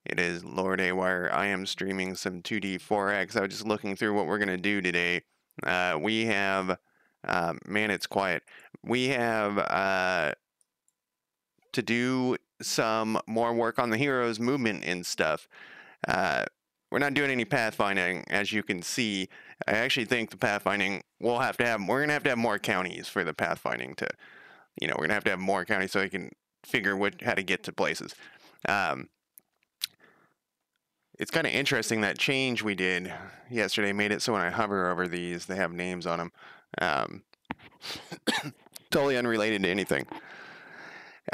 It is Lord Awire. I am streaming some 2D4X. I was just looking through what we're going to do today. We have, man, it's quiet. We have to do some more work on the heroes' movement and stuff. We're not doing any pathfinding, as you can see. I actually think the pathfinding we're going to have to have more counties for the pathfinding to, we're going to have more counties so we can figure how to get to places. It's kind of interesting that change we did yesterday made it so when I hover over these, they have names on them. Totally unrelated to anything.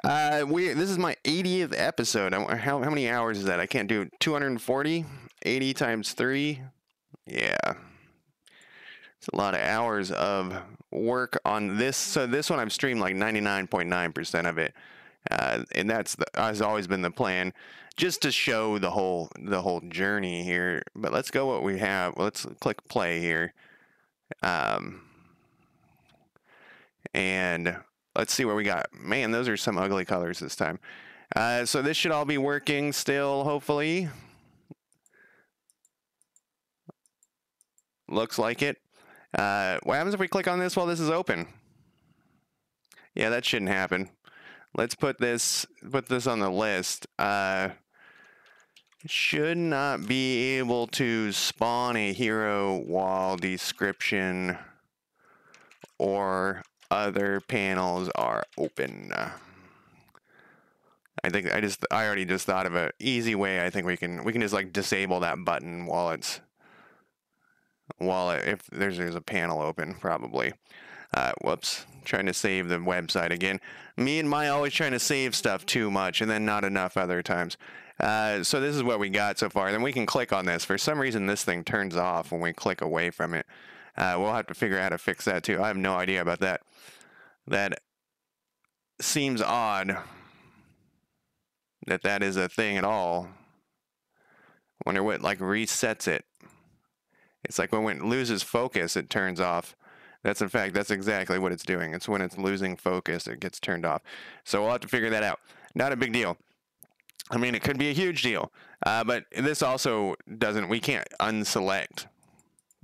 This is my 80th episode. How many hours is that? I can't do 240? 80 times 3? Yeah. It's a lot of hours of work on this. So this one I've streamed like 99.9% of it. And that's has always been the plan, just to show the whole journey here. But let's go what we have. Let's click play here. And let's see where we got. Man, those are some ugly colors this time. So this should all be working still, hopefully. Looks like it. What happens if we click on this while this is open? Yeah, that shouldn't happen. Let's put this on the list. Should not be able to spawn a hero while description or other panels are open. I already just thought of an easy way. I think we can just like disable that button if there's a panel open, probably. Whoops, trying to save the website again. Me and my always trying to save stuff too much and then not enough other times. So this is what we got so far. Then we can click on this. For some reason, this thing turns off when we click away from it. We'll have to figure out how to fix that too. I have no idea about that. That seems odd that is a thing at all. Wonder what like resets it. It's like when it loses focus, it turns off. That's exactly what it's doing. It's when it's losing focus, it gets turned off. So we'll have to figure that out. Not a big deal. I mean, it could be a huge deal. But this also we can't unselect.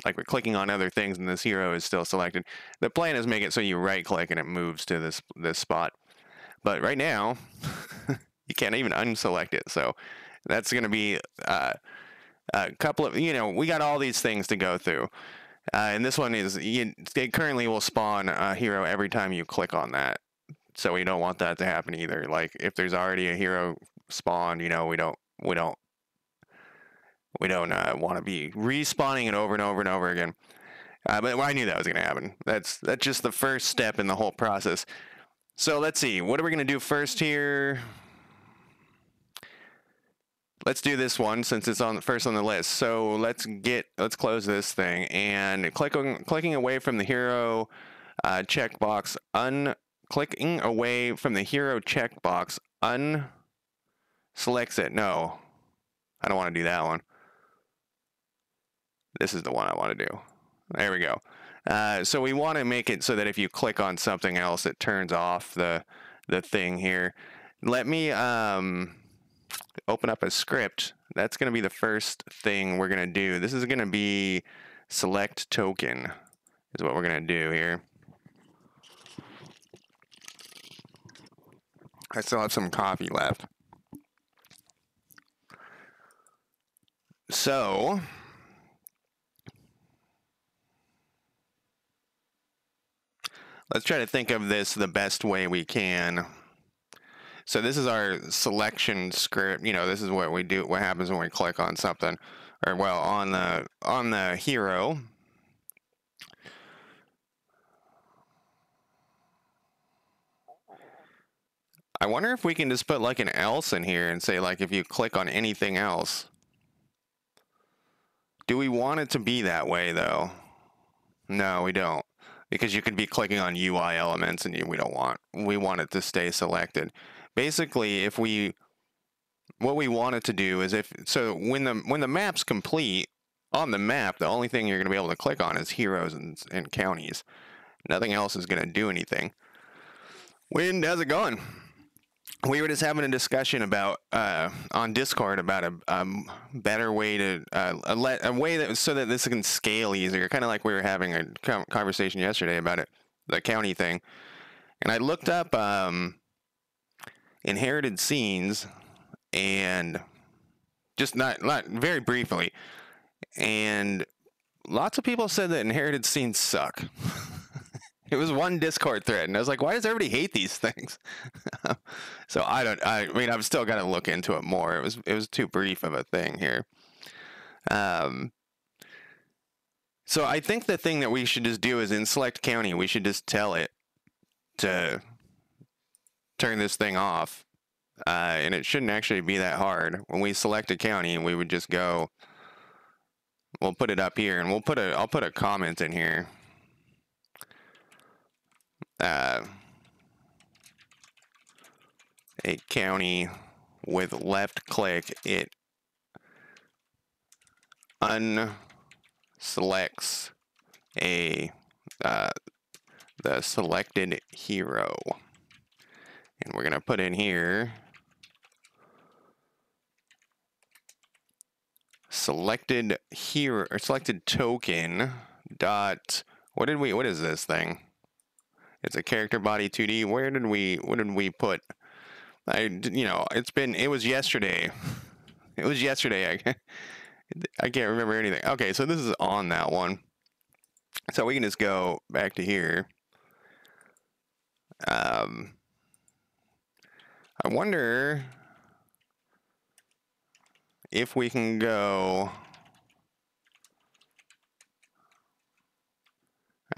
Like we're clicking on other things and this hero is still selected. The plan is make it so you right click and it moves to this spot. But right now, you can't even unselect it. So that's going to be a couple of, we got all these things to go through. And this one is, it currently will spawn a hero every time you click on that. So we don't want that to happen either. Like if there's already a hero spawned, we don't want to be respawning it over and over and over again. But I knew that was going to happen. That's just the first step in the whole process. So let's see. What are we going to do first here? Let's do this one since it's first on the list. So let's close this thing and clicking away from the hero checkbox. Clicking away from the hero checkbox unselects it. No, I don't want to do that one. This is the one I want to do. There we go. So we want to make it so that if you click on something else, it turns off the thing here. Let me open up a script. That's going to be the first thing we're going to do. This is going to be select token is what we're going to do here. I still have some coffee left. So let's try to think of this the best way we can. So this is our selection script. This is what we do. What happens when we click on something, or well, on the hero. I wonder if we can just put like an else in here and say like if you click on anything else. Do we want it to be that way though? No, we don't. Because you could be clicking on UI elements and we want it to stay selected. Basically, what we want it to do is when the map's complete, on the map, the only thing you're going to be able to click on is heroes and counties. Nothing else is going to do anything. Wind, how's it going? we were just having a discussion about on Discord about a better way to a way that so that this can scale easier. Kind of like we were having a conversation yesterday about it, the county thing. And I looked up inherited scenes and just not very briefly, and lots of people said that inherited scenes suck. It was one Discord thread, and I was like, why does everybody hate these things? So I mean, I've still got to look into it more. It was too brief of a thing here. So I think the thing that we should just do is in select county, we should just tell it to turn this thing off. And it shouldn't actually be that hard. When we select a county, we would just go, we'll put it up here, and I'll put a comment in here. A county with left click, it unselects the selected hero. And we're gonna put in here selected hero or selected token dot what is this thing? It's a character body 2D. What did we put? It was yesterday. It was yesterday. I can't remember anything. Okay, so this is on that one. So we can just go back to here. I wonder if we can go.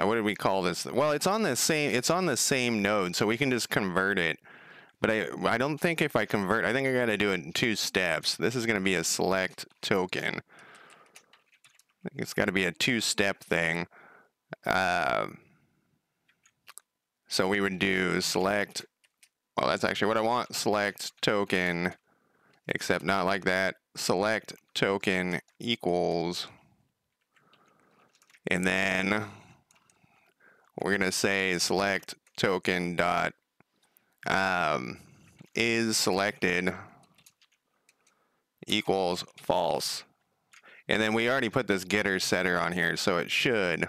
What did we call this? Well, it's on the same node, so we can just convert it. But I don't think if I convert, I think I got to do it in 2 steps. This is going to be a select token. I think it's got to be a 2-step thing. So we would do select. Well, that's actually what I want. Select token, except not like that. Select token equals, and then we're gonna say select token dot is selected equals false, and then we already put this getter setter on here, so it should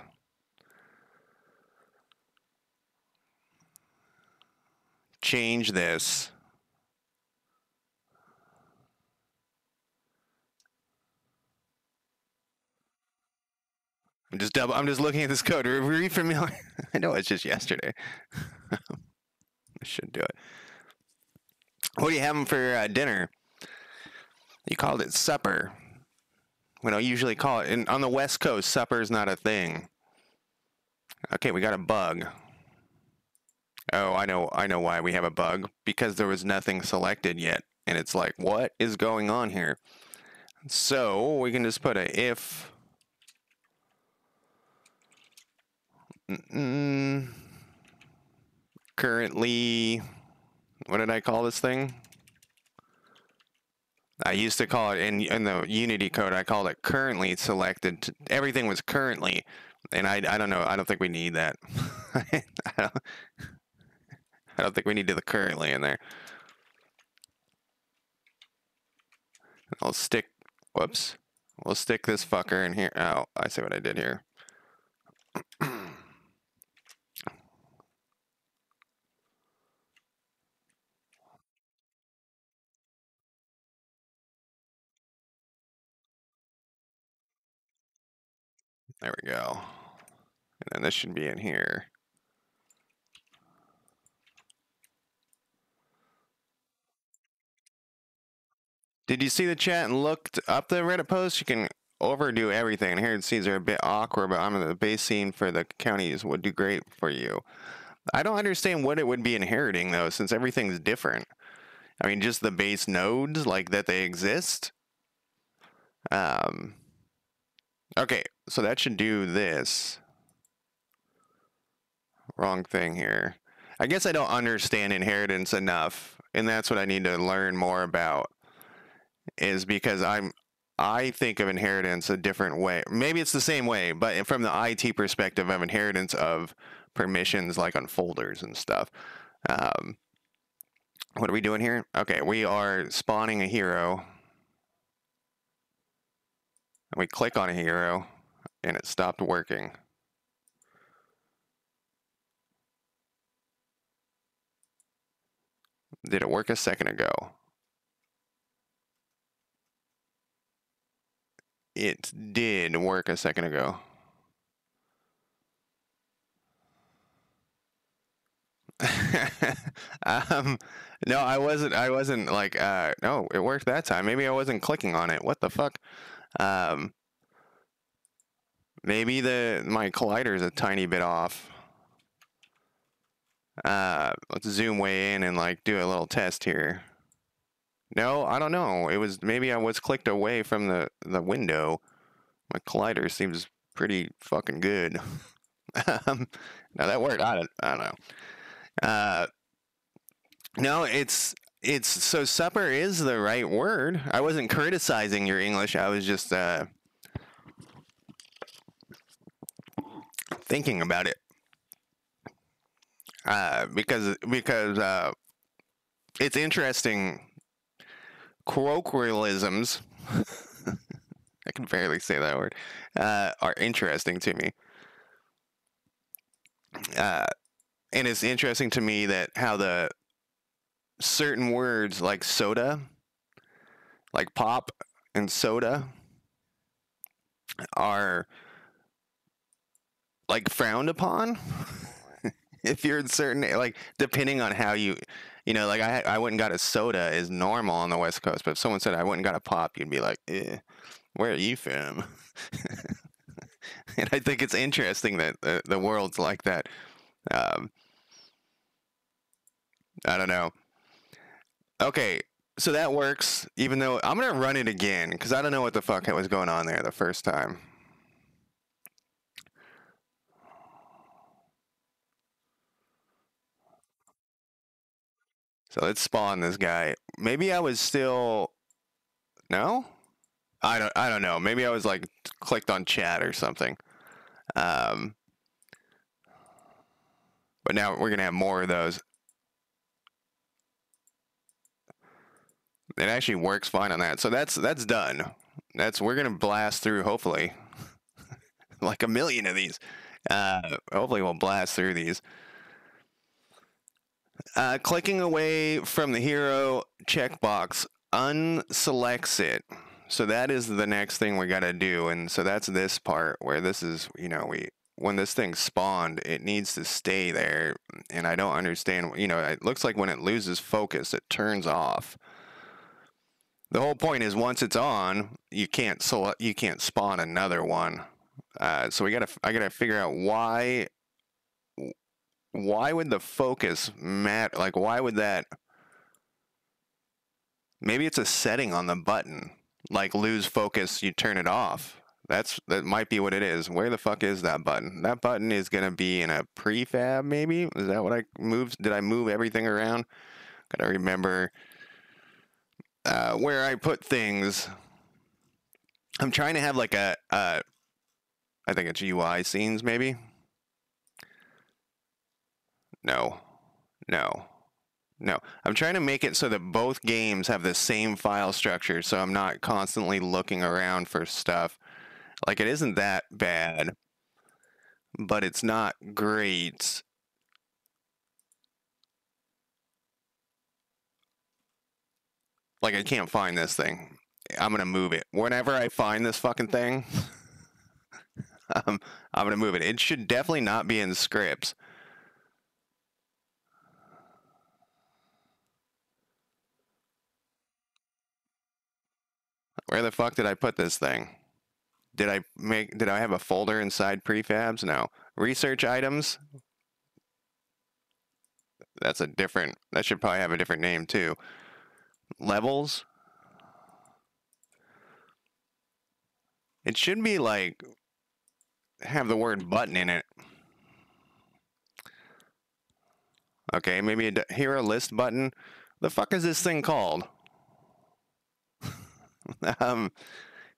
change this. I'm just looking at this code. Are you familiar? I know it's just yesterday. I should do it. What are you having for dinner? You called it supper. We don't usually call it. On the West Coast, supper is not a thing. Okay, we got a bug. Oh, I know why we have a bug. Because there was nothing selected yet. And it's like, what is going on here? So we can just put a if. Currently, what did I call this thing? I used to call it in the Unity code. I called it currently selected. Everything was currently, and I don't know. I don't think we need that. I don't think we need the currently in there. I'll stick. Whoops. We'll stick this fucker in here. Oh, I see what I did here. There we go. And then this should be in here. Did you see the chat and looked up the Reddit post? You can overdo everything. Inherited scenes are a bit awkward, but I'm in the base scene for the counties would do great for you. I don't understand what it would be inheriting, though, since everything's different. I mean, just the base nodes, like, that they exist. Okay, so that should do this. Wrong thing here. I guess I don't understand inheritance enough, and that's what I need to learn more about, is because I think of inheritance a different way. Maybe it's the same way, but from the IT perspective of inheritance of permissions, like on folders and stuff. What are we doing here? Okay, we are spawning a hero. And we click on a hero, and it stopped working. Did it work a second ago? It did work a second ago. um, no, I wasn't like, no, it worked that time. Maybe I wasn't clicking on it. What the fuck? Um, maybe my collider is a tiny bit off. Let's zoom way in and like do a little test here. No, I don't know. It was, maybe I was clicked away from the window. My collider seems pretty fucking good. No, that worked. I don't know. Uh, no, it's so supper is the right word. I wasn't criticizing your English. I was just thinking about it. Because it's interesting colloquialisms. I can barely say that word. Are interesting to me. And it's interesting to me that how the certain words like soda, like pop and soda, are like frowned upon. If you're in certain, like, depending on how you know, like I went and got a soda is normal on the West Coast, but if someone said I went and got a pop, you'd be like, where are you from? And I think it's interesting that the world's like that. Um, I don't know. Okay, so that works, even though I'm gonna run it again because I don't know what the fuck was going on there the first time. So let's spawn this guy. Maybe I was still no. I don't know. Maybe I was like clicked on chat or something. Um, but now we're gonna have more of those. It actually works fine on that. So that's done. We're gonna blast through hopefully like a million of these. Hopefully we'll blast through these. Clicking away from the hero checkbox unselects it. So that is the next thing we got to do. And so that's this part where this is, when this thing spawned, it needs to stay there. And I don't understand, it looks like when it loses focus, it turns off. The whole point is once it's on, you can't spawn another one. So I gotta figure out why would the focus matter? Like, why would that? Maybe it's a setting on the button. Like, lose focus, you turn it off. That might be what it is. Where the fuck is that button? That button is gonna be in a prefab, maybe? Is that what I moved? Did I move everything around? Gotta remember where I put things. I'm trying to have like I think it's UI scenes, maybe? No. No. No. I'm trying to make it so that both games have the same file structure so I'm not constantly looking around for stuff. Like, it isn't that bad, but it's not great. Like, I can't find this thing. I'm gonna move it. Whenever I find this fucking thing, I'm gonna move it. It should definitely not be in scripts. Where the fuck did I put this thing? Did I have a folder inside prefabs? No. Research items? That should probably have a different name too. Levels? It should be like, have the word button in it. Okay, maybe a hero list button. The fuck is this thing called?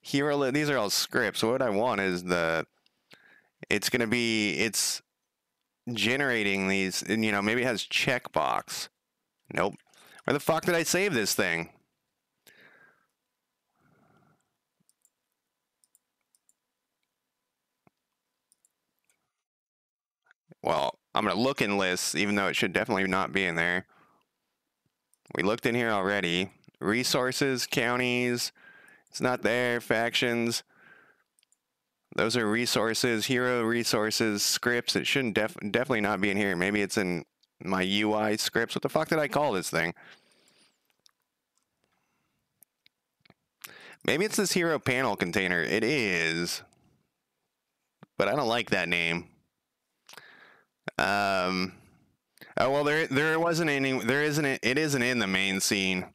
These are all scripts. What I want is it's generating these, and maybe it has checkbox. Nope. Where the fuck did I save this thing? Well, I'm going to look in lists, even though it should definitely not be in there. We looked in here already. Resources, counties, it's not there. Factions, those are resources. Hero resources, scripts, it shouldn't definitely not be in here. Maybe it's in my UI scripts. What the fuck did I call this thing? Maybe it's this hero panel container. It is, but I don't like that name. Oh well, there wasn't any. There isn't. It isn't in the main scene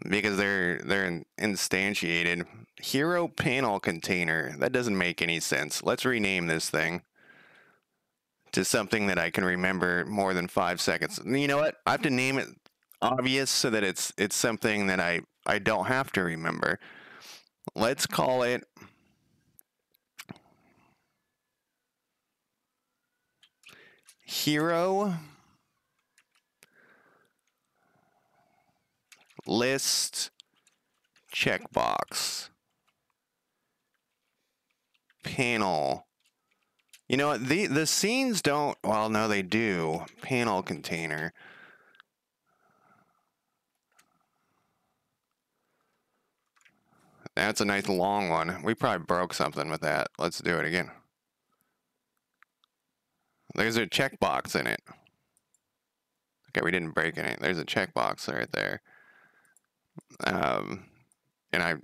because they're instantiated. Hero panel container. That doesn't make any sense. Let's rename this thing to something that I can remember more than 5 seconds. You know what? I have to name it obvious so that it's something that I don't have to remember. Let's call it Hero List Checkbox Panel. You know what? The scenes don't. Well, no, they do. Panel container. That's a nice long one. We probably broke something with that. Let's do it again. There's a checkbox in it. Okay, we didn't break any. There's a checkbox right there. And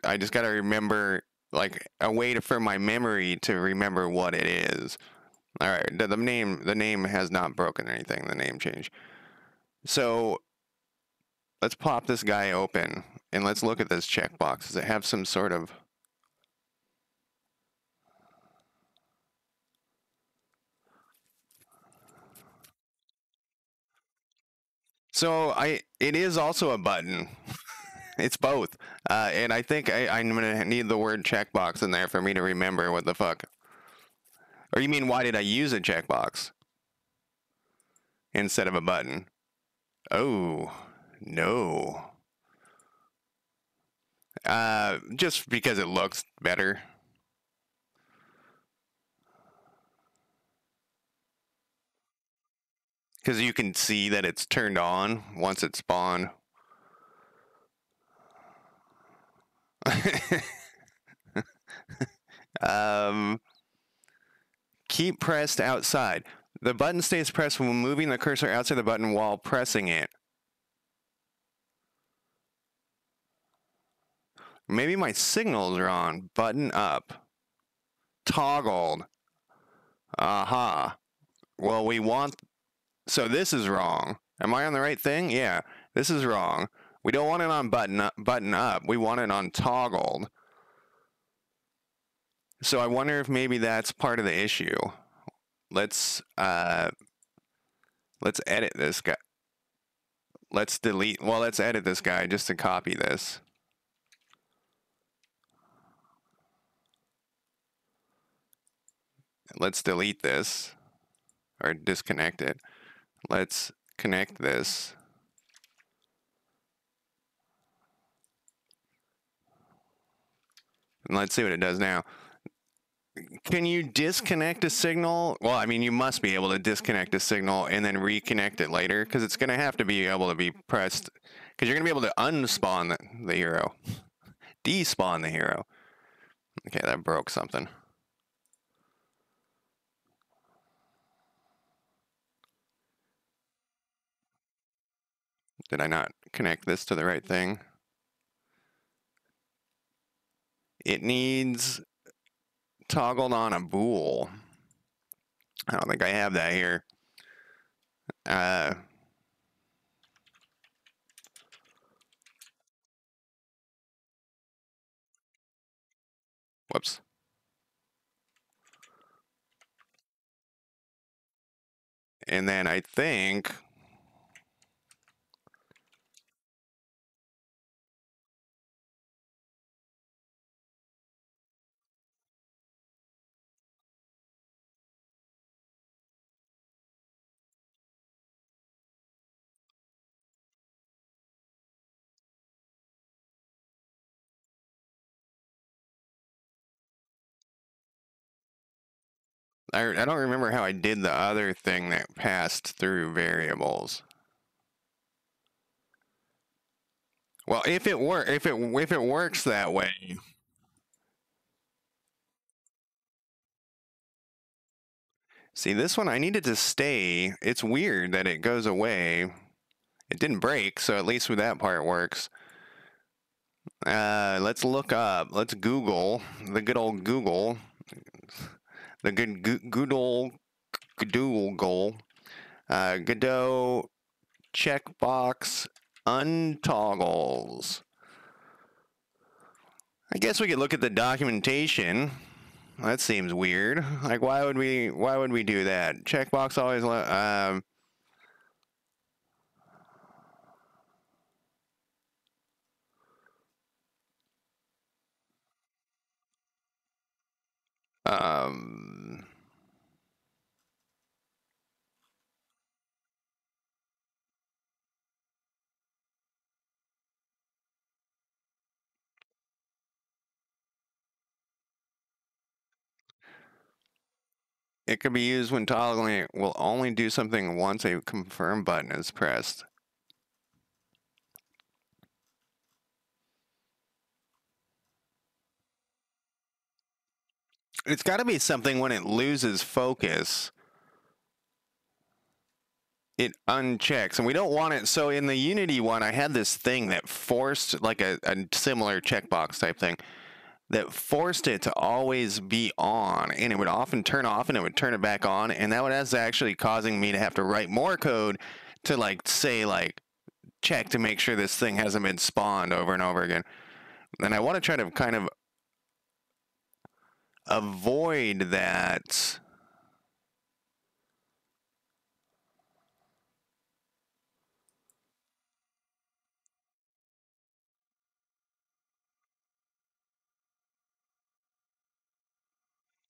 I just got to remember, like, a way for my memory to remember what it is. All right, the name has not broken anything. The name change. So let's pop this guy open and let's look at this checkbox. Does it have some sort of... So it is also a button. It's both. And I think I'm going to need the word checkbox in there for me to remember what the fuck. Or you mean, why did I use a checkbox instead of a button? Oh, no. Just because it looks better. Because you can see that it's turned on once it spawned. Keep pressed outside. The button stays pressed when moving the cursor outside the button while pressing it. Maybe my signals are on. Button up. Toggled. Aha. Well, we want... So this is wrong. Am I on the right thing? Yeah, this is wrong. We don't want it on button up. We want it on toggled. So I wonder if maybe that's part of the issue. Let's edit this guy. Let's delete. Well, let's edit this guy just to copy this. Let's delete this or disconnect it. Let's connect this. And let's see what it does now. Can you disconnect a signal? Well, I mean, you must be able to disconnect a signal and then reconnect it later, because it's going to have to be able to be pressed, because you're going to be able to unspawn the hero. Despawn the hero. Okay, that broke something. Did I not connect this to the right thing? It needs toggled on a bool. I don't think I have that here. Whoops. And then I think I don't remember how I did the other thing that passed through variables. Well, if it works that way. See, this one I needed to stay. It's weird that it goes away. It didn't break, so at least with that part works. Let's look up. Let's Google the good old Google. The good old Google. Godot checkbox untoggles. I guess we could look at the documentation. That seems weird. Like, why would we do that? Checkbox always. Um, it could be used when toggling it will only do something once a confirm button is pressed. It's got to be something when it loses focus. It unchecks, and we don't want it. So in the Unity one, I had this thing that forced, like a similar checkbox type thing, that forced it to always be on, and it would often turn off and it would turn it back on, and that was actually causing me to have to write more code to check to make sure this thing hasn't been spawned over and over again. And I want to try to kind of avoid that.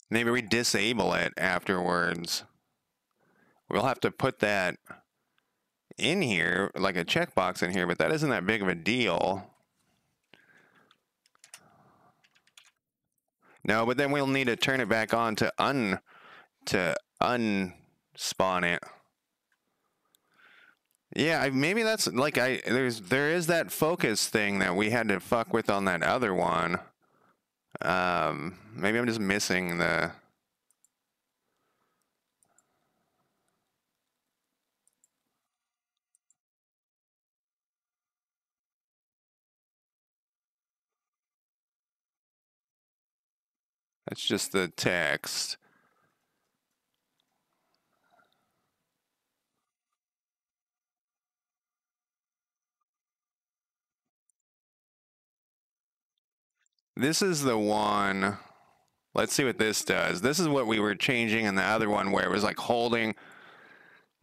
Maybe we disable it afterwards. We'll have to put that in here, like a checkbox in here, but that isn't that big of a deal. No, but then we'll need to turn it back on to unspawn it. Yeah, maybe that's like there is that focus thing that we had to fuck with on that other one. Maybe I'm just missing the. That's just the text. This is the one. Let's see what this does. This is what we were changing in the other one where it was like holding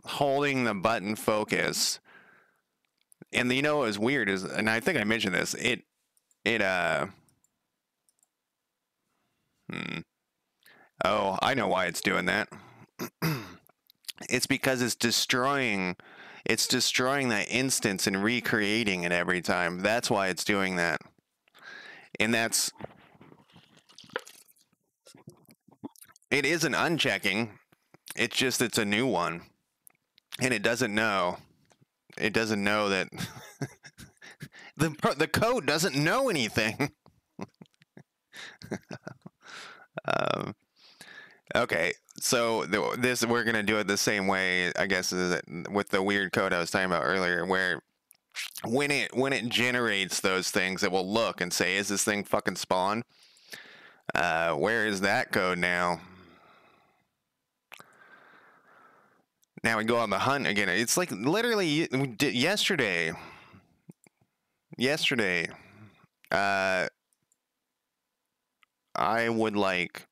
the button focus. And you know what was weird is, and I think I mentioned this, oh, I know why it's doing that. It's because it's destroying that instance and recreating it every time. That's why it's doing that. And it isn't unchecking. It's a new one. And it doesn't know. It doesn't know that the code doesn't know anything. Okay, so this we're gonna do it the same way, I guess, with the weird code I was talking about earlier, where when it generates those things, it will look and say, "Is this thing fucking spawned?" Where is that code now? Now we go on the hunt again. It's like literally yesterday. Yesterday, I would like.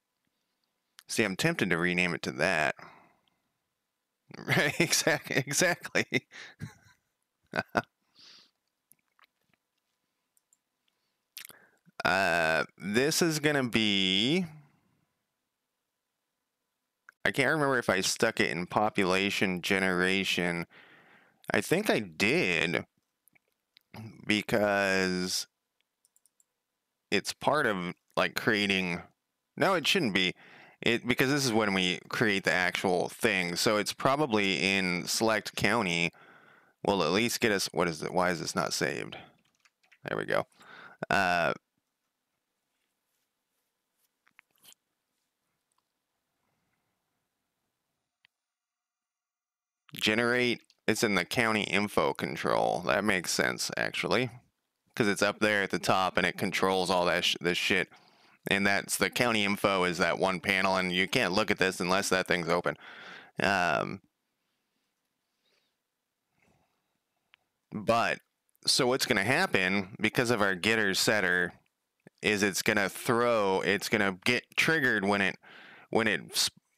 See, I'm tempted to rename it to that. Right? Exactly. This is gonna be. I can't remember if I stuck it in population generation. I think I did because it's part of like creating. No, it shouldn't be. because this is when we create the actual thing. So it's probably in select county. Will at least get us, what is it? Why is this not saved? There we go. Generate, it's in the county info control. That makes sense, actually, because it's up there at the top and it controls all that this shit. And that's the county info is that one panel, and you can't look at this unless that thing's open. But so what's going to happen because of our getter setter is it's going to get triggered when it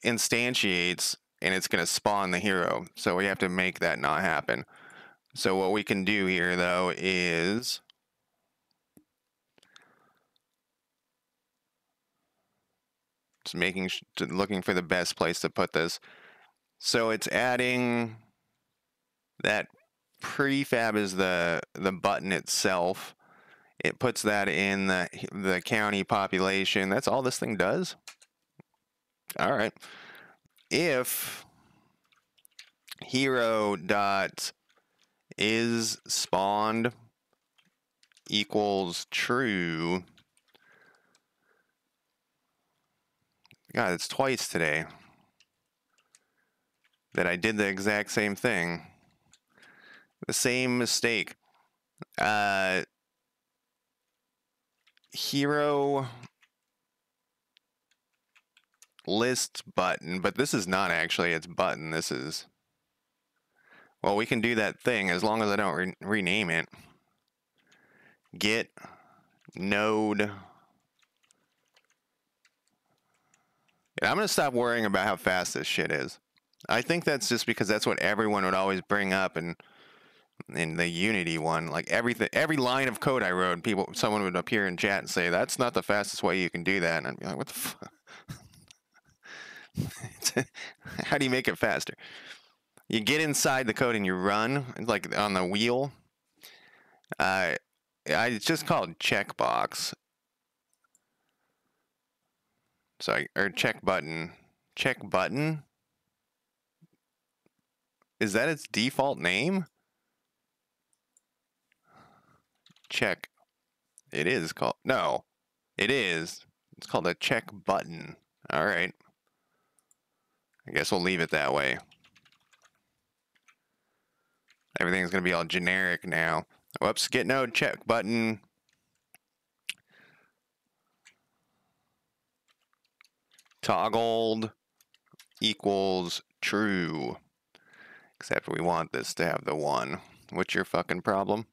instantiates, and it's going to spawn the hero. So we have to make that not happen. So what we can do here though is just looking for the best place to put this. So it's adding that prefab is the button itself. It puts that in the county population. That's all this thing does. All right. If hero dot is spawned equals true. God, it's twice today that I did the exact same thing. The same mistake. Hero list button, but this is not actually its button. This is, well, we can do that thing as long as I don't rename it. Get node. And I'm going to stop worrying about how fast this shit is. I think that's just because that's what everyone would always bring up in the Unity one. Like every line of code I wrote, someone would appear in chat and say, that's not the fastest way you can do that. And I'd be like, what the fuck? How do you make it faster? You get inside the code and you run, like on the wheel. It's just called checkbox. Or check button. Check button? Is that its default name? Check. It is called, no, it is. It's called a check button. All right. I guess we'll leave it that way. Everything's going to be all generic now. Whoops, get node check button. Toggled equals true. Except we want this to have the 1. What's your fucking problem?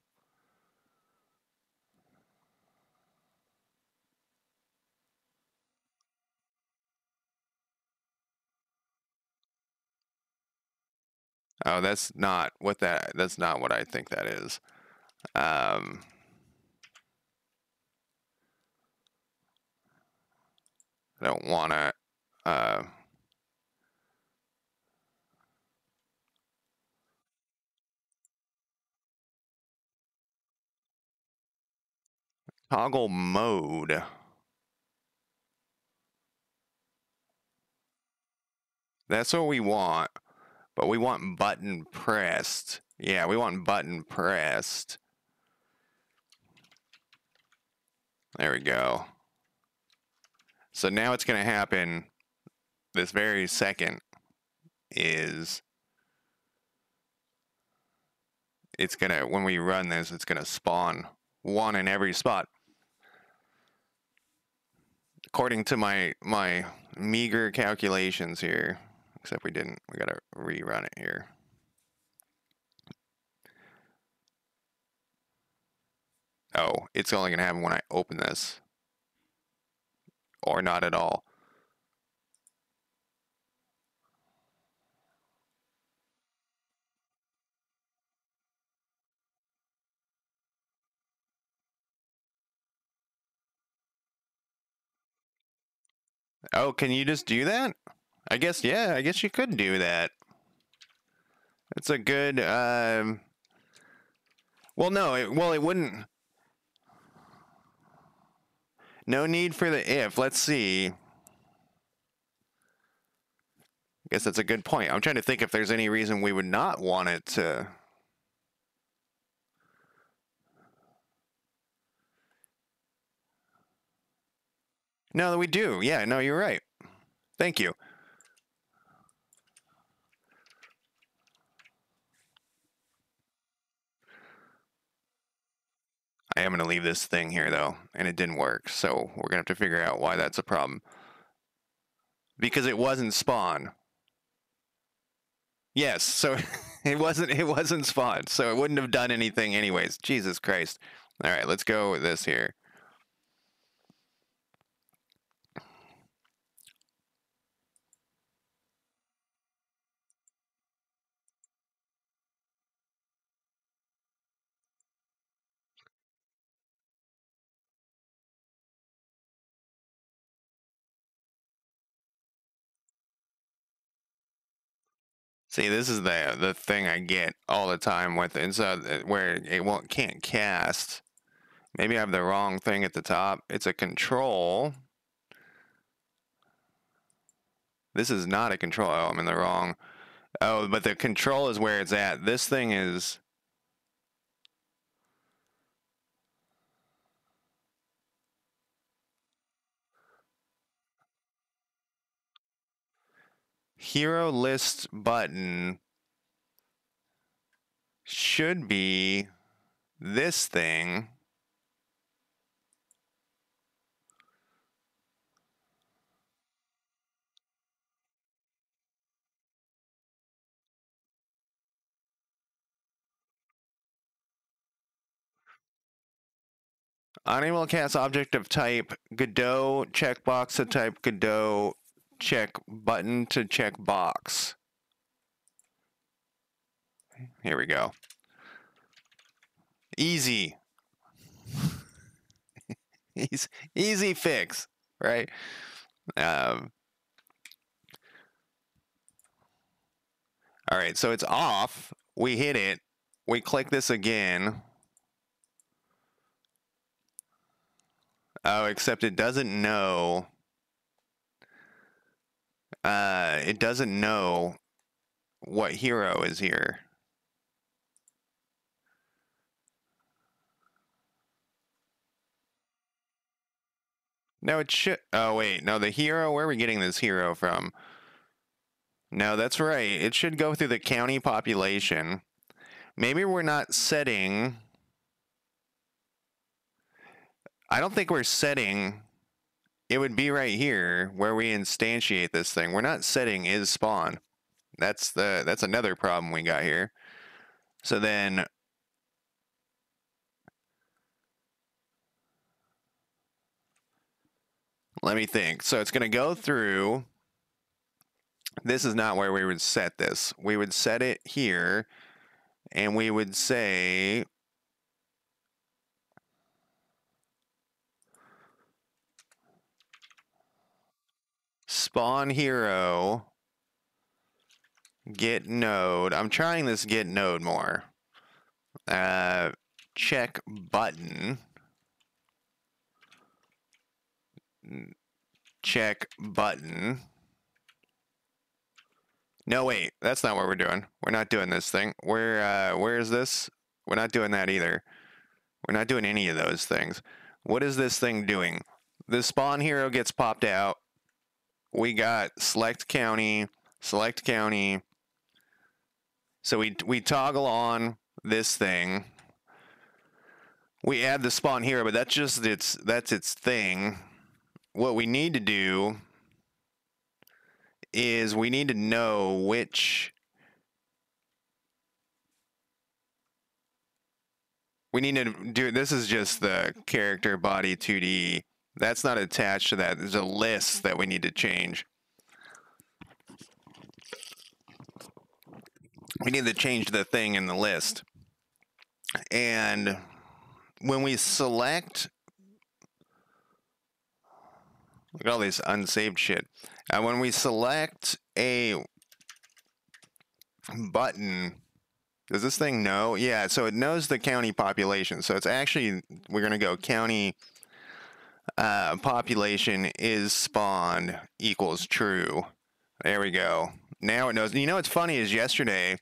Oh, that's not what I think that is. I don't want to toggle mode. That's what we want, but we want button pressed. Yeah, we want button pressed. There we go. So now it's going to happen this very second is it's going to, when we run this, it's going to spawn 1 in every spot. According to my meager calculations here, except we didn't, we got to rerun it here. Oh, it's only going to happen when I open this. Or not at all. Oh, can you just do that? I guess, yeah, I guess you could do that. It's a good, well, no, it wouldn't. No need for the if. Let's see. guess that's a good point. I'm trying to think if there's any reason we would not want it to. No, we do. Yeah, no, you're right. Thank you. I am going to leave this thing here, though, and it didn't work. So we're going to have to figure out why that's a problem. Because it wasn't spawn. Yes, so it wasn't spawn, so it wouldn't have done anything anyways. Jesus Christ. All right, let's go with this here. See, this is the thing I get all the time with it. So where it can't cast. Maybe I have the wrong thing at the top. It's a control. This is not a control. Oh, I'm in the wrong. Oh, but the control is where it's at. This thing is. Hero list button should be this thing. Unable to cast object of type Godot, checkbox to type Godot, check button to check box. Here we go. Easy. Easy fix, right? All right, so it's off. We hit it. We click this again. Oh, except it doesn't know. It doesn't know what hero is here. No, it should. Oh, wait. No, the hero. Where are we getting this hero from? No, that's right. It should go through the county population. Maybe we're not setting. I don't think we're setting. It would be right here where we instantiate this thing. We're not setting is spawn. That's another problem we got here. So then let me think. So it's going to go through. This is not where we would set this. We would set it here, and we would say spawn hero get node. I'm trying this get node more. Check button. Check button. No, wait, that's not what we're doing. We're not doing this thing. Where is this? We're not doing that either. We're not doing any of those things. What is this thing doing? The spawn hero gets popped out. We got select county. So we toggle on this thing. We add the spawn hero, but that's just its thing. What we need to do is we need to know which. We need to do. This is just the character body 2D. That's not attached to that. There's a list that we need to change. We need to change the thing in the list. And when we select, look at all this unsaved shit. When we select a button, does this thing know? Yeah, so it knows the county population. So it's actually, we're going to go county population is spawned equals true. There we go. Now it knows. You know what's funny is yesterday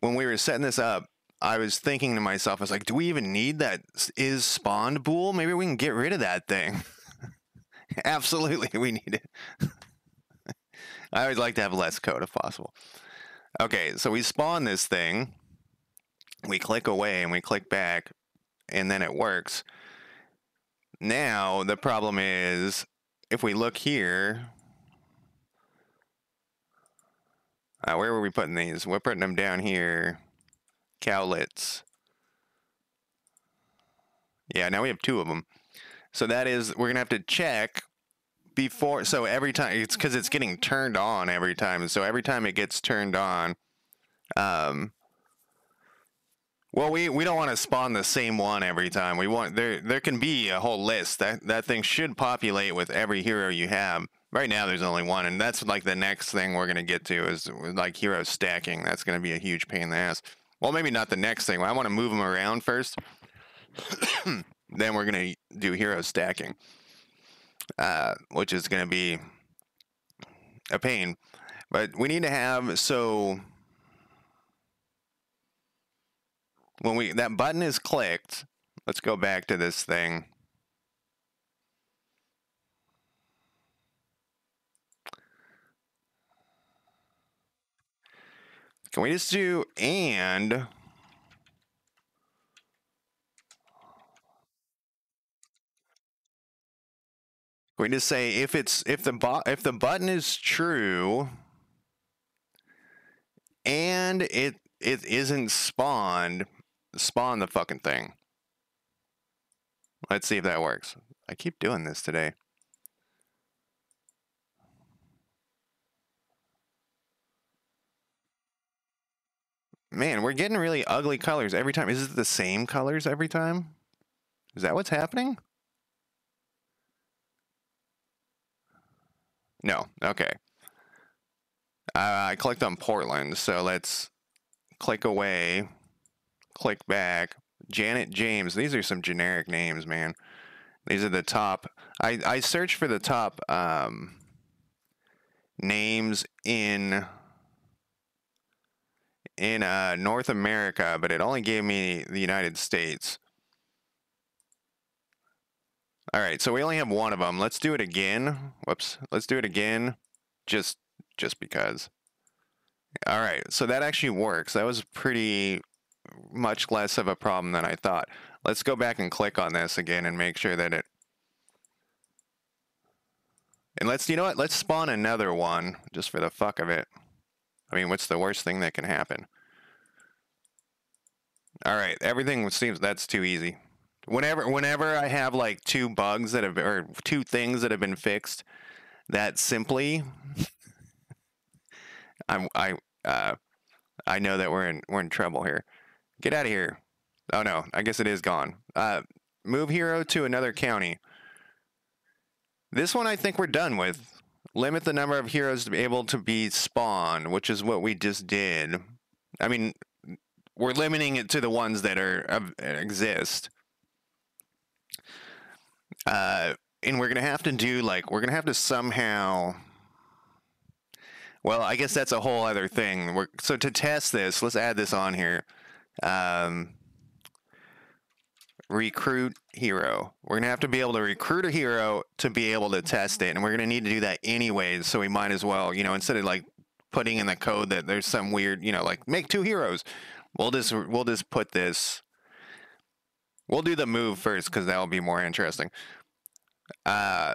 when we were setting this up, I was thinking to myself, I was like, do we even need that is spawned bool? Maybe we can get rid of that thing. Absolutely, we need it. I always like to have less code if possible. Okay, so we spawn this thing. We click away and we click back, and then it works. Now, the problem is, if we look here, where were we putting these? We're putting them down here. Cowlets. Yeah, now we have 2 of them. So that is, we're going to have to check before, so every time, it's because it's getting turned on every time. So every time it gets turned on, well, we don't want to spawn the same one every time. We want, there can be a whole list. That thing should populate with every hero you have. Right now there's only one, and that's like the next thing we're going to get to is like hero stacking. That's going to be a huge pain in the ass. Well, maybe not the next thing. I want to move them around first. Then we're going to do hero stacking, which is going to be a pain. But we need to have, so when that button is clicked, let's go back to this thing. Can we just do and? Can we just say if the button is true and it isn't spawned, spawn the fucking thing. Let's see if that works. I keep doing this today. Man, we're getting really ugly colors every time. Is it the same colors every time? Is that what's happening? No. Okay. I clicked on Portland, so let's click away, click back. Janet James. These are some generic names, man. These are the top. I searched for the top names in North America, but it only gave me the United States. All right, so we only have one of them. Let's do it again. Whoops. Let's do it again, just because. All right, so that actually works. That was pretty much less of a problem than I thought. Let's go back and click on this again and make sure that it. And let's, you know what? Let's spawn another one just for the fuck of it. I mean, what's the worst thing that can happen? All right, everything seems that's too easy. Whenever I have like 2 bugs that have, or 2 things that have been fixed, that simply, I know that we're in trouble here. Get out of here. Oh no, I guess it is gone. Move hero to another county. This one I think we're done with. Limit the number of heroes to be able to be spawned, which is what we just did. I mean, we're limiting it to the ones that exist. And we're gonna have to do we're gonna have to somehow. Well, I guess that's a whole other thing. So to test this, let's add this on here. Recruit hero. We're gonna have to be able to recruit a hero to be able to test it, and we're gonna need to do that anyways. So we might as well, instead of like putting in the code that there's some weird, like make 2 heroes. We'll just put this. We'll do the move first because that will be more interesting. Yeah,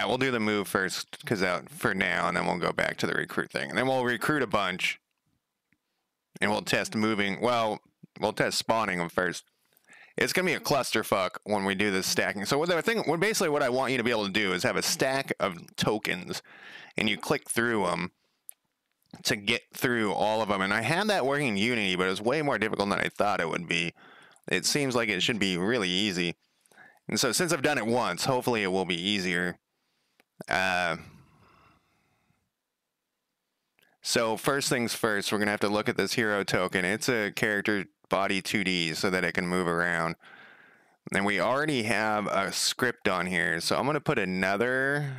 we'll do the move first because for now, and then we'll go back to the recruit thing, and then we'll recruit a bunch, and we'll test moving. Well, we'll test spawning them first. It's gonna be a clusterfuck when we do this stacking. So basically what I want you to be able to do is have a stack of tokens, and you click through them to get through all of them. And I had that working in Unity, but it was way more difficult than I thought it would be. It seems like it should be really easy. And so since I've done it once, hopefully it will be easier. So first things first, we're going to have to look at this hero token. It's a character body 2D so that it can move around. And we already have a script on here, so I'm going to put another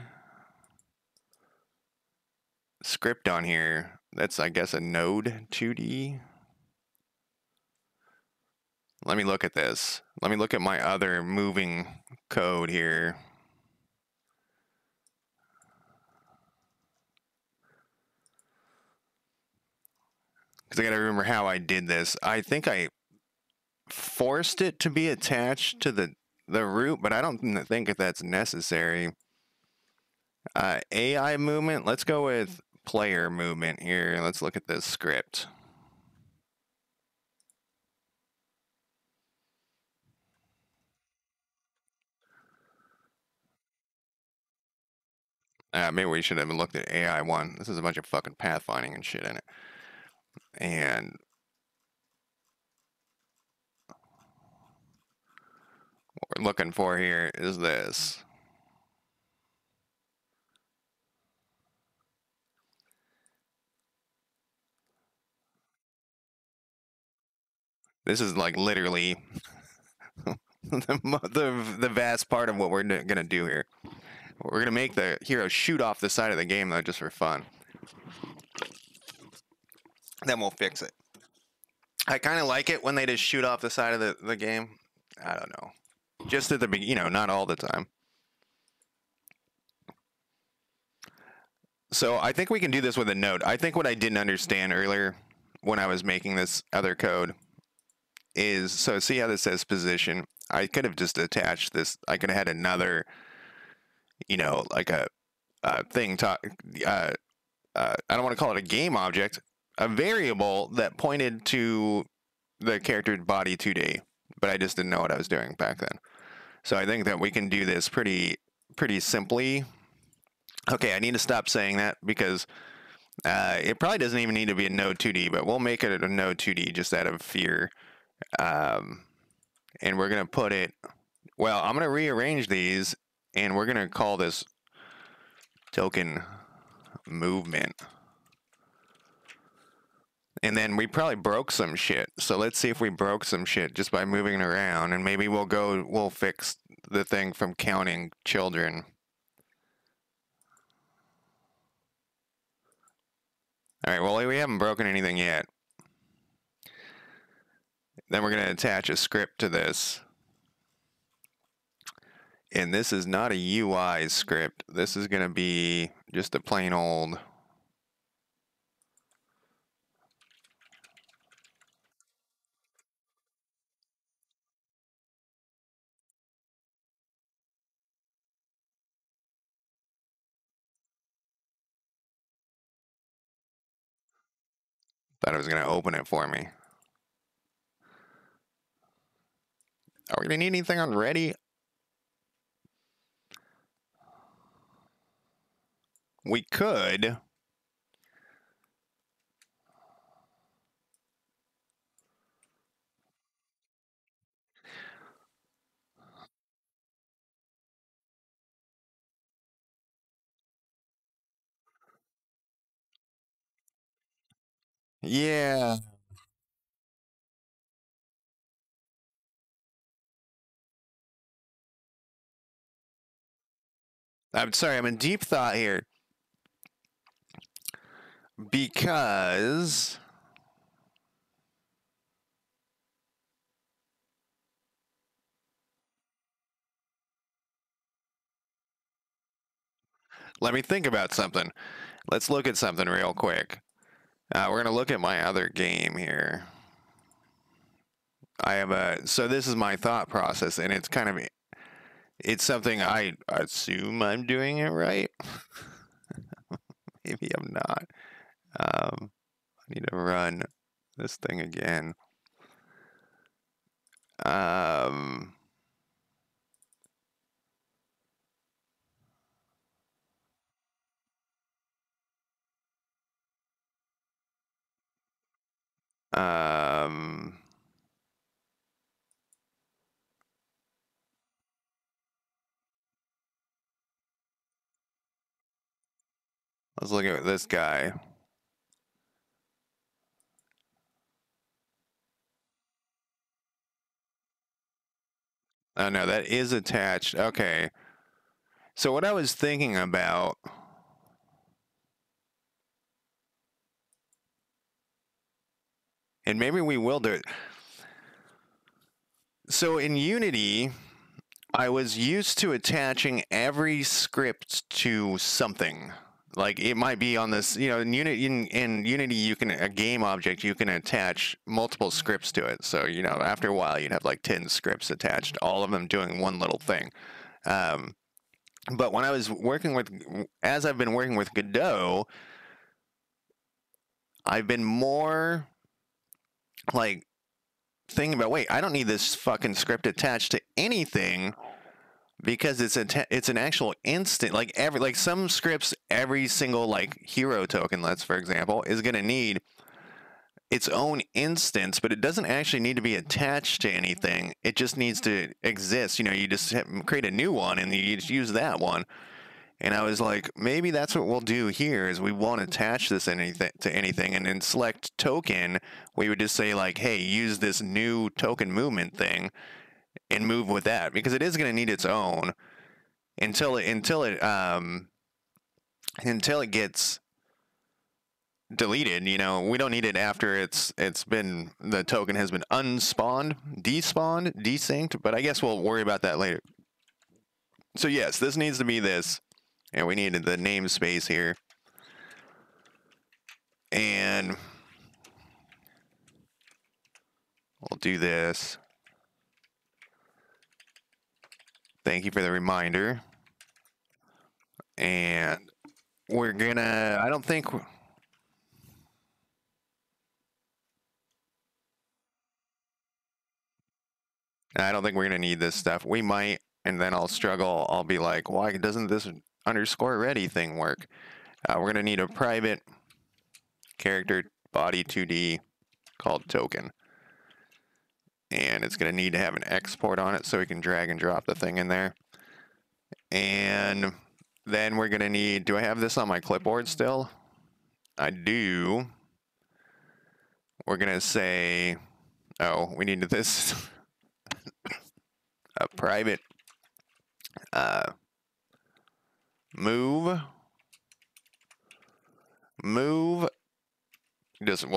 script on here. That's, I guess, a node 2D. Let me look at this. Let me look at my other moving code here. Because I got to remember how I did this. I think I forced it to be attached to the root, but I don't think that that's necessary. AI movement, let's go with player movement here. Let's look at this script. Maybe we should have looked at AI one. This is a bunch of fucking pathfinding and shit in it. And what we're looking for here is this. This is like literally the vast part of what we're gonna do here. We're gonna make the hero shoot off the side of the game though, just for fun. Then we'll fix it. I kind of like it when they just shoot off the side of the game. I don't know. Just at the beginning, you know, not all the time. So I think we can do this with a node. I think what I didn't understand earlier when I was making this other code is, so see how this says position? I could have just attached this. I could have had another, you know, like a thing. I don't want to call it a game object, a variable that pointed to the character's body 2D, but I just didn't know what I was doing back then. So I think that we can do this pretty simply. Okay, I need to stop saying that because it probably doesn't even need to be a node 2D, but we'll make it a node 2D just out of fear. And we're going to put it, well, I'm going to rearrange these and we're going to call this token movement. And then we probably broke some shit. So let's see if we broke some shit just by moving it around. And maybe we'll fix the thing from counting children. All right, well, we haven't broken anything yet. Then we're going to attach a script to this. And this is not a UI script. This is going to be just a plain old thought it was going to open it for me. Are we going to need anything on ready? We could. Yeah. I'm sorry, I'm in deep thought here. Because let me think about something. Let's look at something real quick. We're going to look at my other game here. So this is my thought process, and it's something I assume I'm doing it right. Maybe I'm not. I need to run this thing again. Um, um, let's look at this guy. Oh no, that is attached. Okay. So what I was thinking about, and maybe we will do it. So in Unity, I was used to attaching every script to something. Like it might be on this, in Unity, you can a game object, you can attach multiple scripts to it. So after a while, you'd have like 10 scripts attached, all of them doing one little thing. But when I was as I've been working with Godot, I've been more like thinking about, wait, I don't need this fucking script attached to anything because it's an actual instant. Like some scripts, every single like hero token, for example, is gonna need its own instance, but it doesn't actually need to be attached to anything. It just needs to exist. You just create a new one and you just use that one. And I was like, maybe that's what we'll do here is we won't attach this to anything. And in select token, we would just say like, hey, use this new token movement thing and move with that because it is going to need its own until it gets deleted. We don't need it after the token has been unspawned, despawned, desynced. But I guess we'll worry about that later. So yes, this needs to be this. And we needed the namespace here. And we'll do this. Thank you for the reminder. And we're gonna, I don't think we're gonna need this stuff. We might, and then I'll struggle. I'll be like, why doesn't this underscore ready thing work? We're gonna need a private character body 2D called token. And it's gonna need to have an export on it so we can drag and drop the thing in there. And then we're gonna need, do I have this on my clipboard still? I do. We're gonna say, oh, we need this, a private move, we'll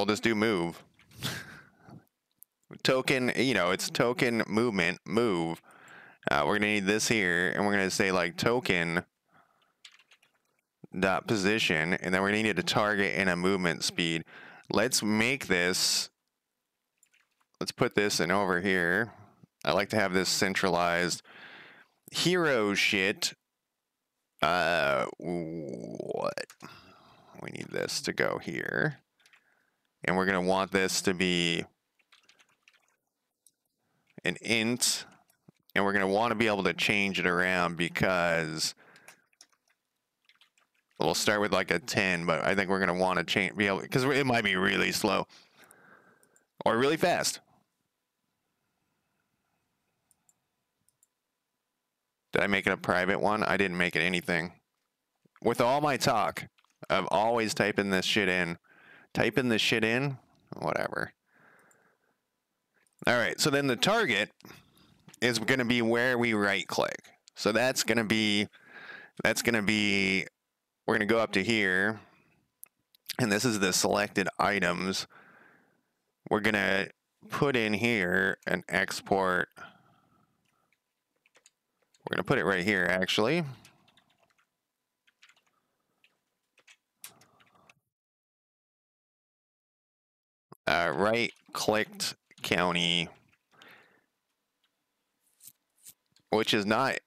just do move. Token, it's token movement, move. We're gonna need this here, and we're gonna say like token dot position, and then we're gonna need a target and a movement speed. Let's make this, let's put this in over here. I like to have this centralized hero shit. What? We need this to go here. And we're gonna want this to be an int, and we're gonna want to be able to change it around because we'll start with like a 10, but I think we're gonna want to be able, because it might be really slow or really fast. Did I make it a private one? I didn't make it anything. With all my talk of always typing this shit in, whatever. All right, so then the target is going to be where we right click. So that's going to be, we're going to go up to here, and this is the selected items. We're going to put in here an export. We're going to put it right here, actually. Right-clicked county, which is not,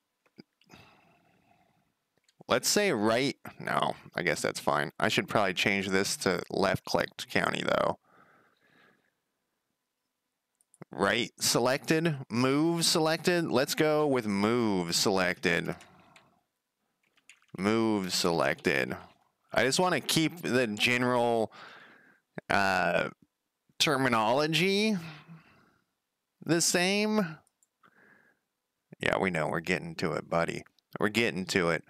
let's say right, no, I guess that's fine. I should probably change this to left-clicked county, though. Right selected, move selected. Let's go with move selected. Move selected. I just want to keep the general terminology the same. Yeah, we know. We're getting to it, buddy. We're getting to it.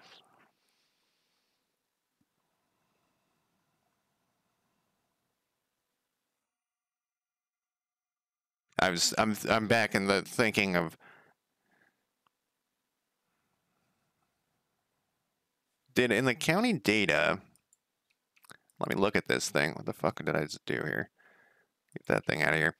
I'm back in the thinking of did in the county data. Let me look at this thing. What the fuck did I just do here? Get that thing out of here.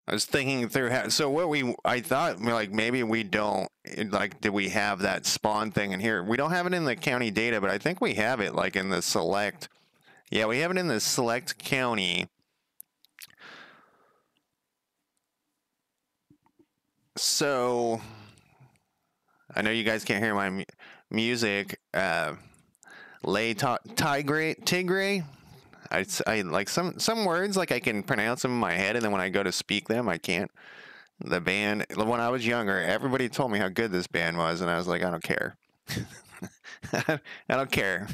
I was thinking through how, so I thought like maybe we don't, like, do we have that spawn thing in here? We don't have it in the county data, but I think we have it like in the select. Yeah, we have it in the select county. So I know you guys can't hear my music. Tigray. I like some words, like I can pronounce them in my head, and then when I go to speak them, I can't. The band, when I was younger, everybody told me how good this band was, and I was like, I don't care. I don't care.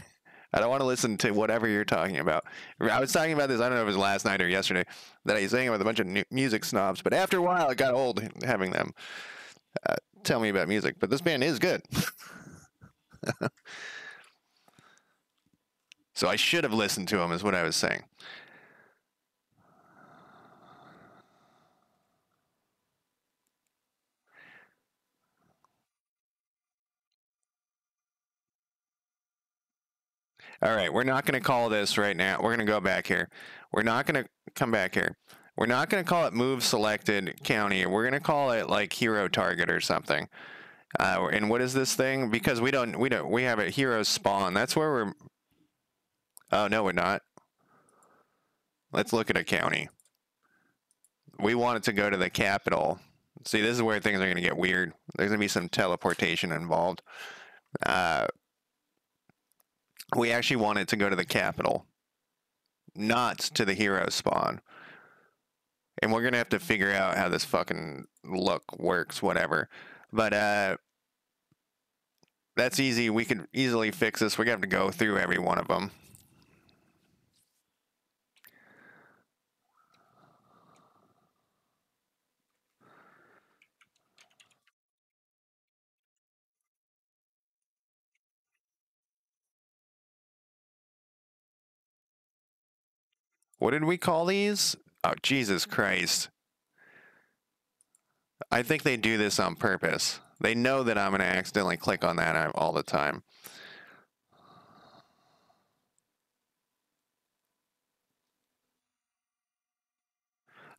I don't want to listen to whatever you're talking about. I was talking about this, I don't know if it was last night or yesterday, that I sang with a bunch of music snobs, but after a while, it got old having them tell me about music. But this band is good. So I should have listened to them, is what I was saying. All right, we're not going to call this right now. We're going to go back here. We're not going to come back here. We're not going to call it move selected county. We're going to call it like hero target or something. And what is this thing? Because we have a hero spawn. That's where we're. Oh no, we're not. Let's look at a county. We want it to go to the capital. See, this is where things are going to get weird. There's going to be some teleportation involved. We actually want it to go to the capital, not to the hero spawn. And we're going to have to figure out how this fucking look works, whatever. But that's easy. We can easily fix this. We're going to have to go through every one of them. What did we call these? Oh, Jesus Christ. I think they do this on purpose. They know that I'm going to accidentally click on that all the time.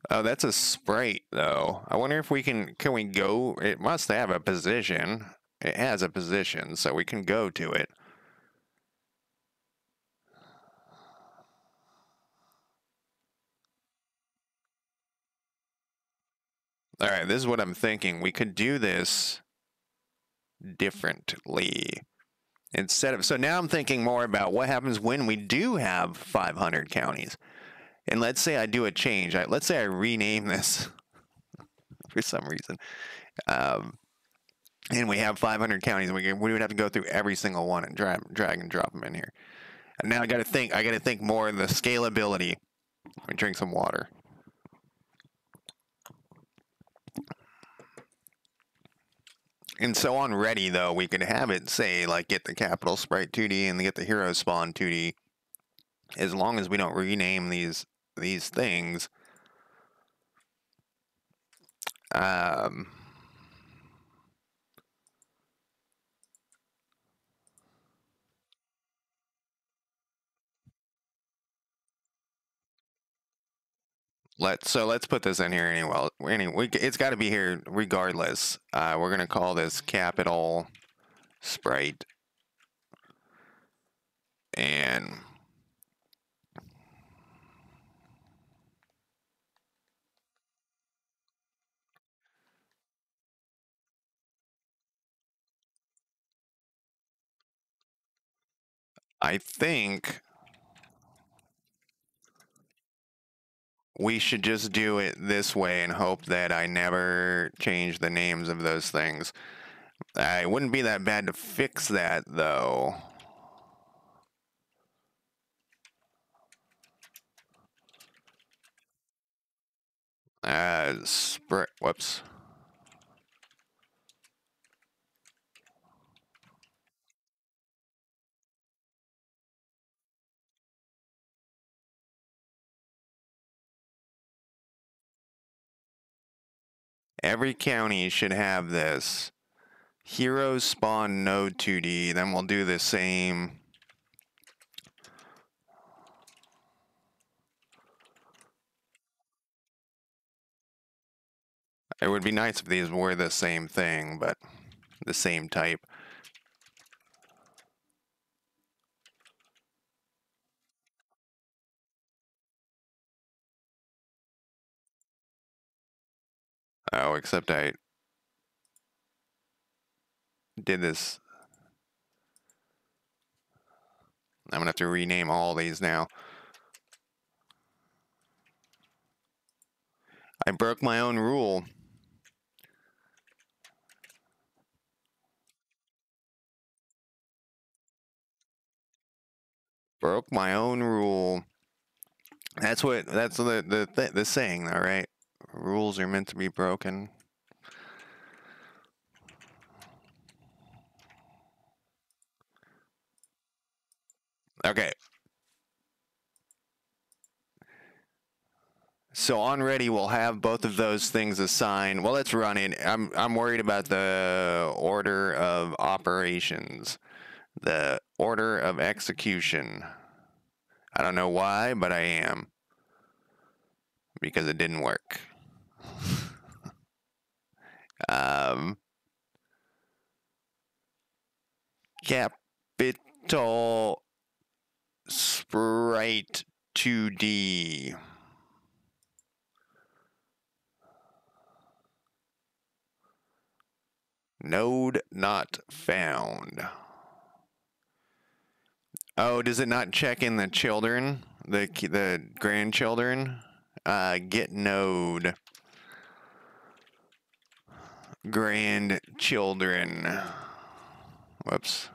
Oh, that's a sprite, though. I wonder if we can we go? It must have a position. It has a position, so we can go to it. All right, this is what I'm thinking. We could do this differently. So now I'm thinking more about what happens when we do have 500 counties. And let's say I do a change. Let's say I rename this for some reason. And we have 500 counties. We would have to go through every single one and drag and drop them in here. And now I got to think more of the scalability. Let me drink some water. And so on ready, though, we could have it say, like, get the capital sprite 2D and get the hero spawn 2D. As long as we don't rename these things. Let's put this in here anyway. It's got to be here regardless. We're gonna call this capital sprite, and I think we should just do it this way and hope that I never change the names of those things. It wouldn't be that bad to fix that, though. Whoops. Every county should have this. Heroes spawn node 2D, then we'll do the same. It would be nice if these were the same thing, but the same type. Oh, except I did this. I'm gonna have to rename all these now. I broke my own rule. Broke my own rule. That's the saying, though, right? Rules are meant to be broken. Okay. So on ready, we'll have both of those things assigned. Well, let's run it. I'm worried about the order of operations, the order of execution. I don't know why, but I am, because it didn't work. Capital Sprite 2D. Node not found. Oh, does it not check in the children? The grandchildren? Get node. Grandchildren. Whoops.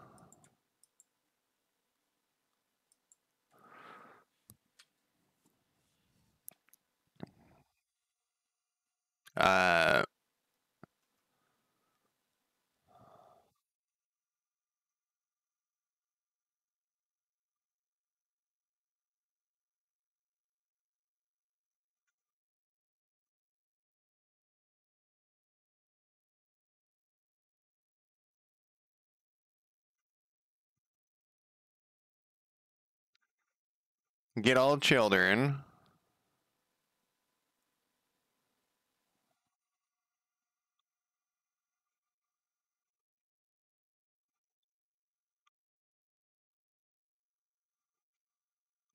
Get all children.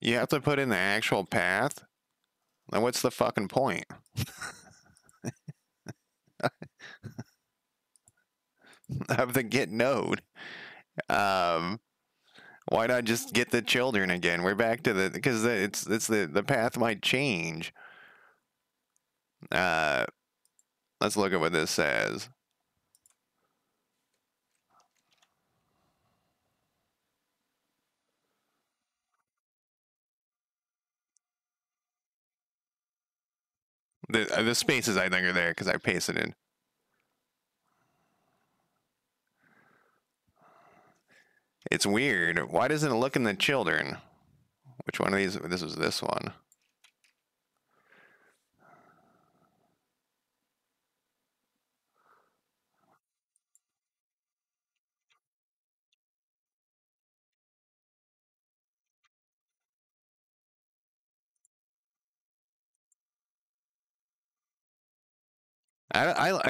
You have to put in the actual path? Then what's the fucking point? Of the get node. Why not just get the children again? We're back to the, because it's the path might change. Let's look at what this says. The spaces I think are there because I pasted in. It's weird. Why doesn't it look in the children? Which one of these? This was this one.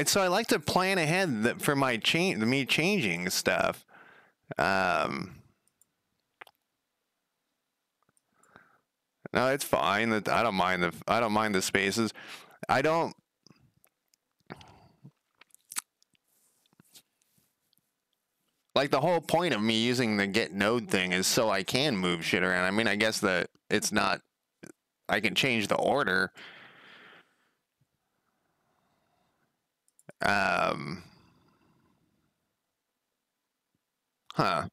So I like to plan ahead for my me changing stuff. No, it's fine. That I don't mind the spaces. I don't. Like the whole point of me using the get node thing is so I can move shit around. I mean, I guess that it's not. I can change the order. Um. Huh.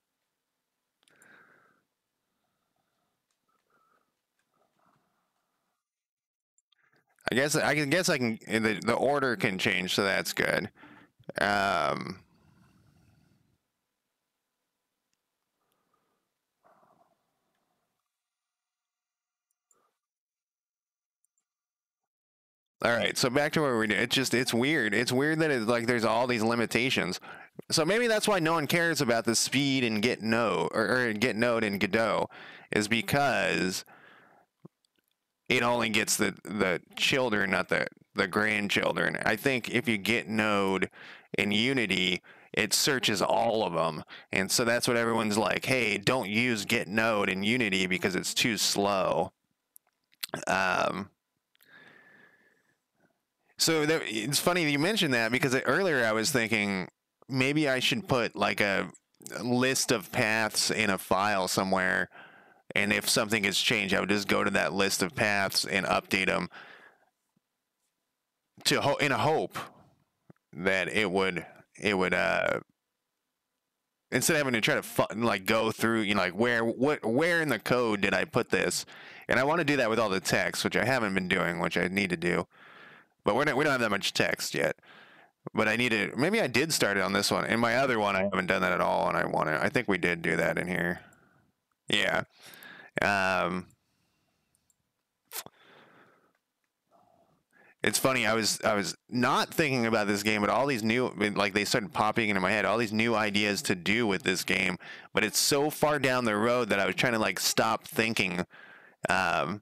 I guess I can the order can change, so that's good. Um, all right, so back to where we did. It's weird. It's weird that it's like there's all these limitations. So maybe that's why no one cares about the speed and get node or get node in Godot is because it only gets the children, not the grandchildren. I think if you get node in Unity, it searches all of them, and so that's what everyone's like. Hey, don't use get node in Unity because it's too slow. Um, so it's funny you mentioned that because earlier I was thinking maybe I should put like a list of paths in a file somewhere, and if something has changed, I would just go to that list of paths and update them in a hope that it would instead of having to try to like go through, like where in the code did I put this, and I want to do that with all the text, which I haven't been doing, which I need to do, but we don't have that much text yet. But I need to, maybe I did start it on this one. In my other one, I haven't done that at all, and I think we did do that in here. Yeah. Um, it's funny. I was not thinking about this game, but all these new, like, they started popping into my head. All these new ideas to do with this game, but it's so far down the road that I was trying to like stop thinking. Um,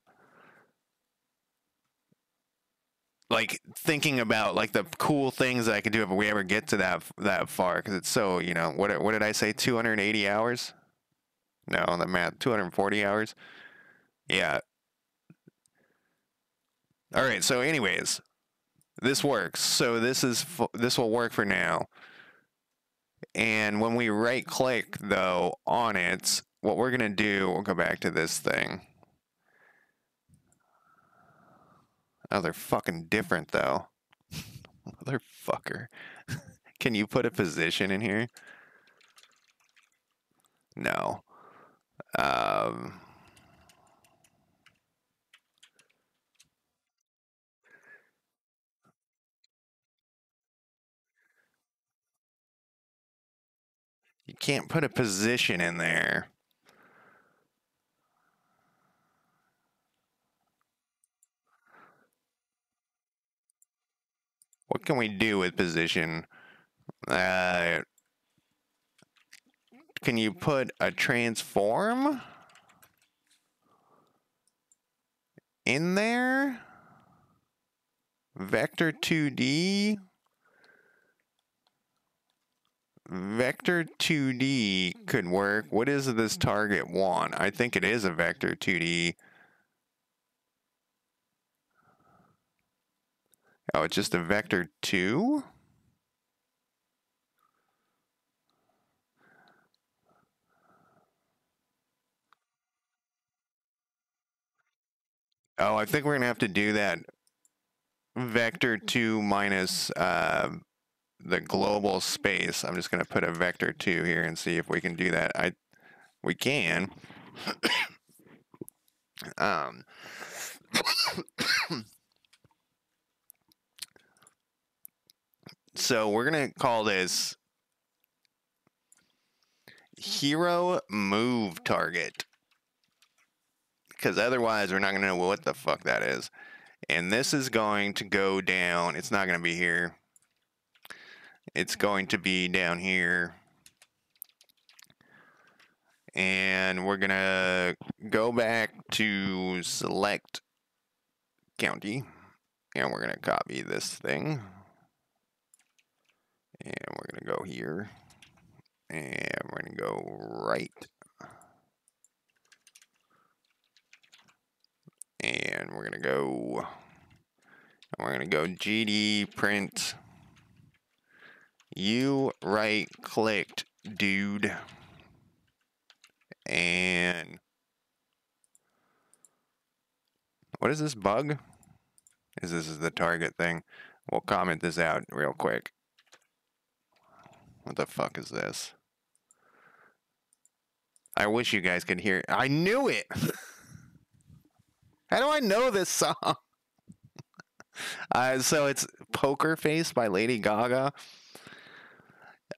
like thinking about like the cool things that I could do if we ever get to that far, because it's so, what did I say, 280 hours? No, the math, 240 hours. Yeah. All right. So, anyways, this works. So this will work for now. And when we right click though on it, what we're gonna do, we'll go back to this thing. Oh, they're fucking different though. Motherfucker. Can you put a position in here? No. Um, you can't put a position in there. What can we do with position? Uh, can you put a transform in there? Vector 2D? Vector 2D could work. What is this target want? I think it is a vector 2D. Oh, it's just a vector 2? Oh, I think we're going to have to do that vector 2 minus the global space. I'm just going to put a vector 2 here and see if we can do that. We can. um, so we're going to call this hero move target, because otherwise we're not going to know what the fuck that is. And this is going to go down. It's not going to be here. It's going to be down here. And we're going to go back to select county. And we're going to copy this thing. And we're going to go here. And we're going to go right. And we're going to go. And we're going to go GD print. You right clicked, dude. And what is this bug? This is the target thing. We'll comment this out real quick. What the fuck is this? I wish you guys could hear it. I knew it. How do I know this song? So it's Poker Face by Lady Gaga.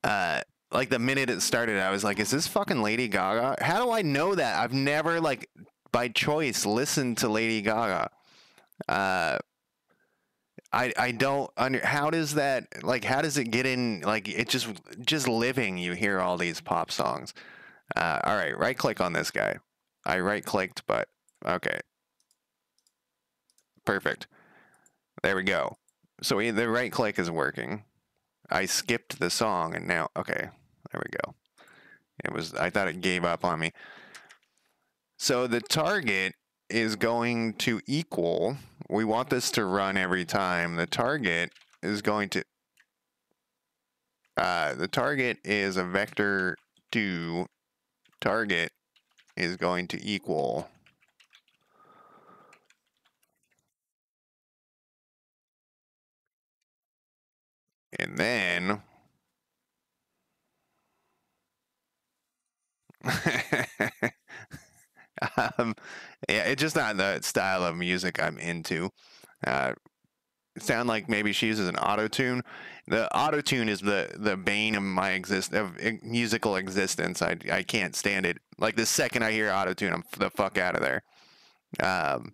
Like the minute it started, I was like, is this fucking Lady Gaga? How do I know that? I've never, like, by choice, listened to Lady Gaga. Uh, I don't under how does that, like, how does it get in, like, it just living, you hear all these pop songs. All right, right click on this guy. I right clicked, but okay, perfect. There we go. So the right click is working. I skipped the song and now, okay, there we go. I thought it gave up on me. So the target is going to equal, we want this to run every time. The target is going to, the target is a vector 2. Target is going to equal. And then um, yeah, it's just not the style of music I'm into. It sound like maybe she uses an auto tune. The auto tune is the bane of my musical existence. I can't stand it. Like the second I hear auto tune, I'm the fuck out of there. Um,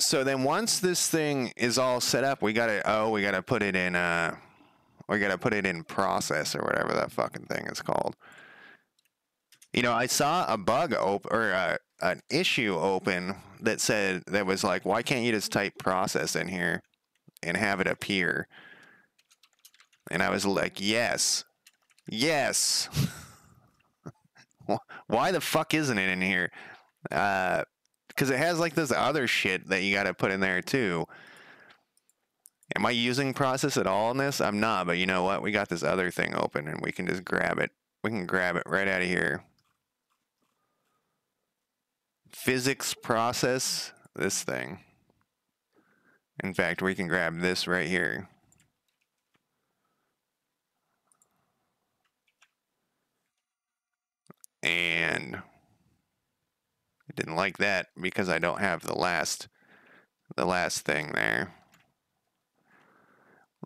so then once this thing is all set up, we gotta put it in process or whatever that fucking thing is called. You know, I saw a bug open or an issue open that was like, why can't you just type process in here and have it appear? And I was like, yes, yes. Why the fuck isn't it in here? Because it has like this other shit that you got to put in there too. Am I using process at all in this? I'm not, but you know what? We got this other thing open and we can just grab it. We can grab it right out of here. Physics process, this thing. In fact, we can grab this right here. And I didn't like that because I don't have the last thing there.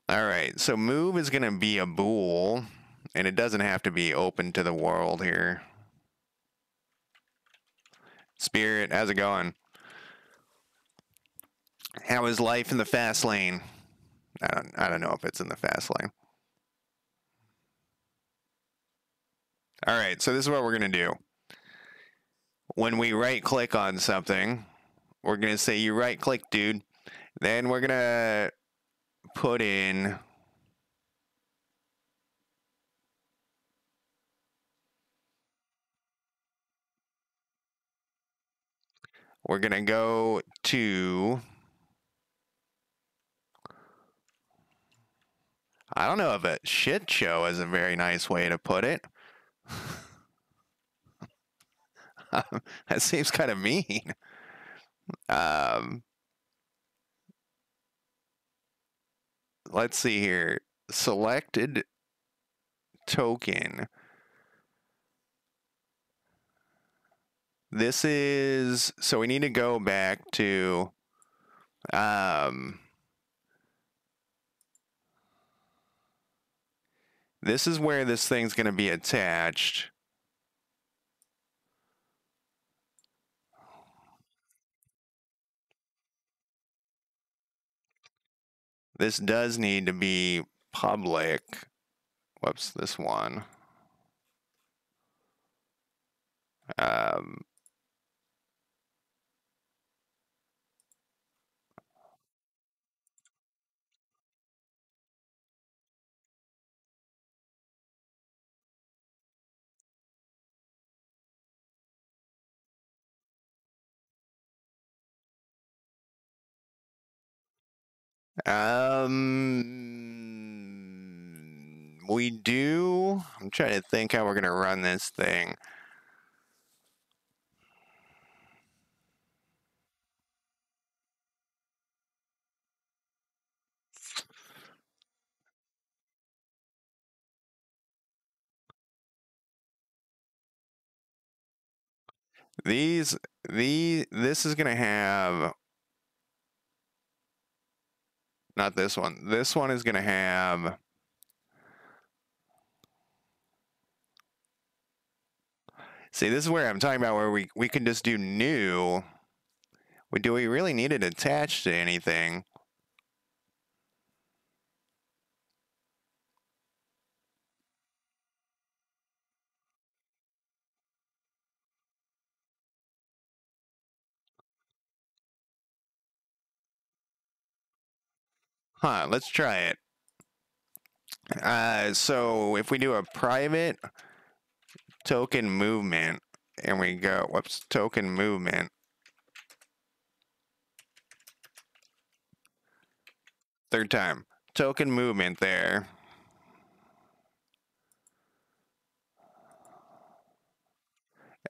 All right, so move is going to be a bool, and it doesn't have to be open to the world here. Spirit, how's it going? How is life in the fast lane? I don't know if it's in the fast lane. All right, so this is what we're going to do. When we right click on something, we're going to say, you right click, dude. Then we're going to put in we're going to go to, I don't know if a shit show is a very nice way to put it. That seems kind of mean. Let's see here. Selected token. This is, so we need to go back to, this is where this thing's going to be attached. This does need to be public. Whoops, this one. Um, we do. I'm trying to think how we're going to run this thing. These, this is gonna have, not this one. This one is gonna have, see, this is where I'm talking about where we can just do new. Do we really need it attached to anything? Huh, let's try it. So if we do a private token movement and we go, whoops, token movement, third time, token movement there.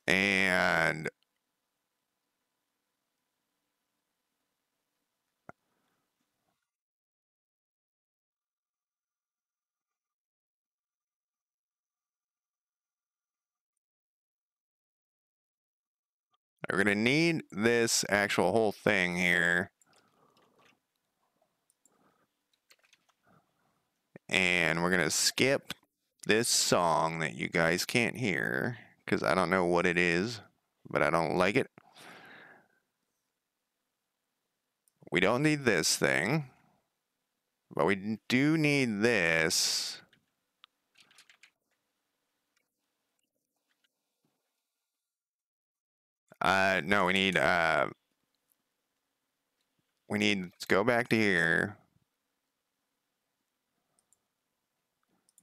And we're going to need this actual whole thing here. And we're going to skip this song that you guys can't hear because I don't know what it is, but I don't like it. We don't need this thing, but we do need this. No, we need to go back to here.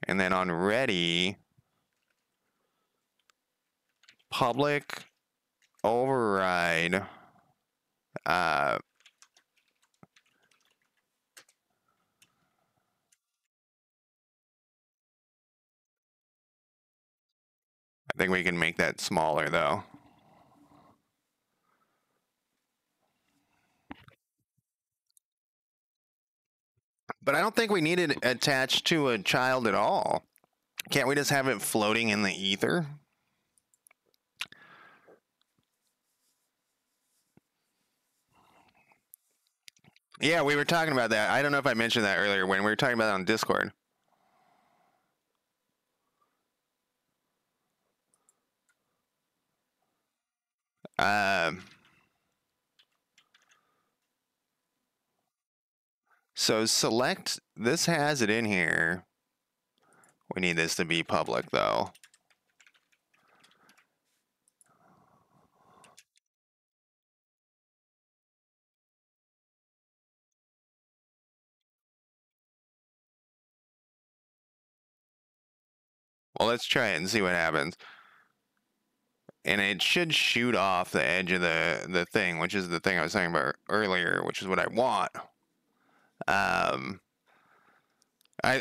And then on ready, public override, I think we can make that smaller though. But I don't think we need it attached to a child at all. Can't we just have it floating in the ether? Yeah, we were talking about that. I don't know if I mentioned that earlier when we were talking about it on Discord. So select, this has it in here. We need this to be public though. Well, let's try it and see what happens. And it should shoot off the edge of the thing, which is the thing I was talking about earlier, which is what I want.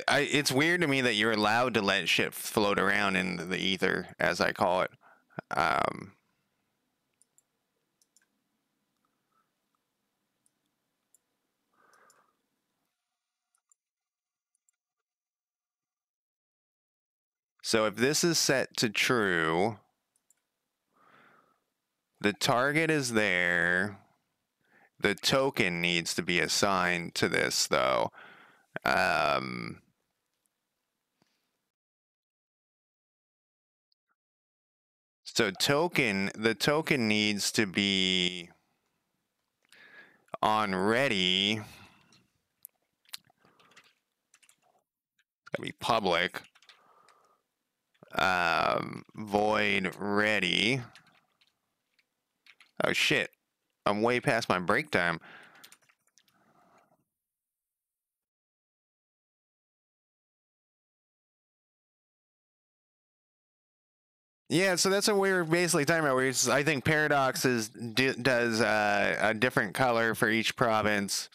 It's weird to me that you're allowed to let shit float around in the ether, as I call it. So if this is set to true, the target is there. The token needs to be assigned to this, though. So the token needs to be on ready. It's gotta be public. Void ready. Oh shit! I'm way past my break time. Yeah, so that's what we were basically talking about. I think Paradox does a different color for each province.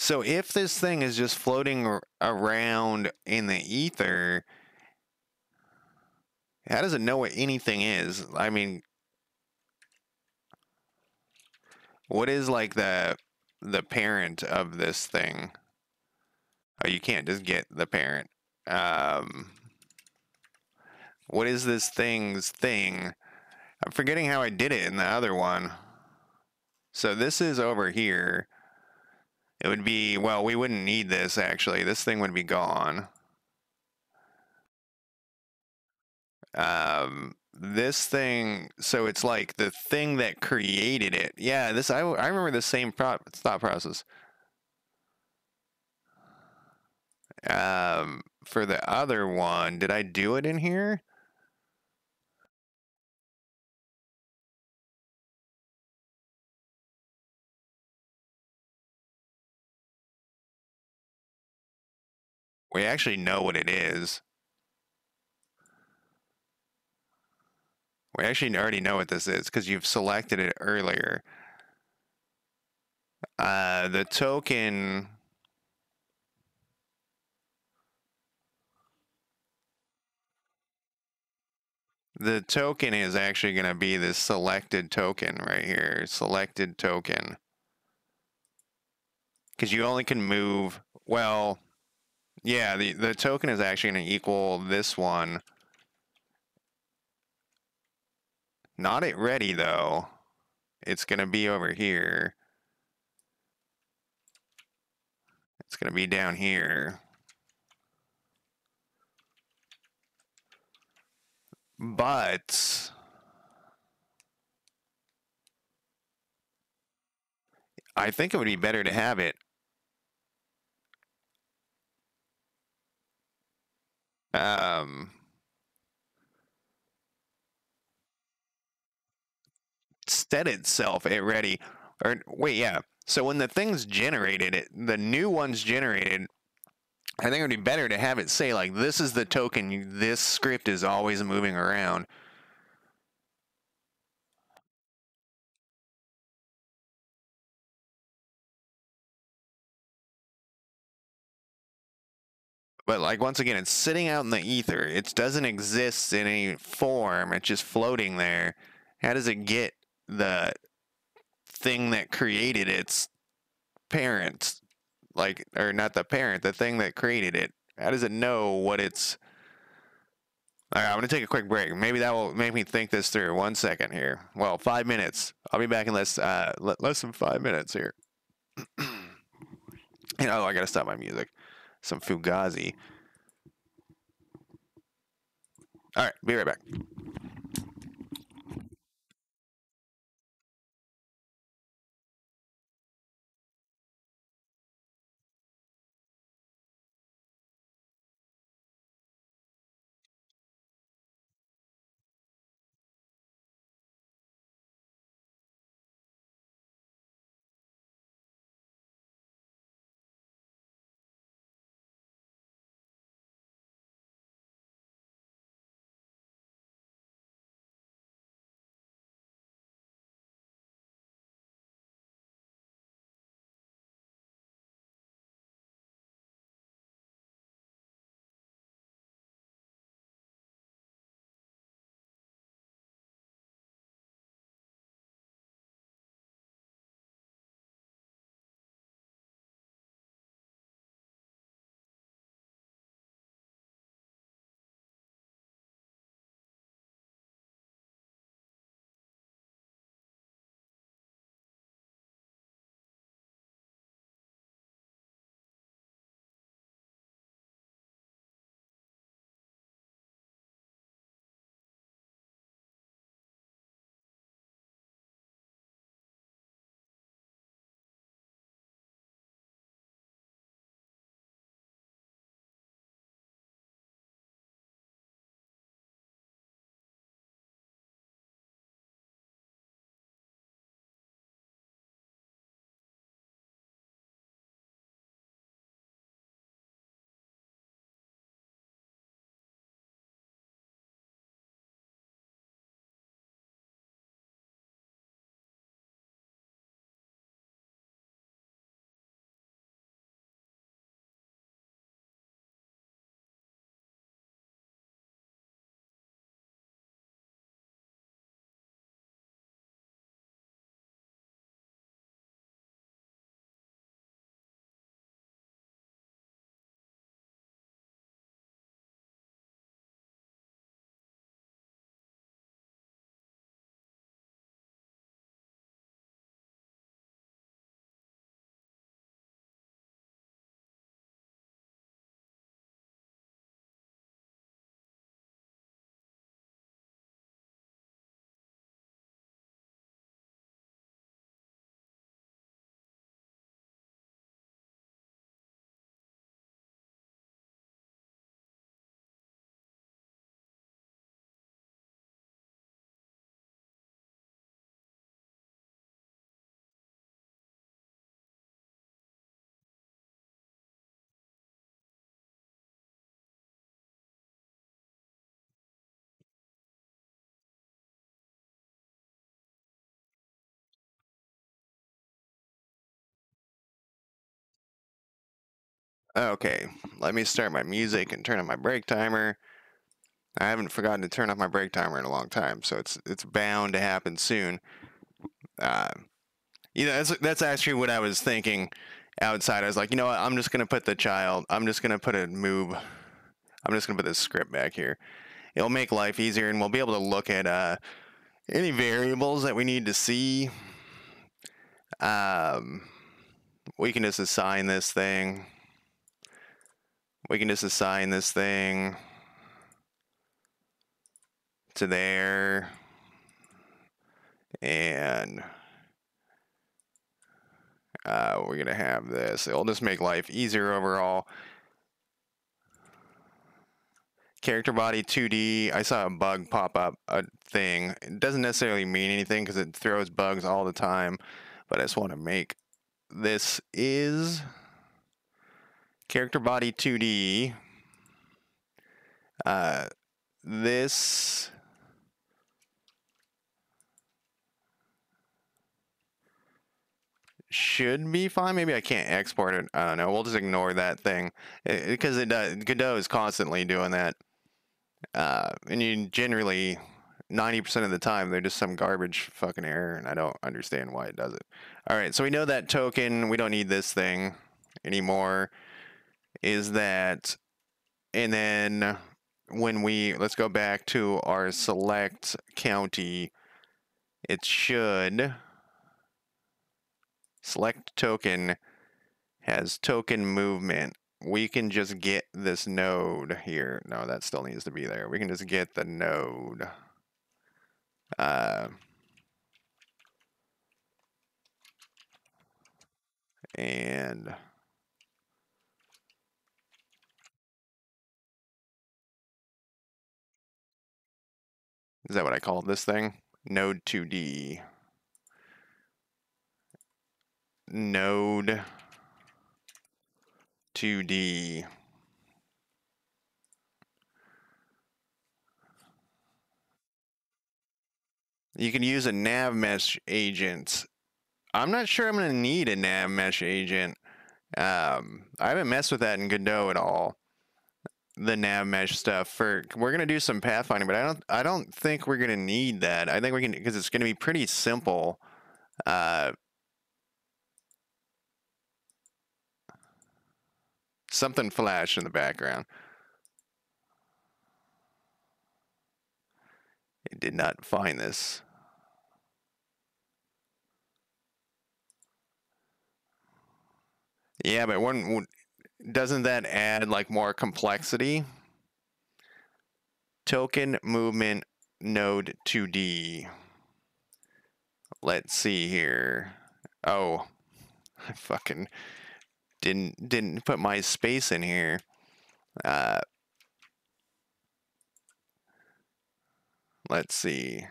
So if this thing is just floating around in the ether, how does it know what anything is? I mean, what is like the parent of this thing? Oh, you can't just get the parent. Um, what is this thing's thing? I'm forgetting how I did it in the other one. So this is over here. It would be, well, we wouldn't need this actually. This thing would be gone. This thing, so it's like the thing that created it. Yeah, this I remember the same thought process. For the other one, did I do it in here? We actually know what it is. We actually already know what this is because you've selected it earlier. The token. The token is actually going to be this selected token right here. Selected token. Because you only can move, well, yeah, the token is actually going to equal this one. Not at ready, though. It's going to be over here. It's going to be down here. But I think it would be better to have it set itself at ready. Or wait, yeah. So when the thing's generated, the new one's generated, I think it would be better to have it say like, this is the token. This script is always moving around. But like once again, it's sitting out in the ether. It doesn't exist in any form. It's just floating there. How does it get the thing that created its parent? Like, or not the parent, the thing that created it. How does it know what it's? All right, I'm gonna take a quick break. Maybe that will make me think this through. 1 second here. Well, 5 minutes. I'll be back in less than 5 minutes here. Oh, I gotta stop my music. Some Fugazi. All right, be right back. Okay, let me start my music and turn on my break timer. I haven't forgotten to turn off my break timer in a long time, so it's bound to happen soon. Uh, that's actually what I was thinking outside. I was like, you know what? I'm just gonna put the child. I'm just gonna put a move. I'm just gonna put this script back here. It'll make life easier, and we'll be able to look at any variables that we need to see. Um, we can just assign this thing. We can just assign this thing to there, and we're gonna have this. It'll just make life easier overall. Character body 2D. I saw a bug pop up a thing. It doesn't necessarily mean anything because it throws bugs all the time, but I just want to make this is character body 2D. This should be fine. Maybe I can't export it. I don't know. We'll just ignore that thing because it does. Godot is constantly doing that, and you generally 90% of the time they're just some garbage fucking error, and I don't understand why it does it. All right, so we know that token. We don't need this thing anymore. Is that, and then when let's go back to our select county. It should select token has token movement. We can just get this node here. No, that still needs to be there. We can just get the node. And is that what I call this thing? Node 2D. Node 2D. You can use a nav mesh agent. I'm not sure I'm going to need a nav mesh agent. I haven't messed with that in Godot at all. The nav mesh stuff we're going to do some pathfinding, but I don't think we're going to need that. I think we can, because it's going to be pretty simple. Something flashed in the background. It did not find this. Yeah, but doesn't that add like more complexity? Token movement node 2D. Let's see here. Oh, I fucking didn't put my space in here. Let's see.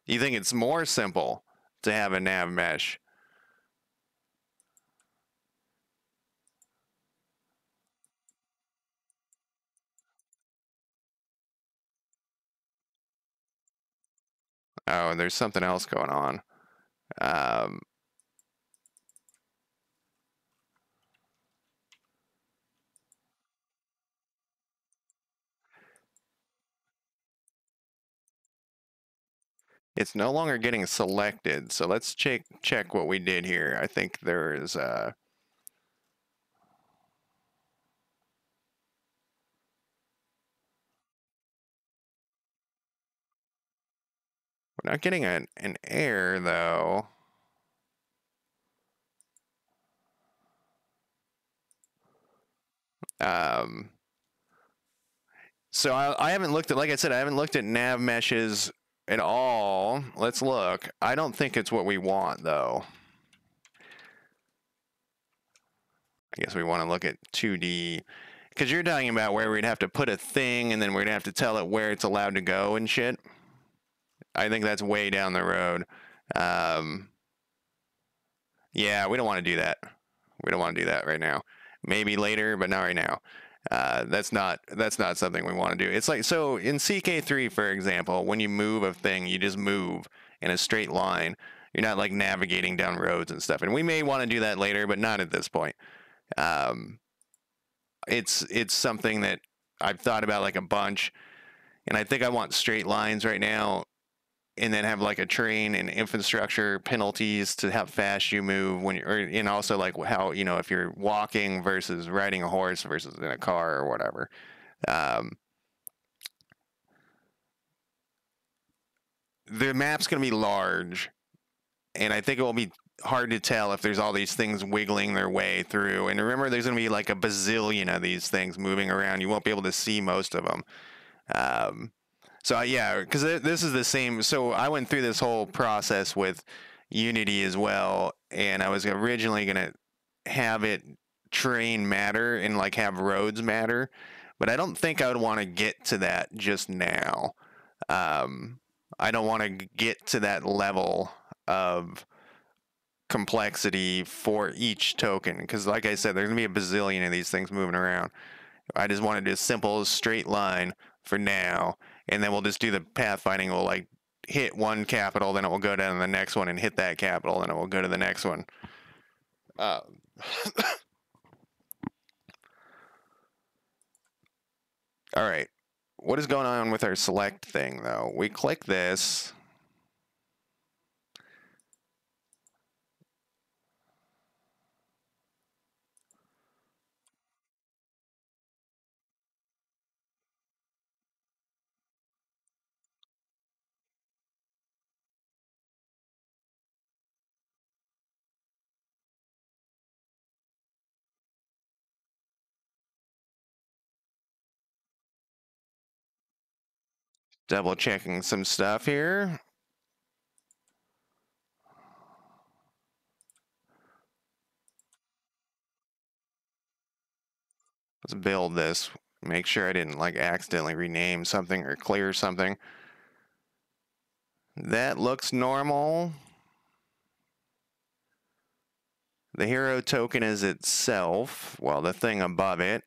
You think it's more simple to have a nav mesh? Oh, there's something else going on. It's no longer getting selected, so let's check what we did here. I think there is we're not getting an error though. So I haven't looked at, like I said, I haven't looked at nav meshes at all. Let's look. I don't think it's what we want though. I guess we want to look at 2D because you're talking about where we'd have to put a thing and then we're gonna have to tell it where it's allowed to go and shit. I think that's way down the road. Yeah, we don't want to do that. We don't want to do that right now. Maybe later, but not right now. That's not something we want to do. It's like, so in CK3, for example, when you move a thing, you just move in a straight line. You're not like navigating down roads and stuff. And we may want to do that later, but not at this point. Um, it's something that I've thought about like a bunch, and I think I want straight lines right now, and then have like a train and infrastructure penalties to how fast you move when you're, and also like how, you know, if you're walking versus riding a horse versus in a car or whatever. Um, the map's going to be large, and I think it will be hard to tell if there's all these things wiggling their way through. And remember, there's going to be like a bazillion of these things moving around. You won't be able to see most of them. Um, so yeah, because this is the same. So I went through this whole process with Unity as well, and I was originally going to have it terrain matter and like have roads matter, but I don't think I would want to get to that just now. Um, I don't want to get to that level of complexity for each token because, like I said, there's gonna be a bazillion of these things moving around. I just want to do a simple straight line for now, and then we'll just do the pathfinding. We'll like hit one capital, then it will go down to the next one and hit that capital, and it will go to the next one. Uh, all right. What is going on with our select thing, though? We click this. Double checking some stuff here. Let's build this. Make sure I didn't like accidentally rename something or clear something. That looks normal. The hero token is itself, well, the thing above it.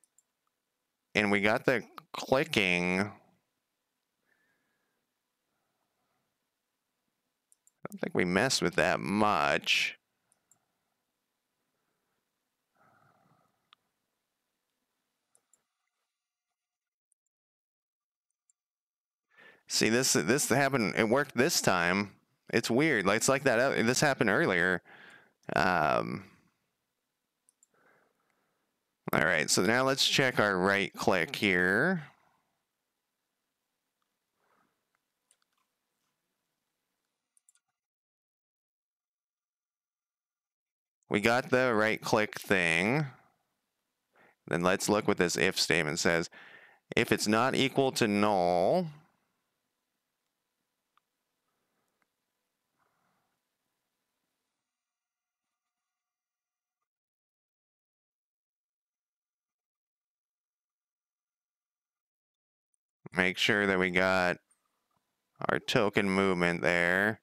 And we got the clicking. I don't think we messed with that much. See, this happened. It worked this time. It's weird. Like, it's like that. This happened earlier. Um, all right. So now let's check our right click here. We got the right click thing. Then let's look what this if statement says. If it's not equal to null, make sure that we got our token movement there.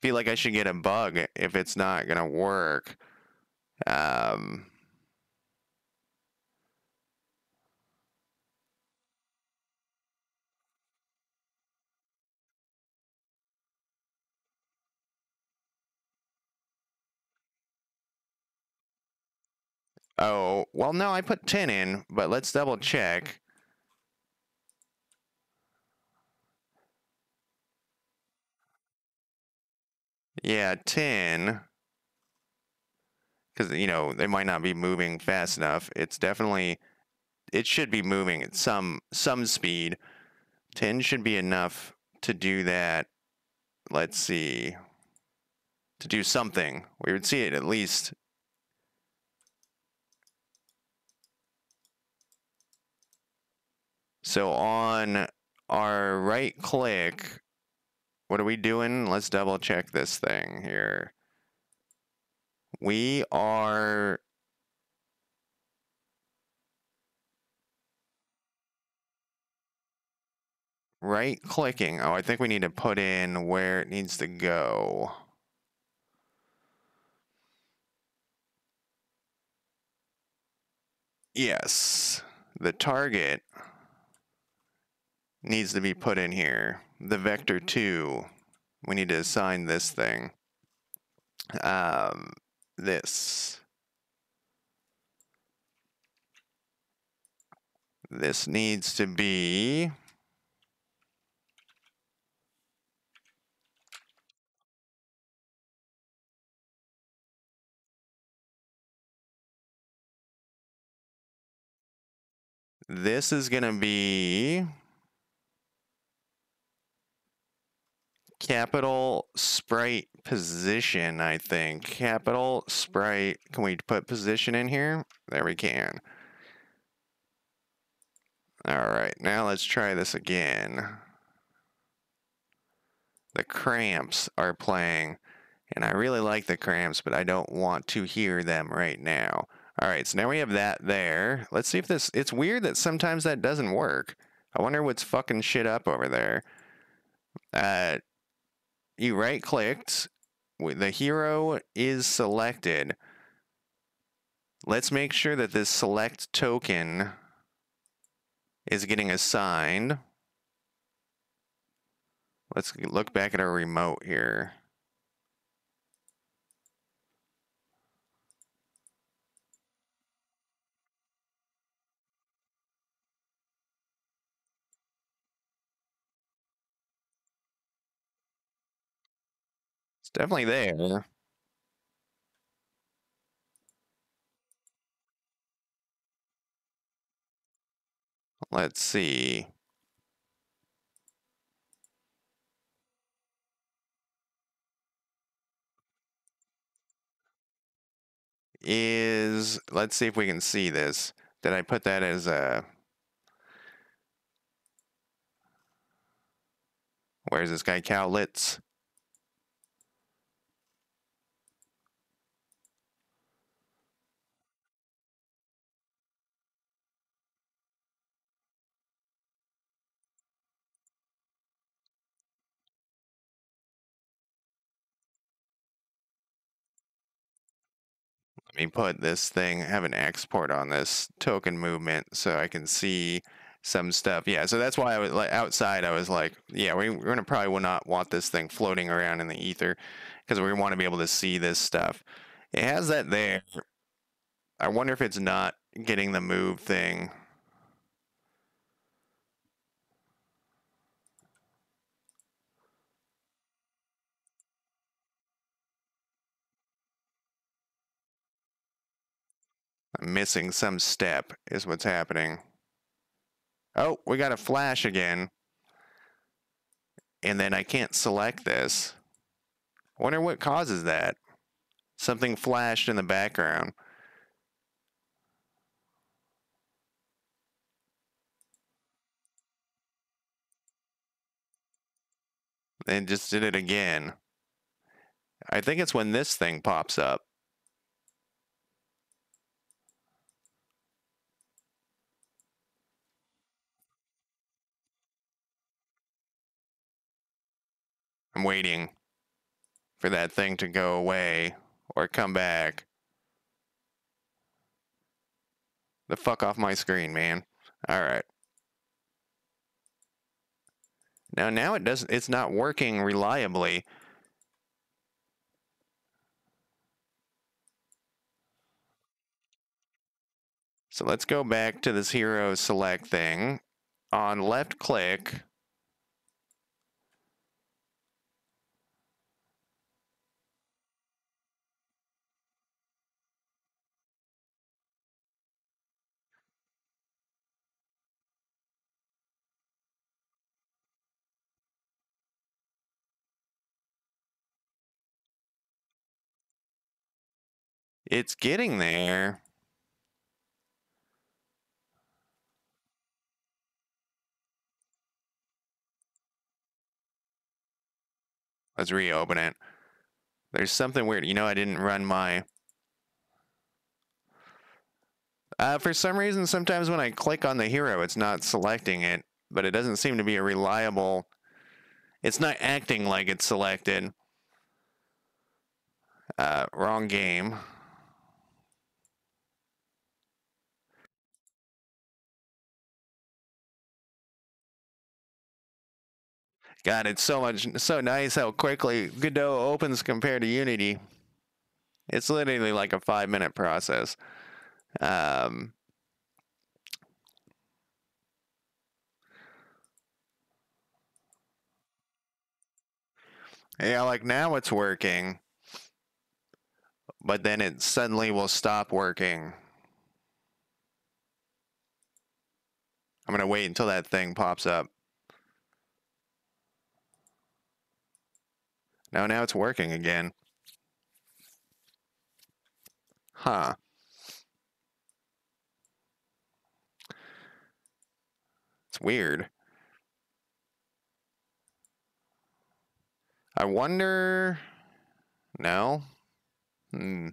Feel like I should get a bug if it's not gonna work. Um, oh, well, no, I put 10 in, but let's double check. Yeah, 10. Because, you know, they might not be moving fast enough. It's definitely, it should be moving at some speed. 10 should be enough to do that. Let's see. To do something. We would see it at least. So on our right click, what are we doing? Let's double check this thing here. We are right clicking. Oh, I think we need to put in where it needs to go. Yes, the target needs to be put in here. The vector 2, we need to assign this thing. This. This needs to be... This is going to be capital sprite position, I think. Capital sprite. Can we put position in here? There we can. All right, now let's try this again. The cramps are playing, and I really like the cramps, but I don't want to hear them right now. All right, so now we have that there. Let's see if this... It's weird that sometimes that doesn't work. I wonder what's fucking shit up over there. You right-clicked. The hero is selected. Let's make sure that this select token is getting assigned. Let's look back at our remote here. It's definitely there. Let's see. Let's see if we can see this. Did I put that as a... Where's this guy, Cowlitz? Let me put this thing, have an export on this token movement so I can see some stuff. Yeah, so that's why I was like outside. I was like, yeah, we're gonna probably will not want this thing floating around in the ether because we want to be able to see this stuff. It has that there. I wonder if it's not getting the move thing. I'm missing some step is what's happening. Oh, we got a flash again. And then I can't select this. I wonder what causes that. Something flashed in the background. And just did it again. I think it's when this thing pops up. I'm waiting for that thing to go away or come back. The fuck off my screen, man. All right. Now it's not working reliably. So let's go back to this hero select thing. On left click, it's getting there. Let's reopen it. There's something weird. You know, I didn't run my... For some reason, sometimes when I click on the hero, it's not selecting it, but it doesn't seem to be a reliable... It's not acting like it's selected. Wrong game. God, it's so nice how quickly Godot opens compared to Unity. It's literally like a 5-minute process. Um, yeah, like now it's working, but then it suddenly will stop working. I'm gonna wait until that thing pops up. No, now it's working again. Huh. It's weird. I wonder. No? Hmm.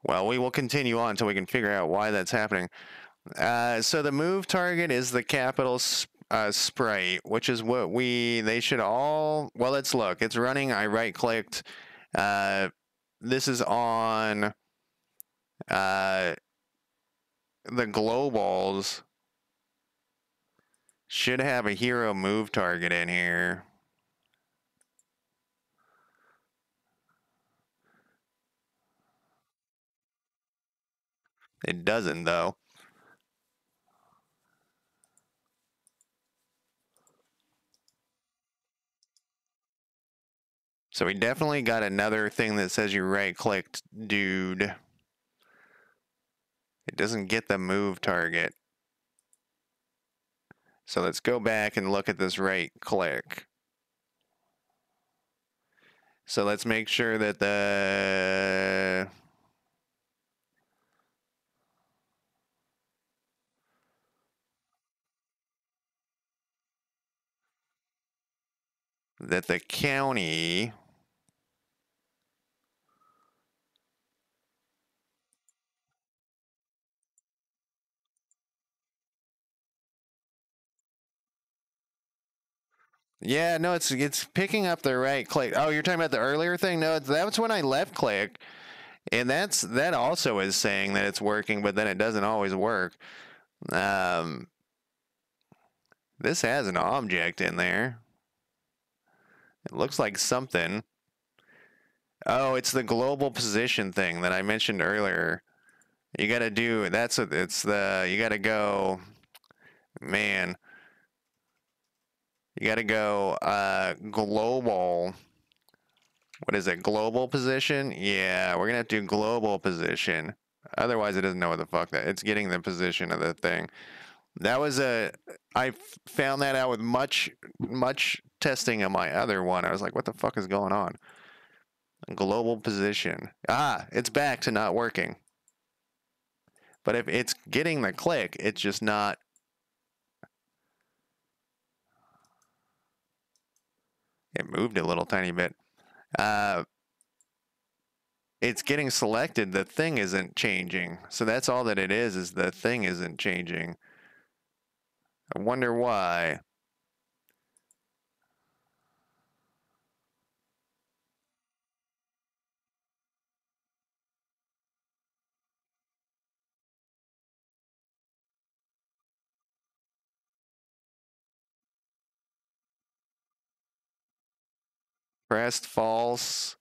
Well, we will continue on until we can figure out why that's happening. So the move target is the capital sprite, which is what they should all. Well, let's look. It's running. I right clicked. This is on the globals. Should have a hero move target in here. It doesn't though. So we definitely got another thing that says you right clicked, dude. It doesn't get the move target. So let's go back and look at this right click. So let's make sure that the county Yeah, no, it's picking up the right click. Oh, you're talking about the earlier thing? No, that's when I left click, and that also is saying that it's working, but then it doesn't always work. Um, this has an object in there. It looks like something. Oh, it's the global position thing that I mentioned earlier. You got to do you got to go, man. You got to go global. What is it? Global position? Yeah, we're gonna have to do global position. Otherwise, it doesn't know what the fuck that. It's getting the position of the thing. That was I found that out with much testing of my other one. I was like, what the fuck is going on? Global position. Ah, it's back to not working. But if it's getting the click, it's just not. It moved a little tiny bit. Uh, it's getting selected. The thing isn't changing. So that's all that it is the thing isn't changing. I wonder why. Pressed false.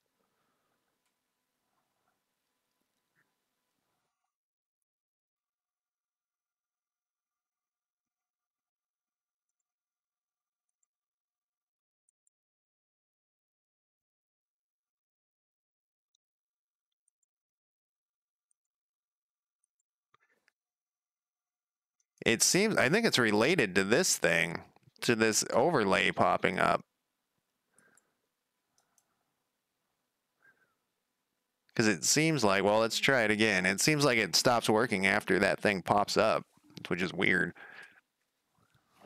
It seems, I think it's related to this thing, to this overlay popping up. Because it seems like, well, let's try it again. It seems like it stops working after that thing pops up, which is weird.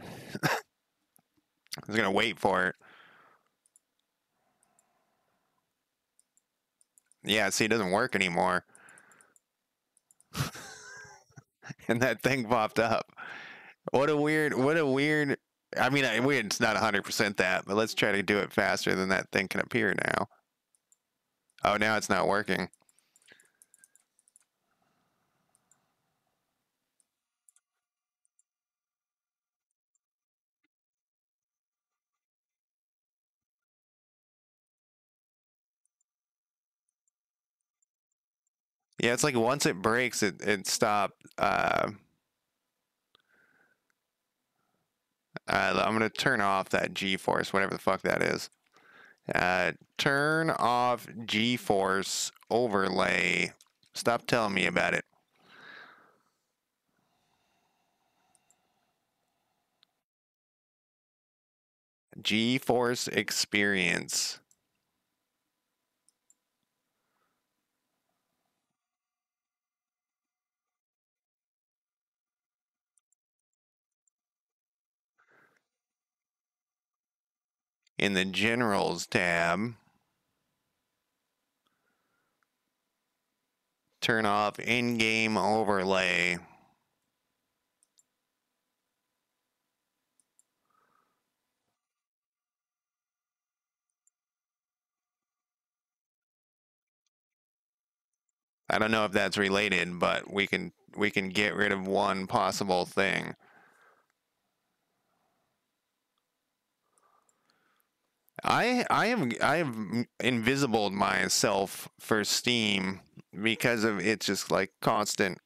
I was going to wait for it. Yeah, see, it doesn't work anymore. And that thing popped up. What a weird. I mean, it's not 100% that, but let's try to do it faster than that thing can appear now. Oh, now it's not working. Yeah, it's like once it breaks, it stopped. I'm gonna turn off that G-force, whatever the fuck that is. Turn off G-force overlay. Stop telling me about it. G-force experience. In the Generals tab, turn off in-game overlay. I don't know if that's related, but we can get rid of one possible thing. I have invisibled myself for Steam because of it's just like constant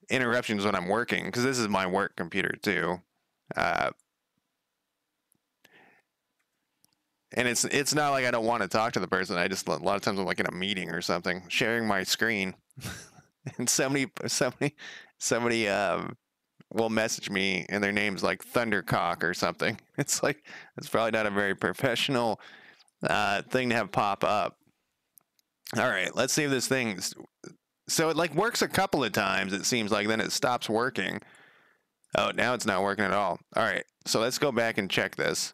interruptions when I'm working, because this is my work computer too. Uh, and it's not like I don't want to talk to the person. I just a lot of times I'm like in a meeting or something, sharing my screen, and somebody will message me and their name's like Thundercock or something. It's like it's probably not a very professional thing to have pop up. All right, let's see if this thing. So it like works a couple of times. It seems like then it stops working. Oh, now it's not working at all. All right, so let's go back and check this.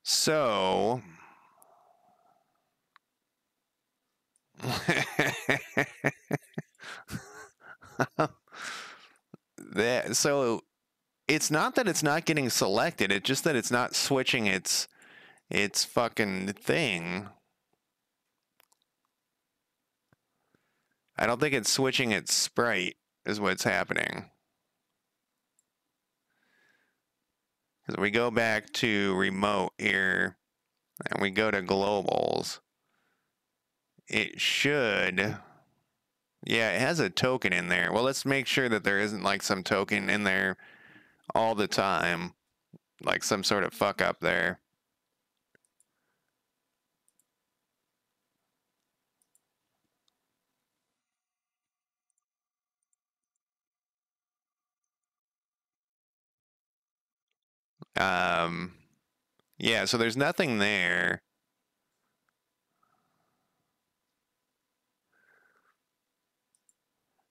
So so it's not that it's not getting selected. It's just that it's not switching its fucking thing. I don't think it's switching its sprite is what's happening. Because we go back to remote here and we go to globals. It should, yeah, it has a token in there. Well, let's make sure that there isn't like some token in there all the time, like some sort of fuck up there. Um, yeah, so there's nothing there.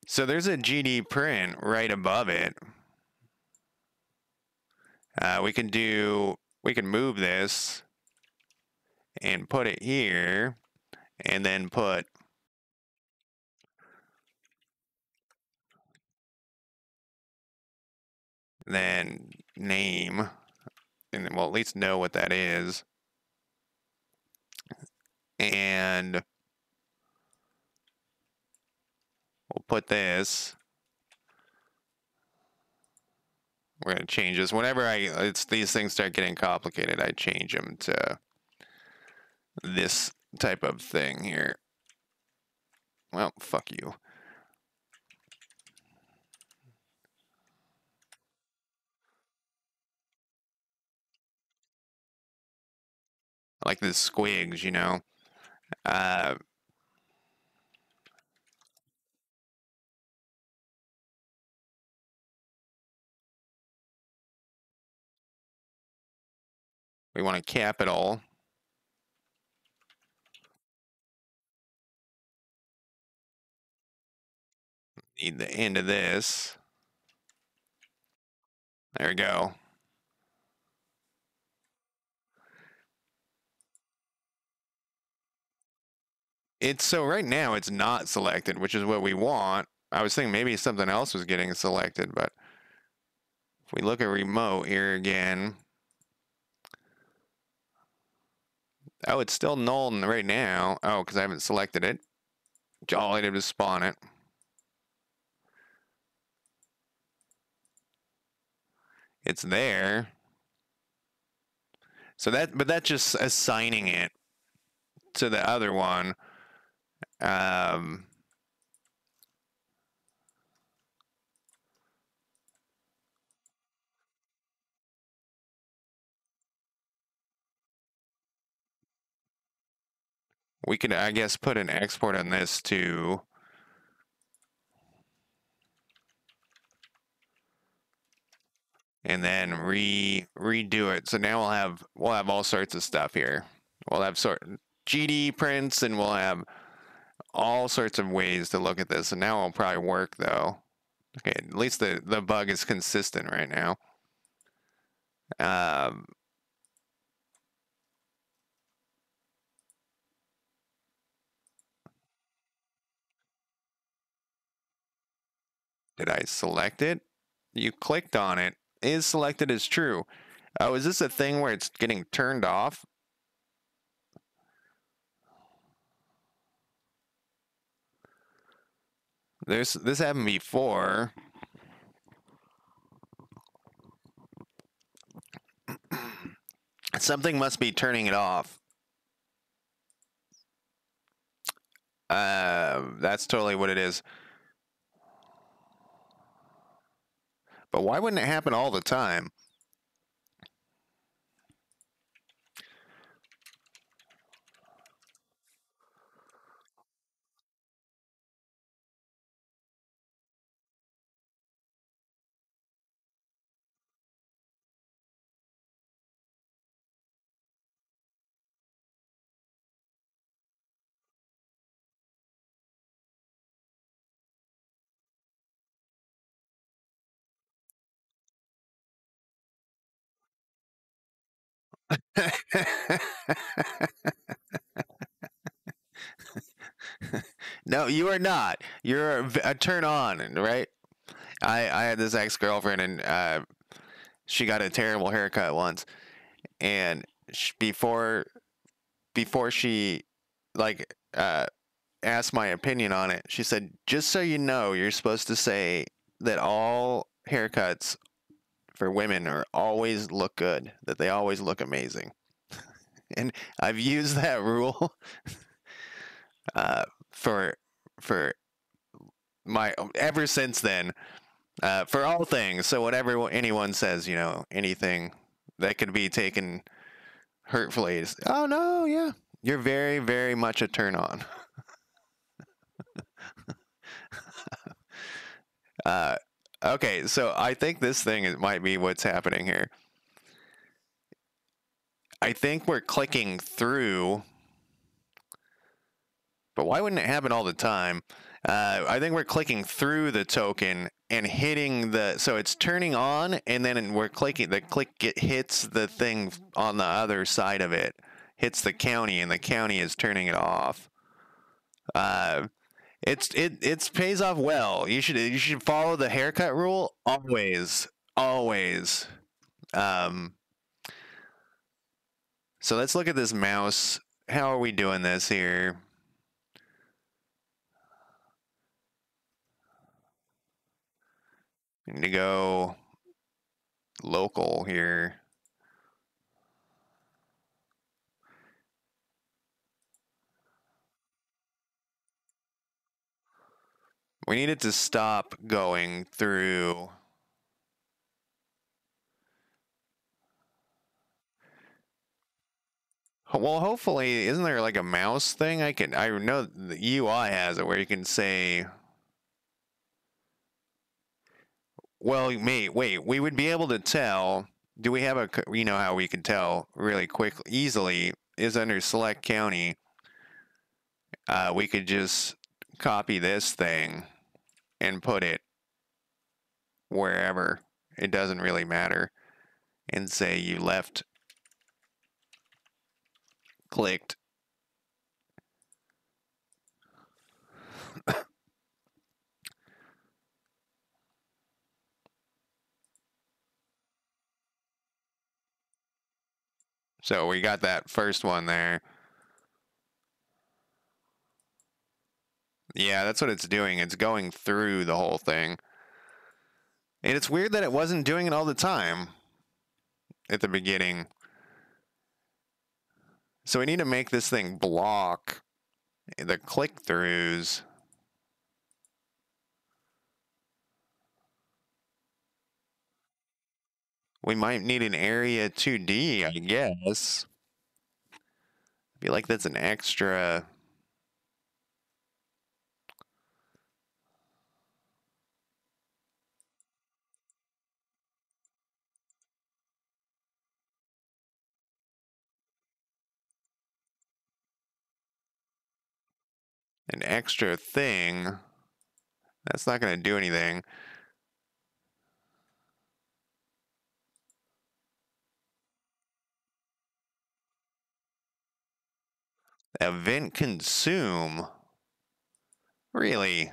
So there's a GD print right above it. We can move this and put it here and then put then name, and then we'll at least know what that is. And we'll put this. We're gonna change this. Whenever these things start getting complicated, I change them to this type of thing here. Well, fuck you. I like the squigs, you know. We want a capital. Need the end of this. There we go. It's so right now it's not selected, which is what we want. I was thinking maybe something else was getting selected, but if we look at remote here again, Oh, it's still null right now. Oh, because I haven't selected it. All I did was spawn it. It's there. So but that's just assigning it to the other one. Um, we could, I guess, put an export on this too. And then redo it. So now we'll have all sorts of stuff here. We'll have GD prints, and we'll have all sorts of ways to look at this. And now it'll probably work though. Okay, at least the bug is consistent right now. Did I select it? You clicked on it. Is selected as true. Oh, is this a thing where it's getting turned off? This happened before. Something must be turning it off. That's totally what it is. But why wouldn't it happen all the time? No, you are not. You're a turn on, right? I had this ex-girlfriend, and she got a terrible haircut once, and before she like asked my opinion on it, she said, "Just so you know, you're supposed to say that all haircuts for women are always look good, that they always look amazing." And I've used that rule for for my ever since then, for all things. So whatever anyone says, anything that could be taken hurtfully is, oh no, yeah, you're very, very much a turn on. Okay, so I think this thing might be what's happening here. I think we're clicking through, but why wouldn't it happen all the time? I think we're clicking through the token and hitting so it's turning on, and then we're clicking, hits the thing on the other side of it, hits the county, and the county is turning it off. It pays off well. You should follow the haircut rule always, always. So let's look at this mouse. How are we doing this here? We need to go local here. We needed to stop going through. Well, hopefully, isn't there like a mouse thing? I know the UI has it where you can say, well, wait, we would be able to tell. Do we have how we can tell really quick, easily is under select county. We could just copy this thing and put it wherever. It doesn't really matter. And say you left clicked. So we got that first one there. Yeah, that's what it's doing. It's going through the whole thing. And it's weird that it wasn't doing it all the time at the beginning. So we need to make this thing block the click-throughs. We might need an area 2D, I guess. I feel like that's an extra. An extra thing. That's not going to do anything. Event consume. Really?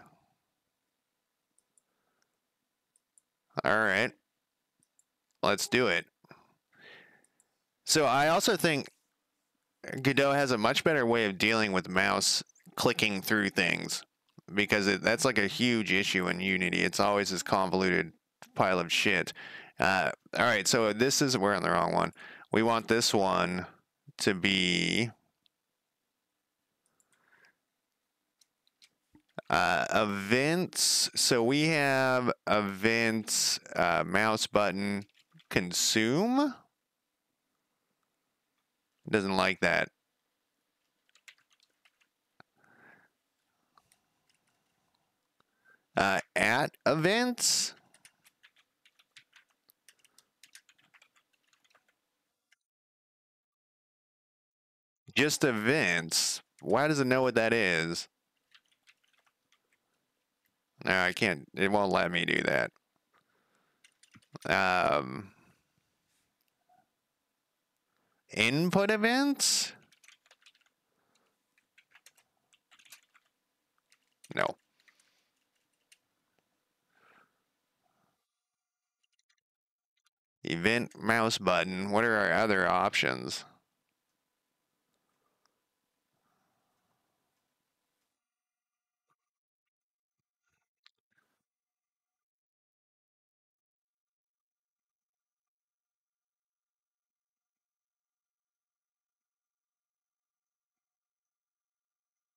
All right. Let's do it. So I also think Godot has a much better way of dealing with mouse clicking through things because that's like a huge issue in Unity. It's always this convoluted pile of shit. All right, so we're on the wrong one. We want this one to be events. So we have events, mouse button, consume. Doesn't like that. At events. Just events. Why does it know what that is? No, I can't. It won't let me do that. Input events? No. Event mouse button. What are our other options?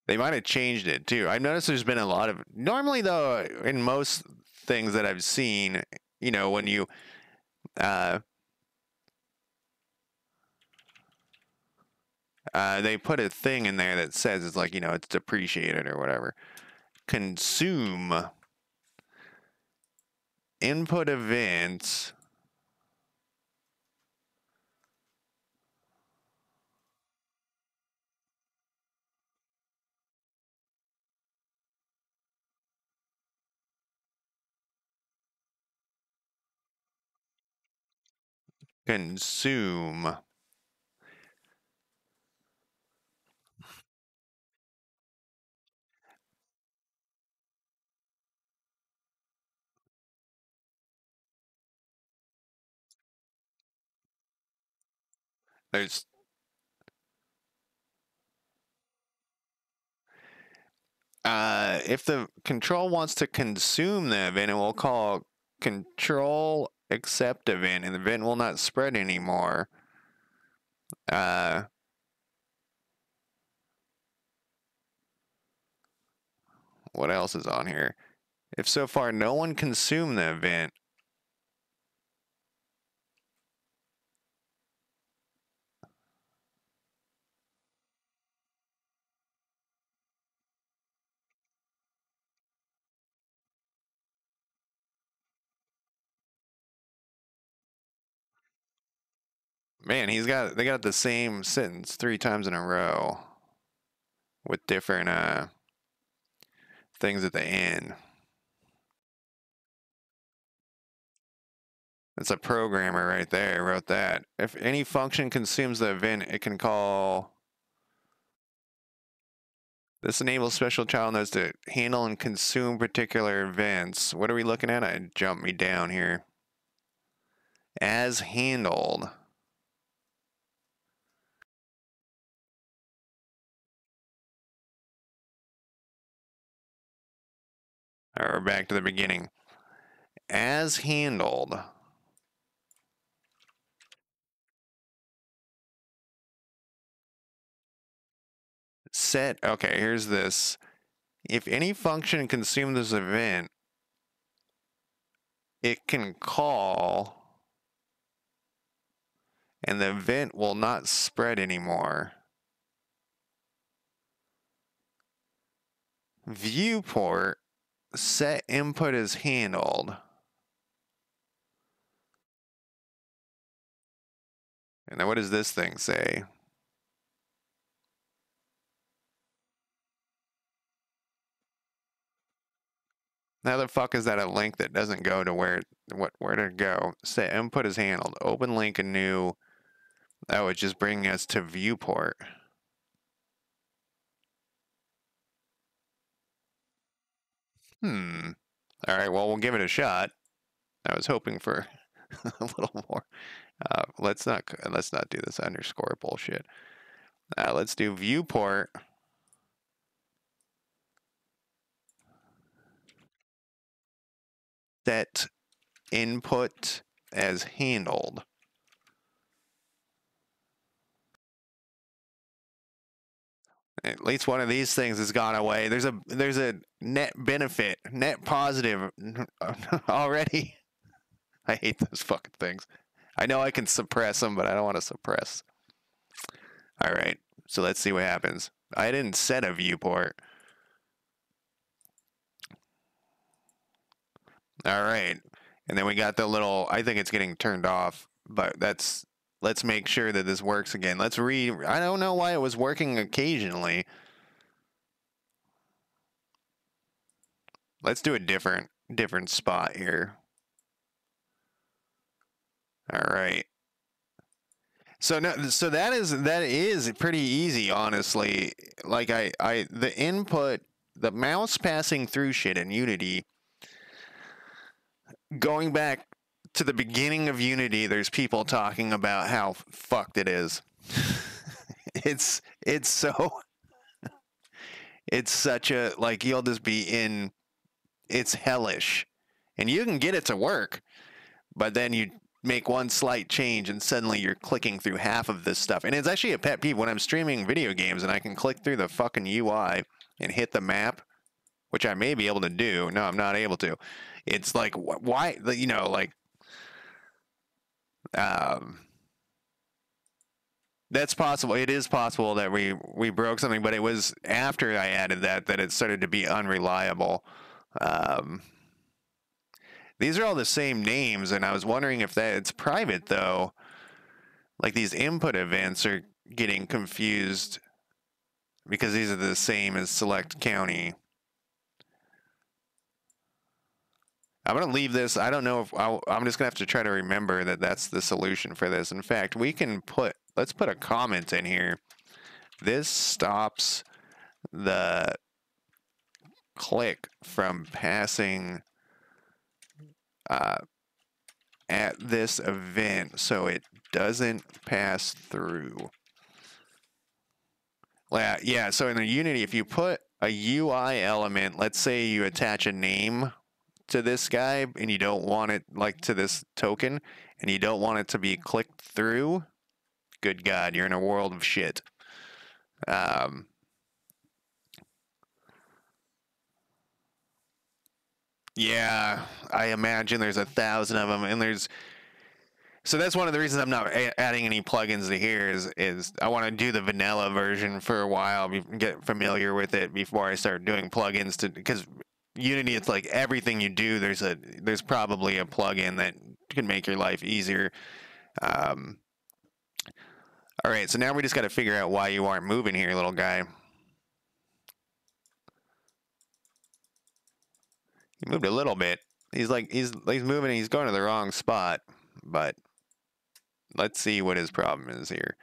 They might have changed it too. I've noticed there's been a lot of. Normally, though, in most things that I've seen, when you. Uh, they put a thing in there that says it's like, it's depreciated or whatever. Consume. Input events. Consume. There's if the control wants to consume the event, it will call control accept event, and the event will not spread anymore. What else is on here? If so far no one consumed the event, man, they got the same sentence 3 times in a row with different things at the end. That's a programmer right there wrote that. If any function consumes the event, it can call. This enables special child nodes to handle and consume particular events. What are we looking at? I jumped me down here. As handled. Or back to the beginning. As handled. Set, okay, here's this. If any function consumes this event, it can call, and the event will not spread anymore. Viewport, set input is handled. And then what does this thing say? How the fuck is that a link that doesn't go to where to go? Set input is handled. Open link a new. Oh, it's just bringing us to viewport. All right, well, we'll give it a shot. I was hoping for a little more. Let's not do this underscore bullshit. Let's do viewport. Set input as handled. At least one of these things has gone away. There's a net benefit, net positive already. I hate those fucking things. I know I can suppress them, but I don't want to suppress. All right, so let's see what happens. I didn't set a viewport. All right, and then we got the little, I think it's getting turned off, but let's make sure that this works again. I don't know why it was working occasionally. Let's do a different spot here. All right. So that is pretty easy, honestly. Like the input, the mouse passing through shit in Unity, going back to the beginning of Unity, there's people talking about how fucked it is. it's such a, like, you'll just be in, it's hellish. And you can get it to work, but then you make one slight change and suddenly you're clicking through half of this stuff. And it's actually a pet peeve when I'm streaming video games and I can click through the fucking UI and hit the map, which I may be able to do. No, I'm not able to. It's like, why, you know, like, that's possible. It is possible that we broke something, but it was after I added that it started to be unreliable. These are all the same names, and I was wondering if it's private, though. Like, these input events are getting confused because these are the same as select county. I'm going to leave this. I don't know if I'm just going to have to try to remember that that's the solution for this. In fact, let's put a comment in here. This stops the click from passing at this event, so it doesn't pass through. Yeah, so in the Unity, if you put a UI element, let's say you attach a name to this guy and you don't want it, like, to this token, and you don't want it to be clicked through, good God, you're in a world of shit. Yeah, I imagine there's 1,000 of them, and so that's one of the reasons I'm not adding any plugins to here is I want to do the vanilla version for a while, get familiar with it before I start doing plugins because Unity, it's like everything you do, there's probably a plugin that can make your life easier. All right, so now we just got to figure out why you aren't moving here, little guy. He moved a little bit. He's moving. He's going to the wrong spot, but let's see what his problem is here.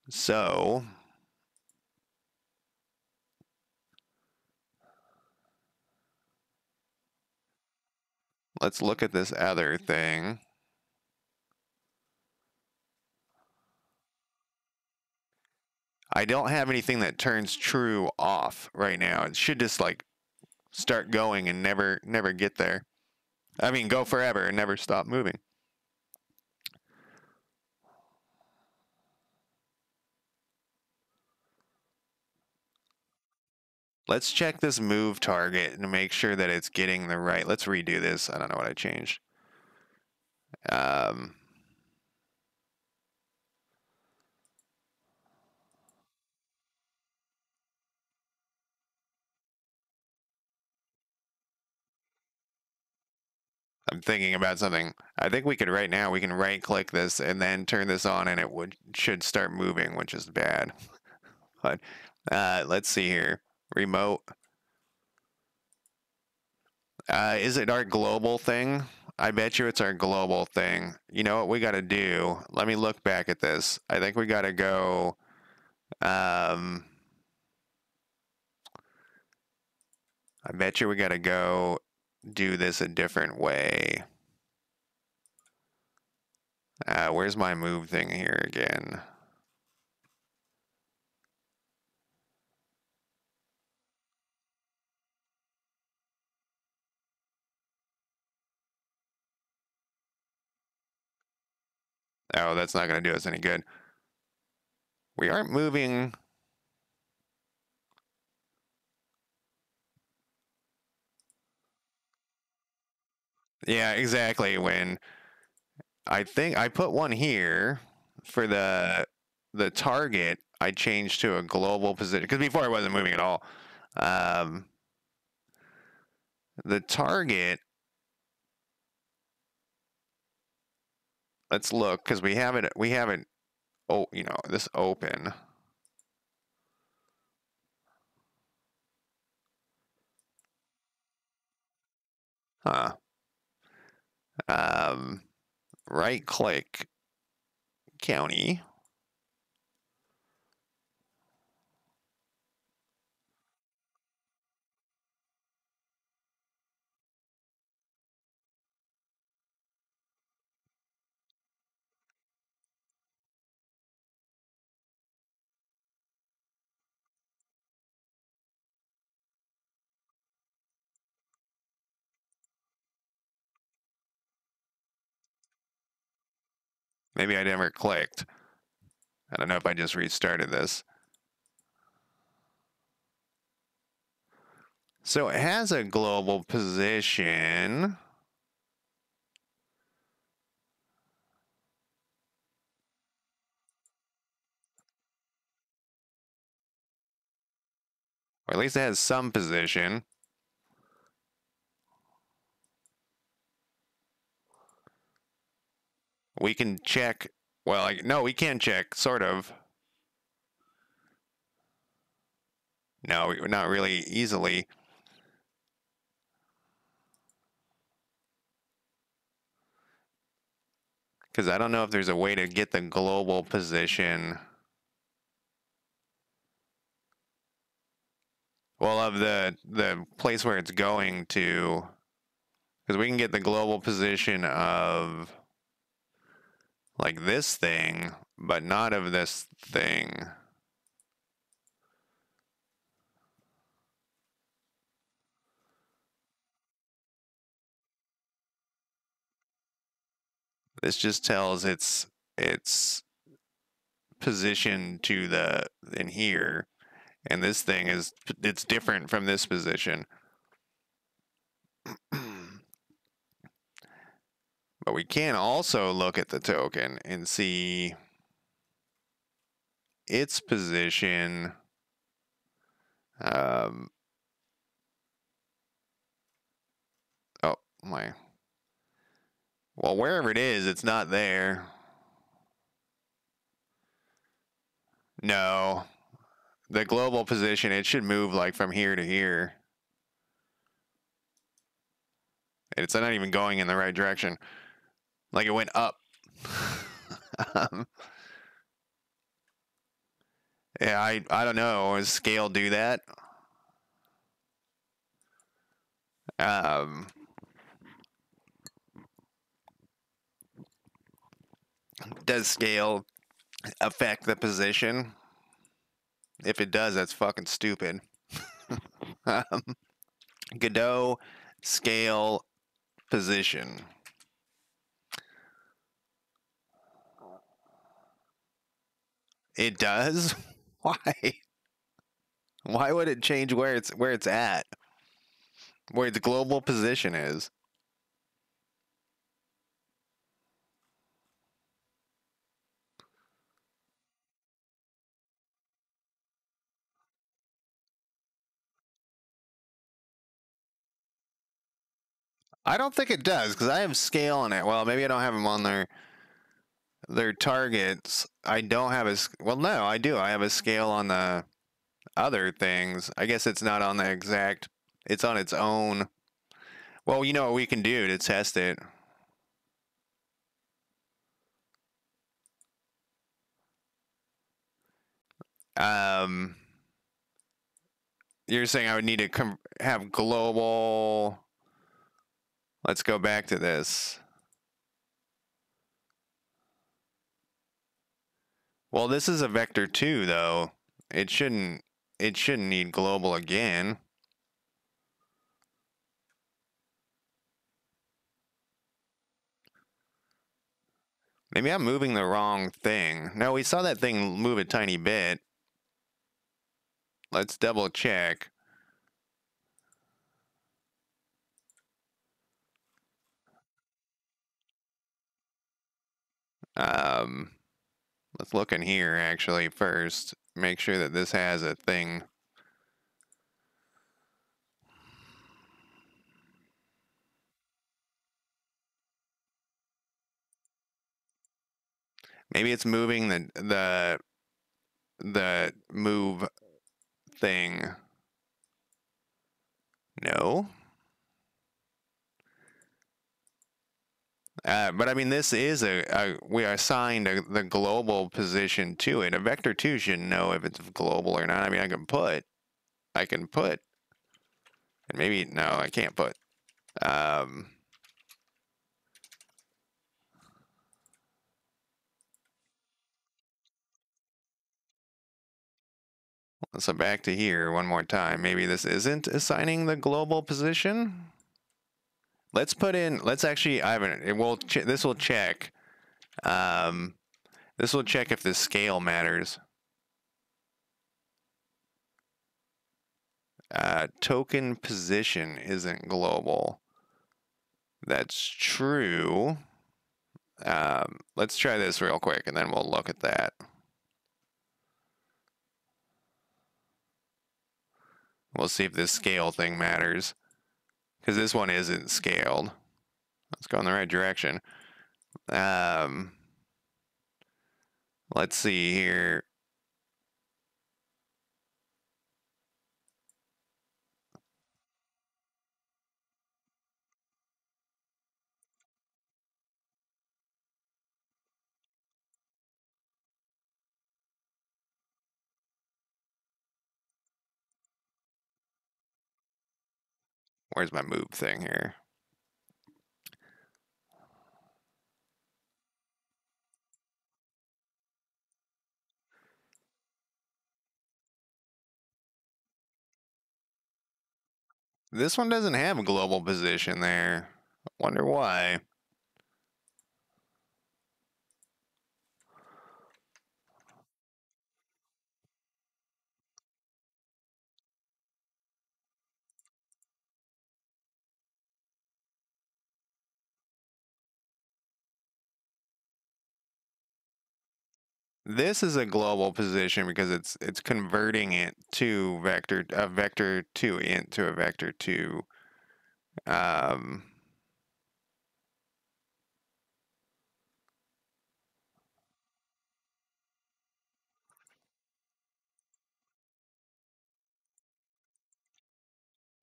So let's look at this other thing. I don't have anything that turns true off right now. It should just, like, start going and never get there. I mean, go forever and never stop moving. Let's check this move target and make sure that it's getting the right. Let's redo this. I don't know what I changed. I'm thinking about something. I think we could right now, we can right click this and then turn this on and it should start moving, which is bad. But let's see here. Remote. Is it our global thing? I bet you it's our global thing. You know what we got to do? Let me look back at this. I think we got to go. I bet you we got to go do this a different way. Where's my move thing here again? Oh, that's not going to do us any good. We aren't moving. Yeah, exactly. When I think I put one here for the target, I changed to a global position because before I wasn't moving at all. The target. Let's look because we haven't. Oh, you know, this open. Huh. Right click county. Maybe I never clicked. I don't know if I just restarted this. So it has a global position. Or at least it has some position. We can check. Well, no, we can check, sort of. No, not really easily. Because I don't know if there's a way to get the global position. Well, of the place where it's going to. Because we can get the global position of like this thing, but not of this thing. This just tells its position to the in here, and this thing is it's different from this position. But we can also look at the token and see its position. Oh my. Well, wherever it is, it's not there. No. The global position, it should move like from here to here. It's not even going in the right direction. Like it went up. Yeah, I don't know. Does scale do that? Does scale affect the position? If it does, that's fucking stupid. Godot scale position. It does? Why? Why would it change where it's at? Where its global position is? I don't think it does because I have scale on it. Well, maybe I don't have them on their targets. I don't have well, no, I do. I have a scale on the other things. I guess it's not on the exact. It's on its own. Well, you know what we can do to test it. Um, you're saying I would need to have global. Let's go back to this. Well, this is a vector 2 though. It shouldn't need global again. Maybe I'm moving the wrong thing. No, we saw that thing move a tiny bit. Let's double check. Let's look in here actually first. Make sure that this has a thing. Maybe it's moving the move thing. No. But I mean, this is we assigned the global position to it. A vector 2 should know if it's global or not. I mean, I can put, and maybe, no, I can't put. So back to here one more time. Maybe this isn't assigning the global position. Let's put in, let's actually, I haven't, it will, this will check. This will check if the scale matters. Token position isn't global. That's true. Let's try this real quick and then we'll look at that. We'll see if this scale thing matters. Because this one isn't scaled. Let's go in the right direction. Let's see here. Where's my move thing here? This one doesn't have a global position there. Wonder why. This is a global position because it's converting it to a vector 2 into a vector 2.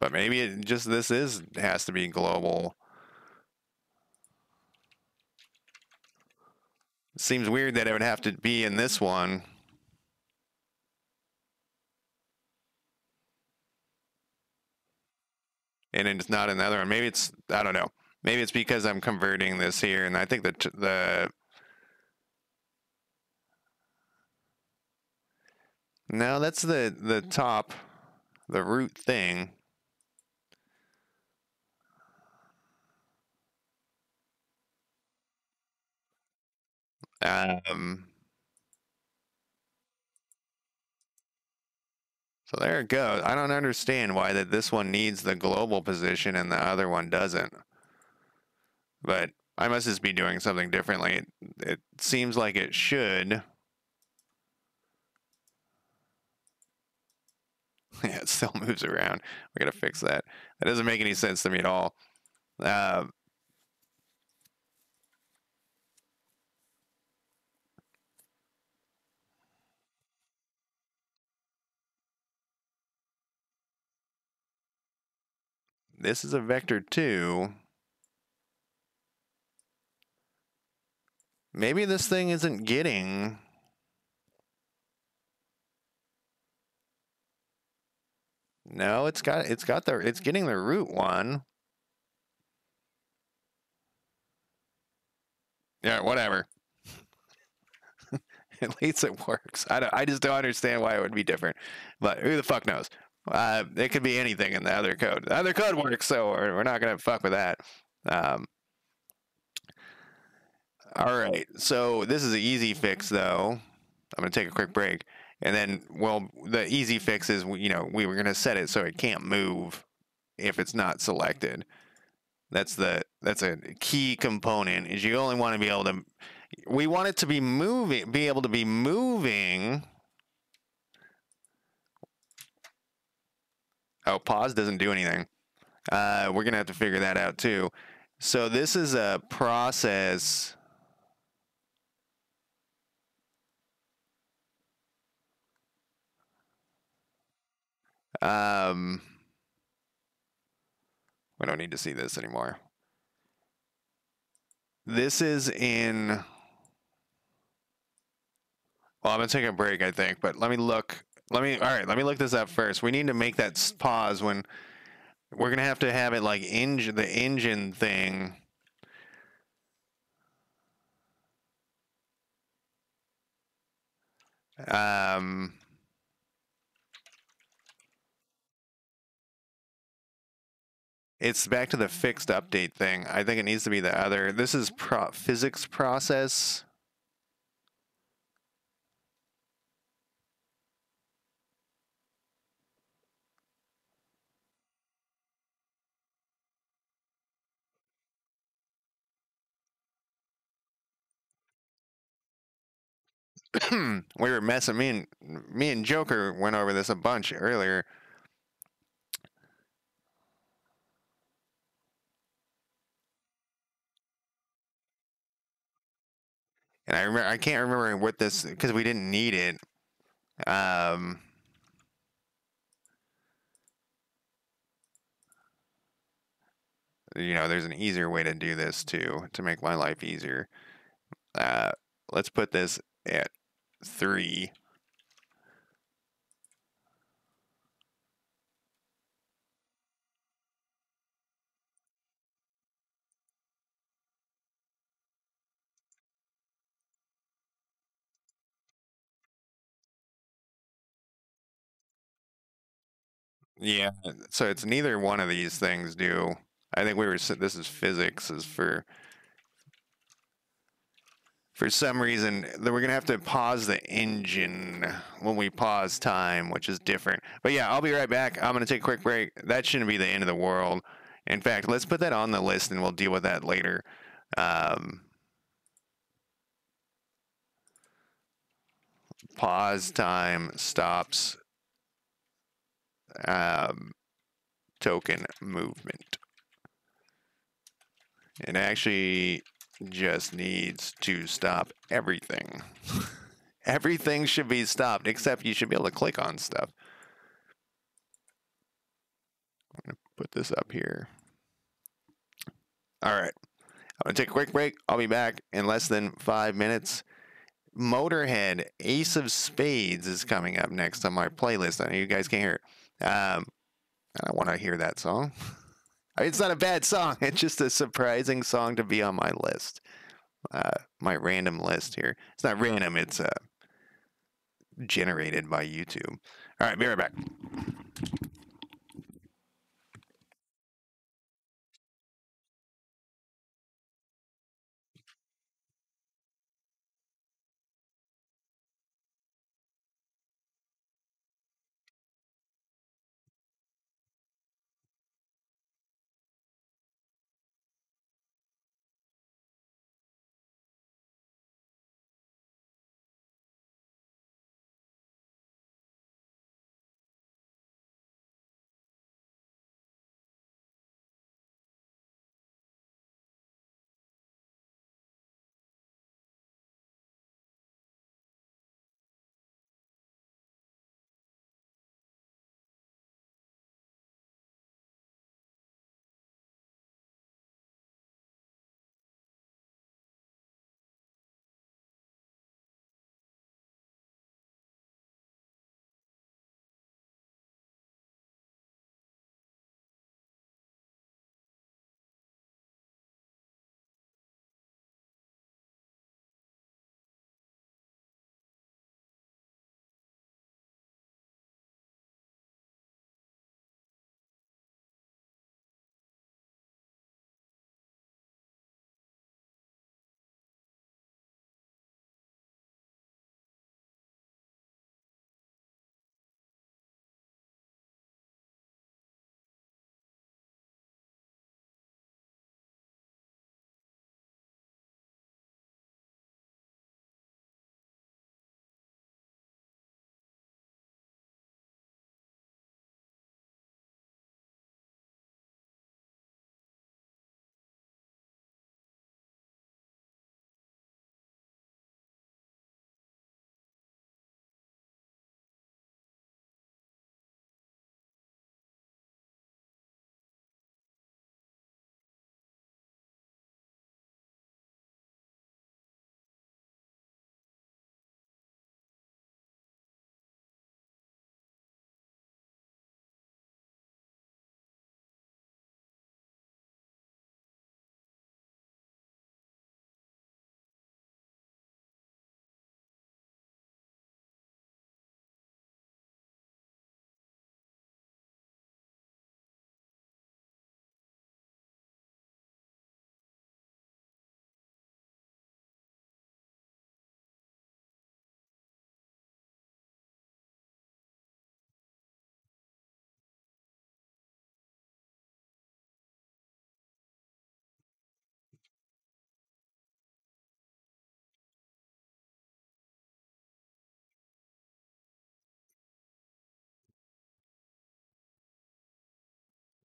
But maybe it just has to be global. It seems weird that it would have to be in this one. And it's not in the other one. Maybe it's, I don't know. Maybe it's because I'm converting this here, and I think that no, that's the top, the root thing. Um, so there it goes. I don't understand why that this one needs the global position and the other one doesn't. But I must just be doing something differently. It seems like it should. Yeah, it still moves around. We gotta fix that. That doesn't make any sense to me at all. Uh, this is a vector 2. Maybe this thing isn't getting. No, it's getting the root one. Yeah, whatever. At least it works. I just don't understand why it would be different. But who the fuck knows? It could be anything in the other code. The other code works, so we're not gonna fuck with that. Um, all right. So this is an easy fix, though. I'm gonna take a quick break, and then, well, the easy fix is, we were gonna set it so it can't move if it's not selected. That's a key component. Is you only want to be able to. We want it to be moving, be able to be moving. Oh, pause doesn't do anything. We're gonna have to figure that out too. So this is a process. Um, we don't need to see this anymore. This is in. Well, I'm gonna take a break, I think, but let me look. All right. Let me look this up first. We need to make that pause when we're gonna have to have it like the engine thing. Um, it's back to the fixed update thing. I think it needs to be the other. This is physics process. We were messing. Me and Joker went over this a bunch earlier. And I can't remember what this, because we didn't need it. Um, there's an easier way to do this too, to make my life easier. Uh, let's put this at 3. Yeah, so it's neither one of these things do. I think this is physics, is for some reason we're gonna have to pause the engine when we pause time, which is different. But yeah, I'll be right back. I'm gonna take a quick break. That shouldn't be the end of the world. In fact, let's put that on the list and we'll deal with that later. Pause time stops token movement. It actually just needs to stop everything. Everything should be stopped, except you should be able to click on stuff. I'm going to put this up here. All right. I'm going to take a quick break. I'll be back in less than 5 minutes. Motorhead, Ace of Spades is coming up next on my playlist. I know you guys can't hear it. I don't want to hear that song. It's not a bad song. It's just a surprising song to be on my list. My random list here. It's not random. It's generated by YouTube. All right, be right back.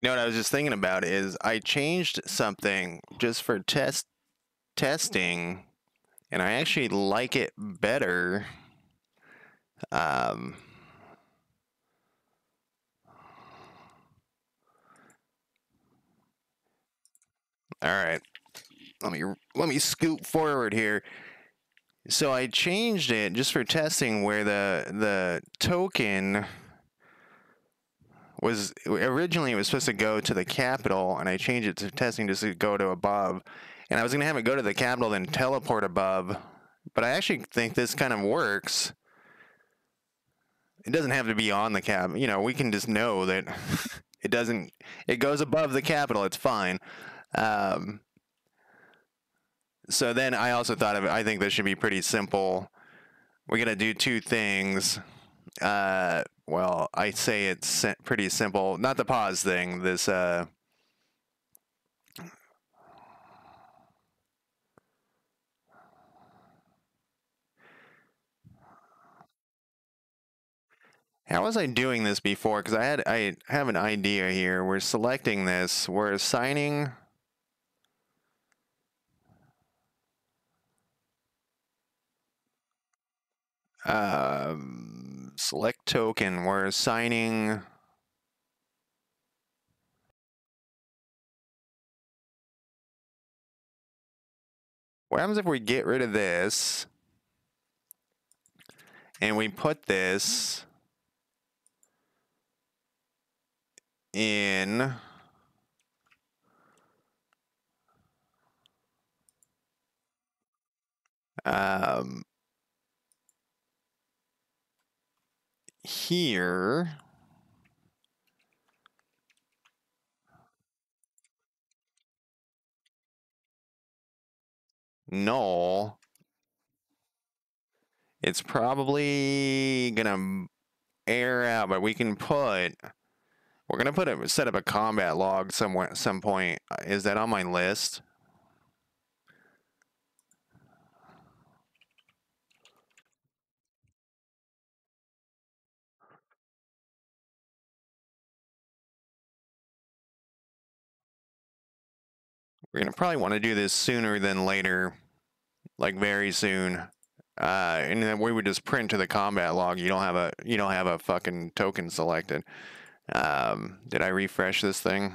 You know what I was just thinking about is I changed something just for testing, and I actually like it better. Um, all right, let me scoot forward here. So I changed it just for testing, where the token was originally, it was supposed to go to the capital, and I changed it to testing just to go to above. And I was gonna have it go to the capital, then teleport above. But I actually think this kind of works. It doesn't have to be on the cap. You know, we can just know that it doesn't. It goes above the capital. It's fine. Um, so then I also thought of it. I think this should be pretty simple. We're gonna do two things. Well, I say it's pretty simple. Not the pause thing. This how was I doing this before? Because I have an idea here. We're selecting this. We're assigning. Select token. We're assigning. What happens if we get rid of this and we put this in um, here? Null. It's probably gonna error out, but we can put. We're gonna set up a combat log somewhere, some point. Is that on my list? We're gonna probably want to do this sooner than later, like very soon. And then we would just print to the combat log. You don't have a fucking token selected. Did I refresh this thing?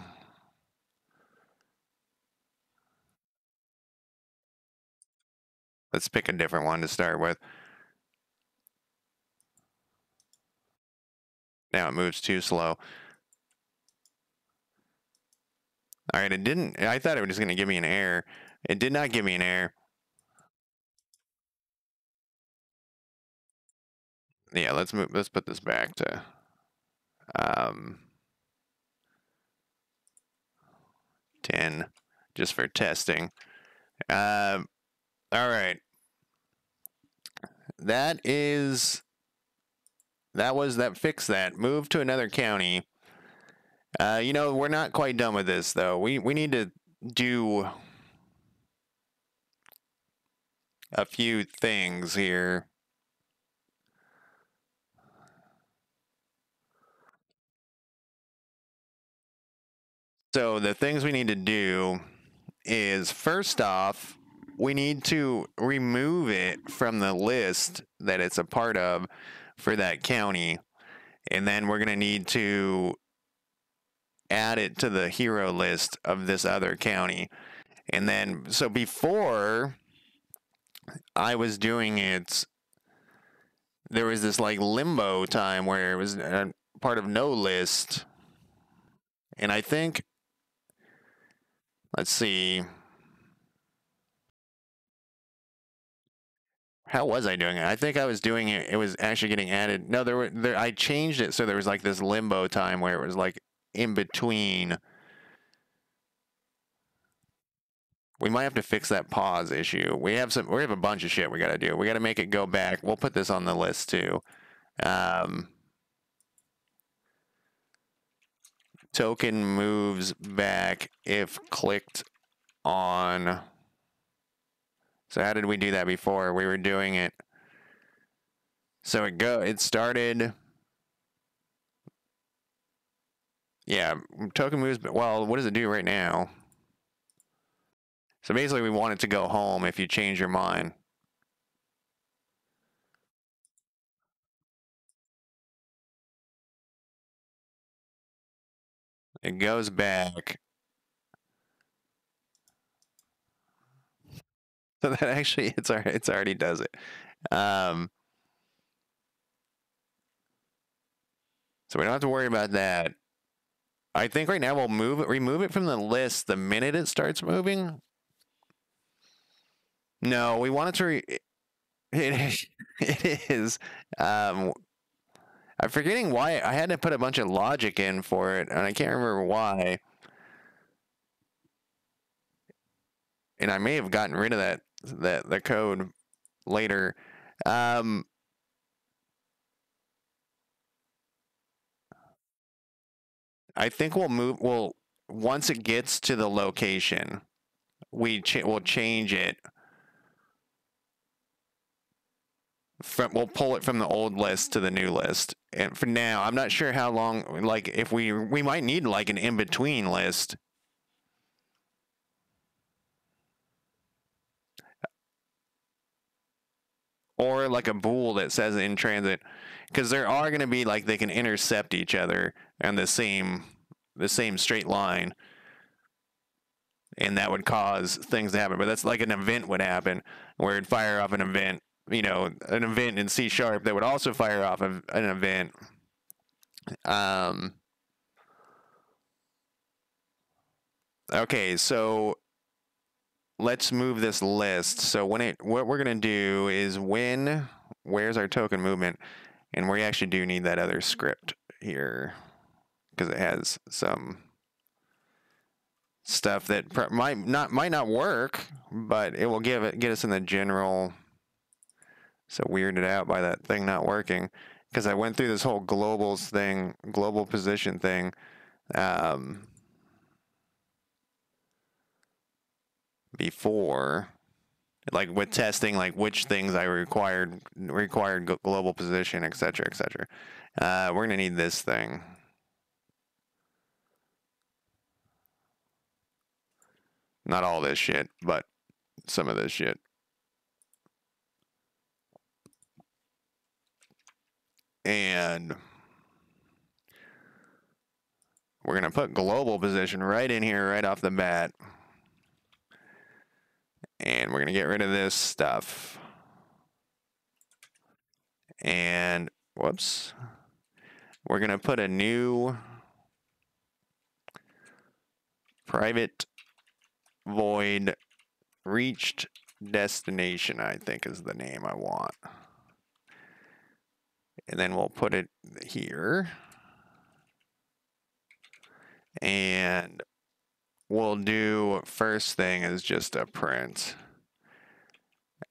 Let's pick a different one to start with. Now it moves too slow. All right, it didn't. I thought it was just going to give me an error. It did not give me an error. Yeah, let's move. Let's put this back to um, 10, just for testing. All right, that fixed that. Move to another county. We're not quite done with this though. We need to do a few things here. So the things we need to do is, first off, we need to remove it from the list that it's a part of for that county. And then we're going to need to add it to the hero list of this other county. And then, so before I was doing it, there was this like limbo time where it was part of no list. And I think, let's see, how was I doing it? I think I was doing it. It was actually getting added. No, I changed it so there was like this limbo time where it was like in between. We might have to fix that pause issue. We have a bunch of shit we got to do. We got to make it go back. We'll put this on the list too. Token moves back if clicked on. So how did we do that before? We were doing it. So it started. Yeah, token moves, but well, what does it do right now? So basically we want it to go home if you change your mind. It goes back. So that actually it's already does it. Um, so we don't have to worry about that. I think right now we'll remove it from the list the minute it starts moving. No, we want it to. It, it is. Um, I'm forgetting why I had to put a bunch of logic in for it, and I can't remember why. And I may have gotten rid of the code later. Um, I think we'll move. Well, once it gets to the location, we'll change it. We'll pull it from the old list to the new list. And for now, I'm not sure how long. Like, if we might need like an in between list. Or like a bool that says in transit, because there are going to be like they can intercept each other on the same straight line, and that would cause things to happen. But that's like an event would happen where it'd fire off an event, an event in C# that would also fire off an event. Um, okay, so let's move this list. So what we're gonna do is where's our token movement, and we actually do need that other script here because it has some stuff that might not work, but it will get us in the general. So weirded out by that thing not working because I went through this whole global position thing. Before, like with testing, like which things I required global position, etc., etc. We're gonna need this thing. Not all this shit, but some of this shit. And we're gonna put global position right in here, right off the bat. And we're gonna get rid of this stuff. And whoops. We're gonna put a new private void reached destination, I think is the name I want. And then we'll put it here. And we'll do first thing is just a print.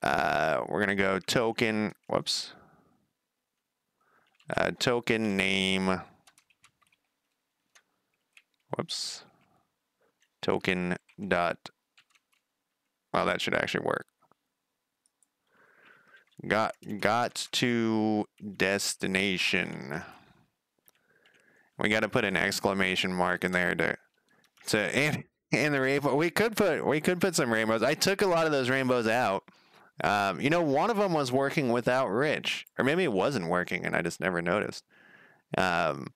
We're gonna go token, whoops. Token name, whoops. Token dot, well, that should actually work. Got to destination. We got to put an exclamation mark in there and the rainbow. We could put some rainbows. I took a lot of those rainbows out. One of them was working without Rich, or maybe it wasn't working, and I just never noticed. But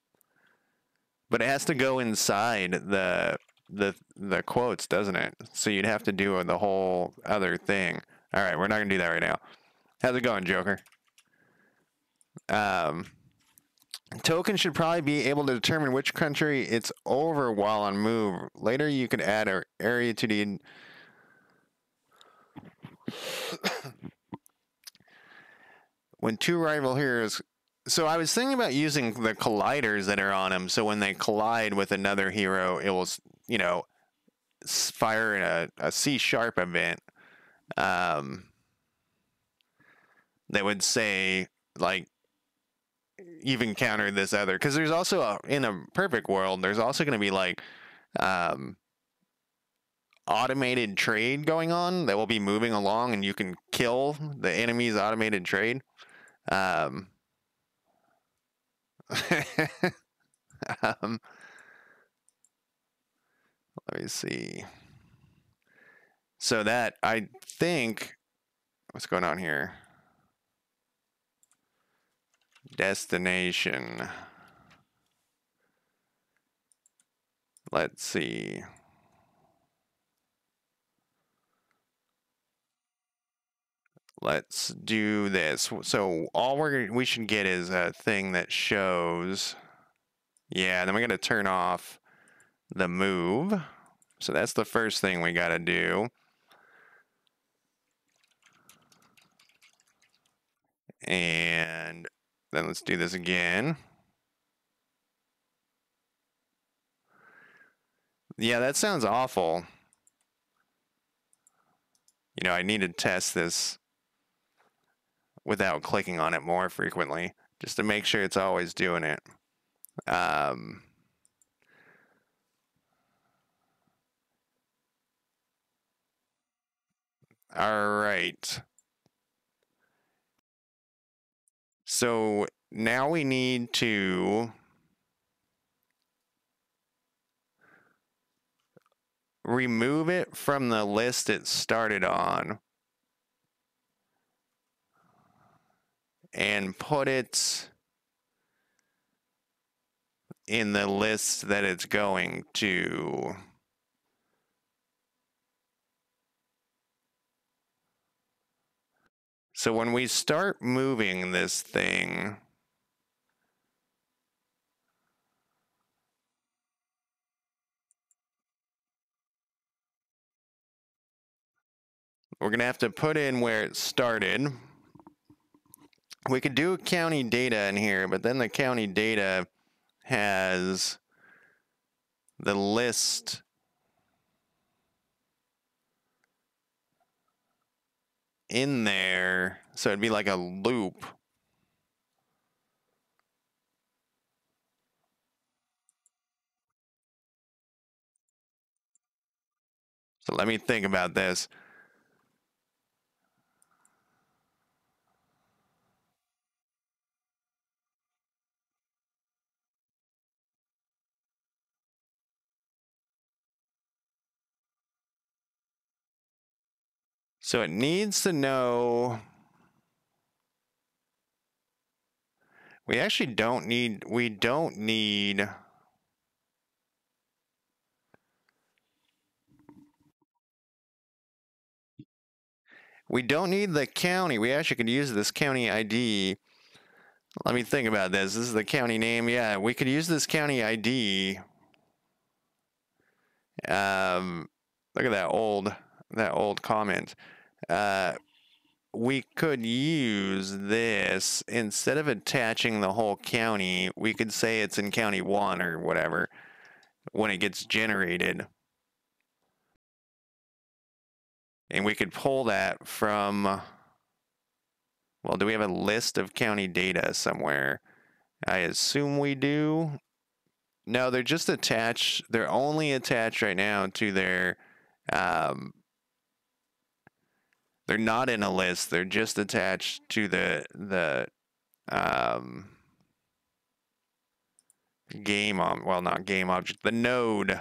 it has to go inside the quotes, doesn't it? So you'd have to do the whole other thing. All right, we're not gonna do that right now. How's it going, Joker? Token should probably be able to determine which country it's over while on move. Later, you could add an area to the. When two rival heroes. So I was thinking about using the colliders that are on them. So when they collide with another hero, it will, fire a C# event. That would say like you've encountered this other, because there's also in a perfect world there's also going to be like automated trade going on that will be moving along, and you can kill the enemy's automated trade. um, Let me see. So that, I think, what's going on here? Destination. Let's see. Let's do this. So all we should get is a thing that shows. Yeah, then we got to turn off the move. So that's the first thing we got to do. And then let's do this again. Yeah, that sounds awful. You know, I need to test this without clicking on it more frequently, just to make sure it's always doing it. All right. So now we need to remove it from the list it started on and put it in the list that it's going to. So when we start moving this thing, we're going to have to put in where it started. We could do county data in here, but then the county data has the list in there, so it'd be like a loop. So let me think about this. So it needs to know. We actually don't need, we don't need the county. We actually could use this county ID. Let me think about this. This is the county name. Yeah, we could use this county ID. Look at that old comment. We could use this instead of attaching the whole county. We could say it's in county 1 or whatever when it gets generated. And we could pull that from, well, do we have a list of county data somewhere? I assume we do. No, they're just attached. They're only attached right now to their, they're not in a list. They're just attached to the game, well, not game object, the node.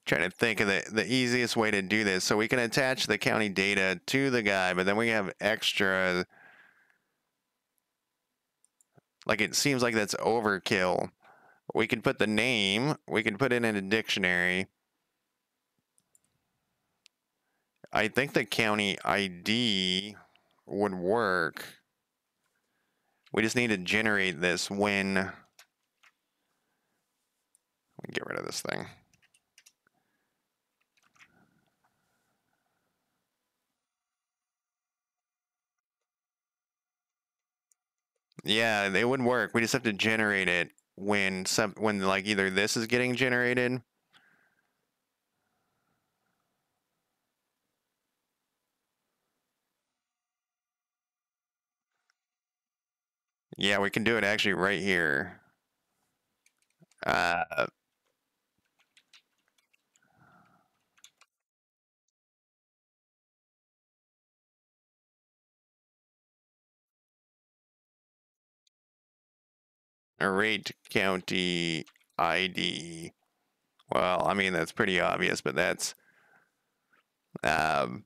Trying to think of the easiest way to do this. So we can attach the county data to the guy, but then we have extra. Like, it seems like that's overkill. We can put the name, we can put it in a dictionary. I think the county ID would work. We just need to generate this when. Let me get rid of this thing. Yeah, it would work. We just have to generate it when like either this is getting generated. Yeah, we can do it actually right here. Rate county ID. Well, I mean, that's pretty obvious, but that's, um,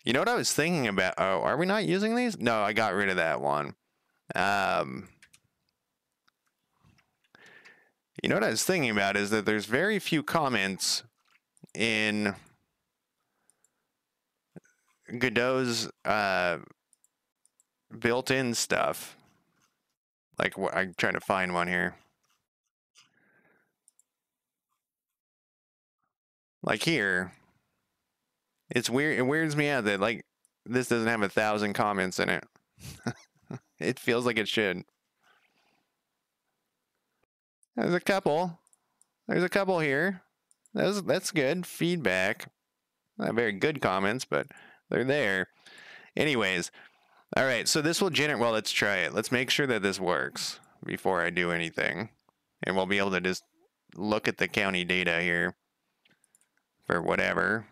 you know what I was thinking about? Oh, are we not using these? No, I got rid of that one. Um, you know what I was thinking about is that there's very few comments in Godot's built-in stuff. Like, I'm trying to find one here. Like here, it's weird. It weirds me out that like this doesn't have 1,000 comments in it. It feels like it should. There's a couple. There's a couple here. That's good feedback. Not very good comments, but they're there. Anyways, all right. So this will generate. Well, let's try it. Let's make sure that this works before I do anything, and we'll be able to just look at the county data here for whatever.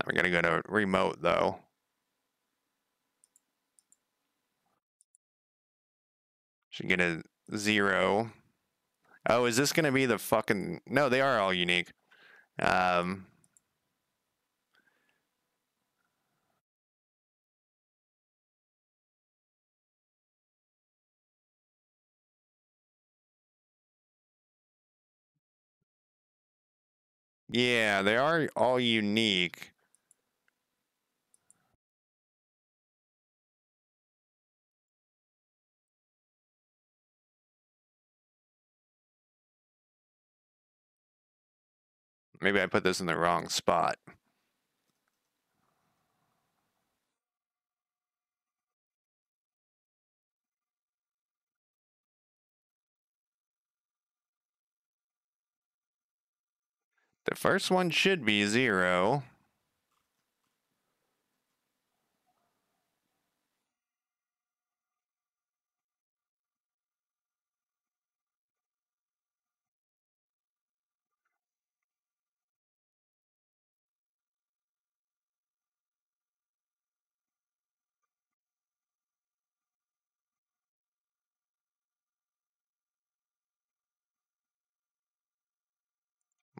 We're gonna go to remote though. Should get a 0. Oh, is this gonna be the fucking? No, they are all unique. Um, yeah, they are all unique. Maybe I put this in the wrong spot. The first one should be 0.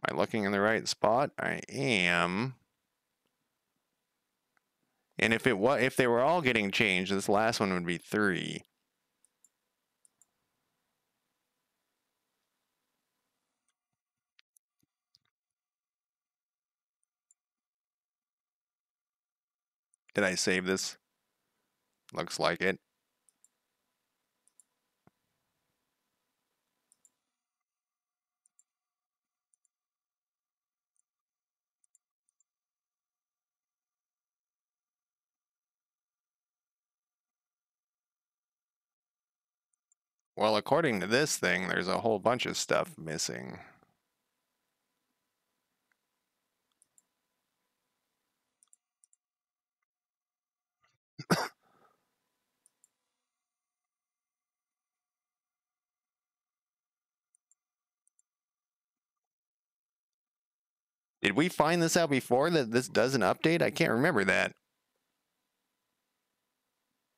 Am I looking in the right spot? I am. And if they were all getting changed, this last one would be 3. Did I save this? Looks like it. Well, according to this thing, there's a whole bunch of stuff missing. Did we find this out before that this doesn't update? I can't remember that.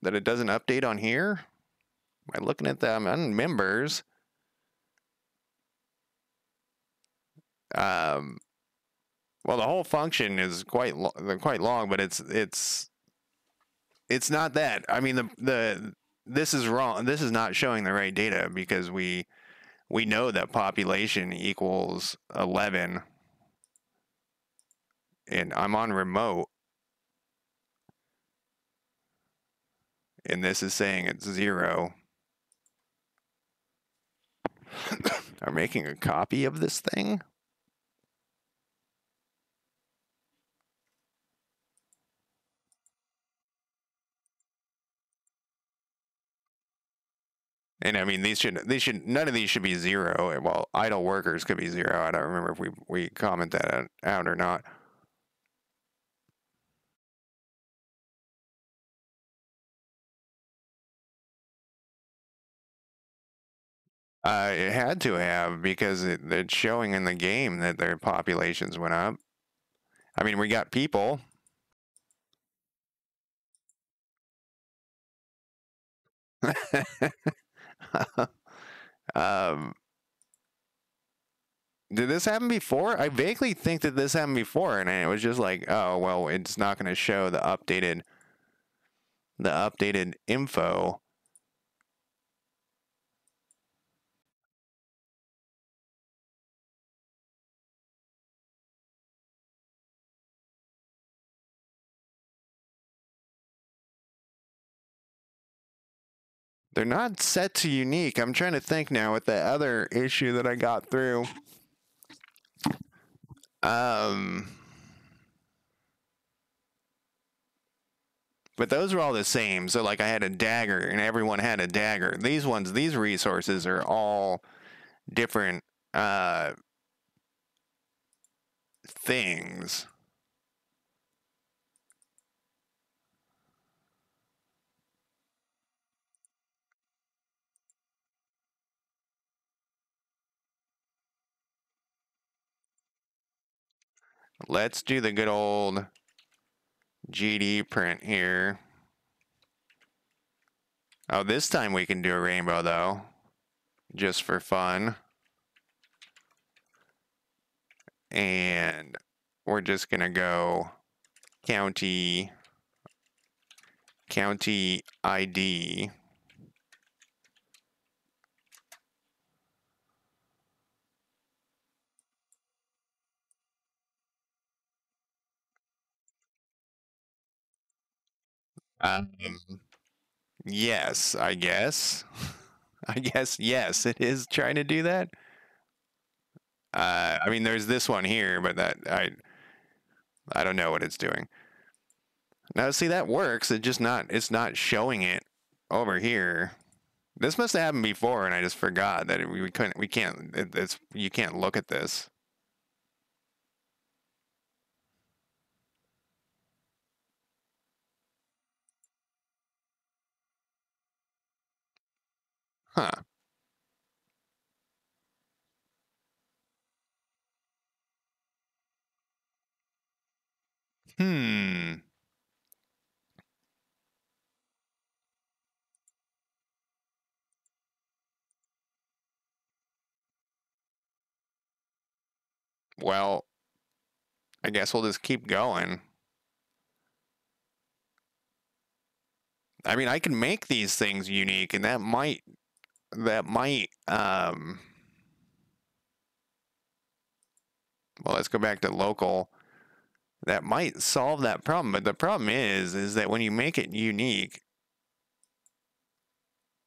That it doesn't update on here? Am I looking at them on members? Um, well, the whole function is quite long, but it's not that. I mean, this is wrong. This is not showing the right data because we know that population equals 11, and I'm on remote, and this is saying it's 0. I'm making a copy of this thing. And I mean, none of these should be zero. Well, idle workers could be zero. I don't remember if we comment that out or not. It had to have because it's showing in the game that their populations went up. I mean, we got people. um, did this happen before? I vaguely think that this happened before, and it was just like, oh well, it's not going to show the updated info. They're not set to unique. I'm trying to think now with the other issue that I got through. Um, but those were all the same. So like I had a dagger and everyone had a dagger. These resources are all different things. Let's do the good old GD print here. Oh, this time we can do a rainbow though, just for fun. And we're just gonna go county ID. Um, yes, I guess. I guess yes, it is trying to do that. I mean, there's this one here, but that I don't know what it's doing. Now, see that works. It's not showing it over here. This must have happened before, and I just forgot that we can't. It's you can't look at this. Huh. Hmm. Well, I guess we'll just keep going. I mean, I can make these things unique, and that might. Well, let's go back to local. That might solve that problem, but the problem is that when you make it unique,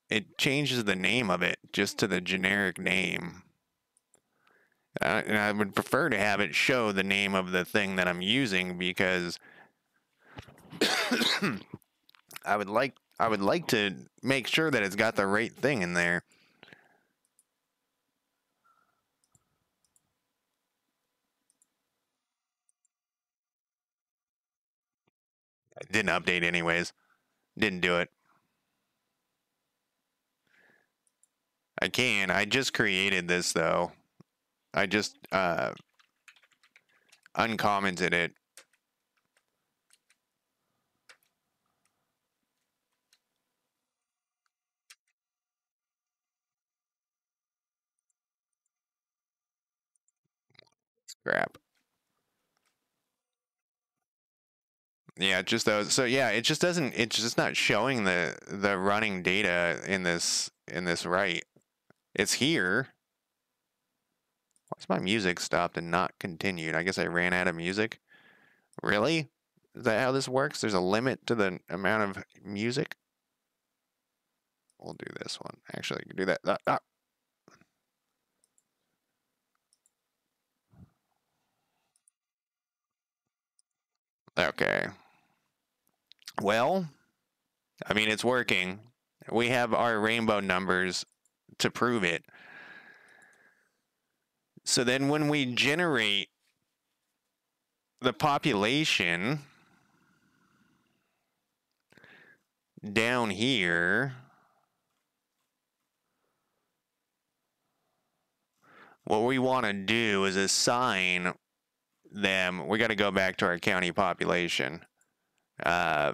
it changes the name of it just to the generic name. And I would prefer to have it show the name of the thing that I'm using because I would like to make sure that it's got the right thing in there. I didn't update anyways. Didn't do it. I can. I just created this though. I just uncommented it. Crap. Yeah, just those. So yeah, it just doesn't. It's just not showing the running data in this right. It's here. Why's my music stopped and not continued? I guess I ran out of music. Really? Is that how this works? There's a limit to the amount of music. We'll do this one. Actually, you can do that. Okay. Well, I mean, it's working. We have our rainbow numbers to prove it. So then when we generate the population down here, what we want to do is assign them. We got to go back to our county population. I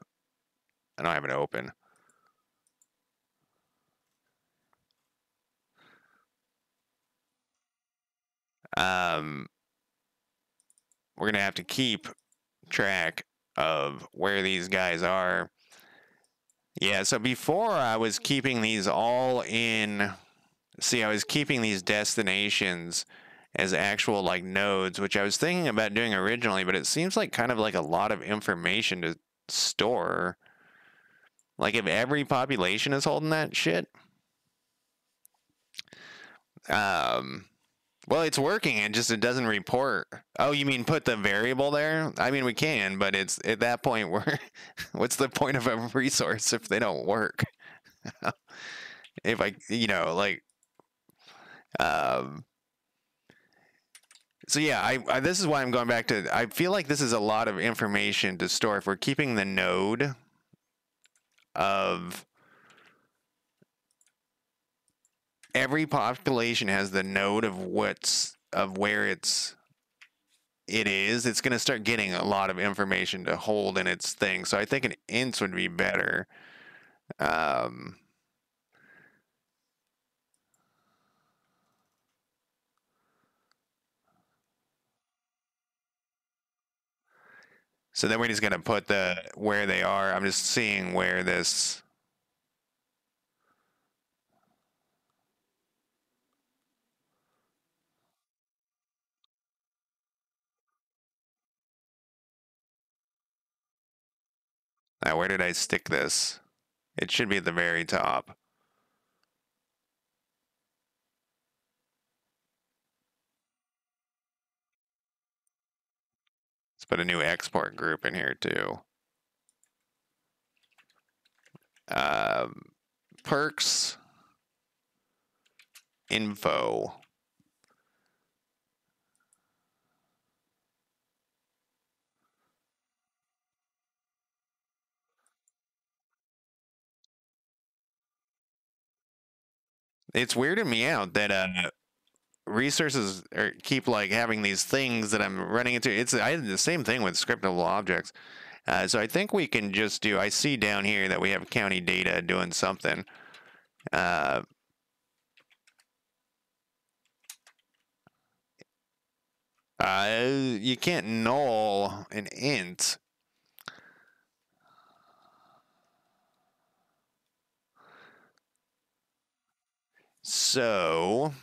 don't have it open. We're going to have to keep track of where these guys are. Yeah, so before I was keeping these all in, see, I was keeping these destinations as actual like nodes, which I was thinking about doing originally, but it seems like kind of like a lot of information to store. Like if every population is holding that shit. Well, it's working. It doesn't report. Oh, you mean put the variable there? I mean, we can, but it's at that point where what's the point of a resource if they don't work? If I, like, so yeah, I this is why I'm going back to. I feel like this is a lot of information to store if we're keeping the node of every population has the node of where it is. It's going to start getting a lot of information to hold in its thing. So I think an int would be better. So then we're just going to put where they are. I'm just seeing where this. Now, where did I stick this? It should be at the very top. Let's put a new export group in here too. Perks, info. It's weirding me out that resources keep like having these things that I'm running into. I had the same thing with scriptable objects. So I think we can just do. I see down here that we have county data doing something. You can't null an int. So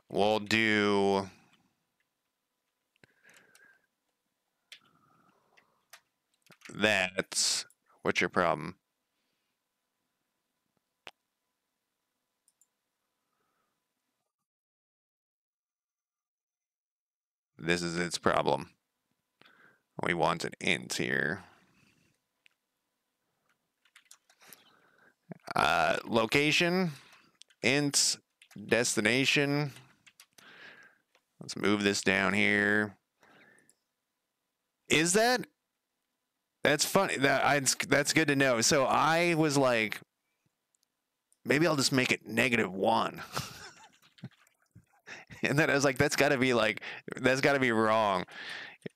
we'll do that. What's your problem? This is its problem. We want an int here. Location, int, destination. Let's move this down here. Is that? That's funny. That's good to know. So I was like, maybe I'll just make it -1. And then I was like, that's got to be wrong.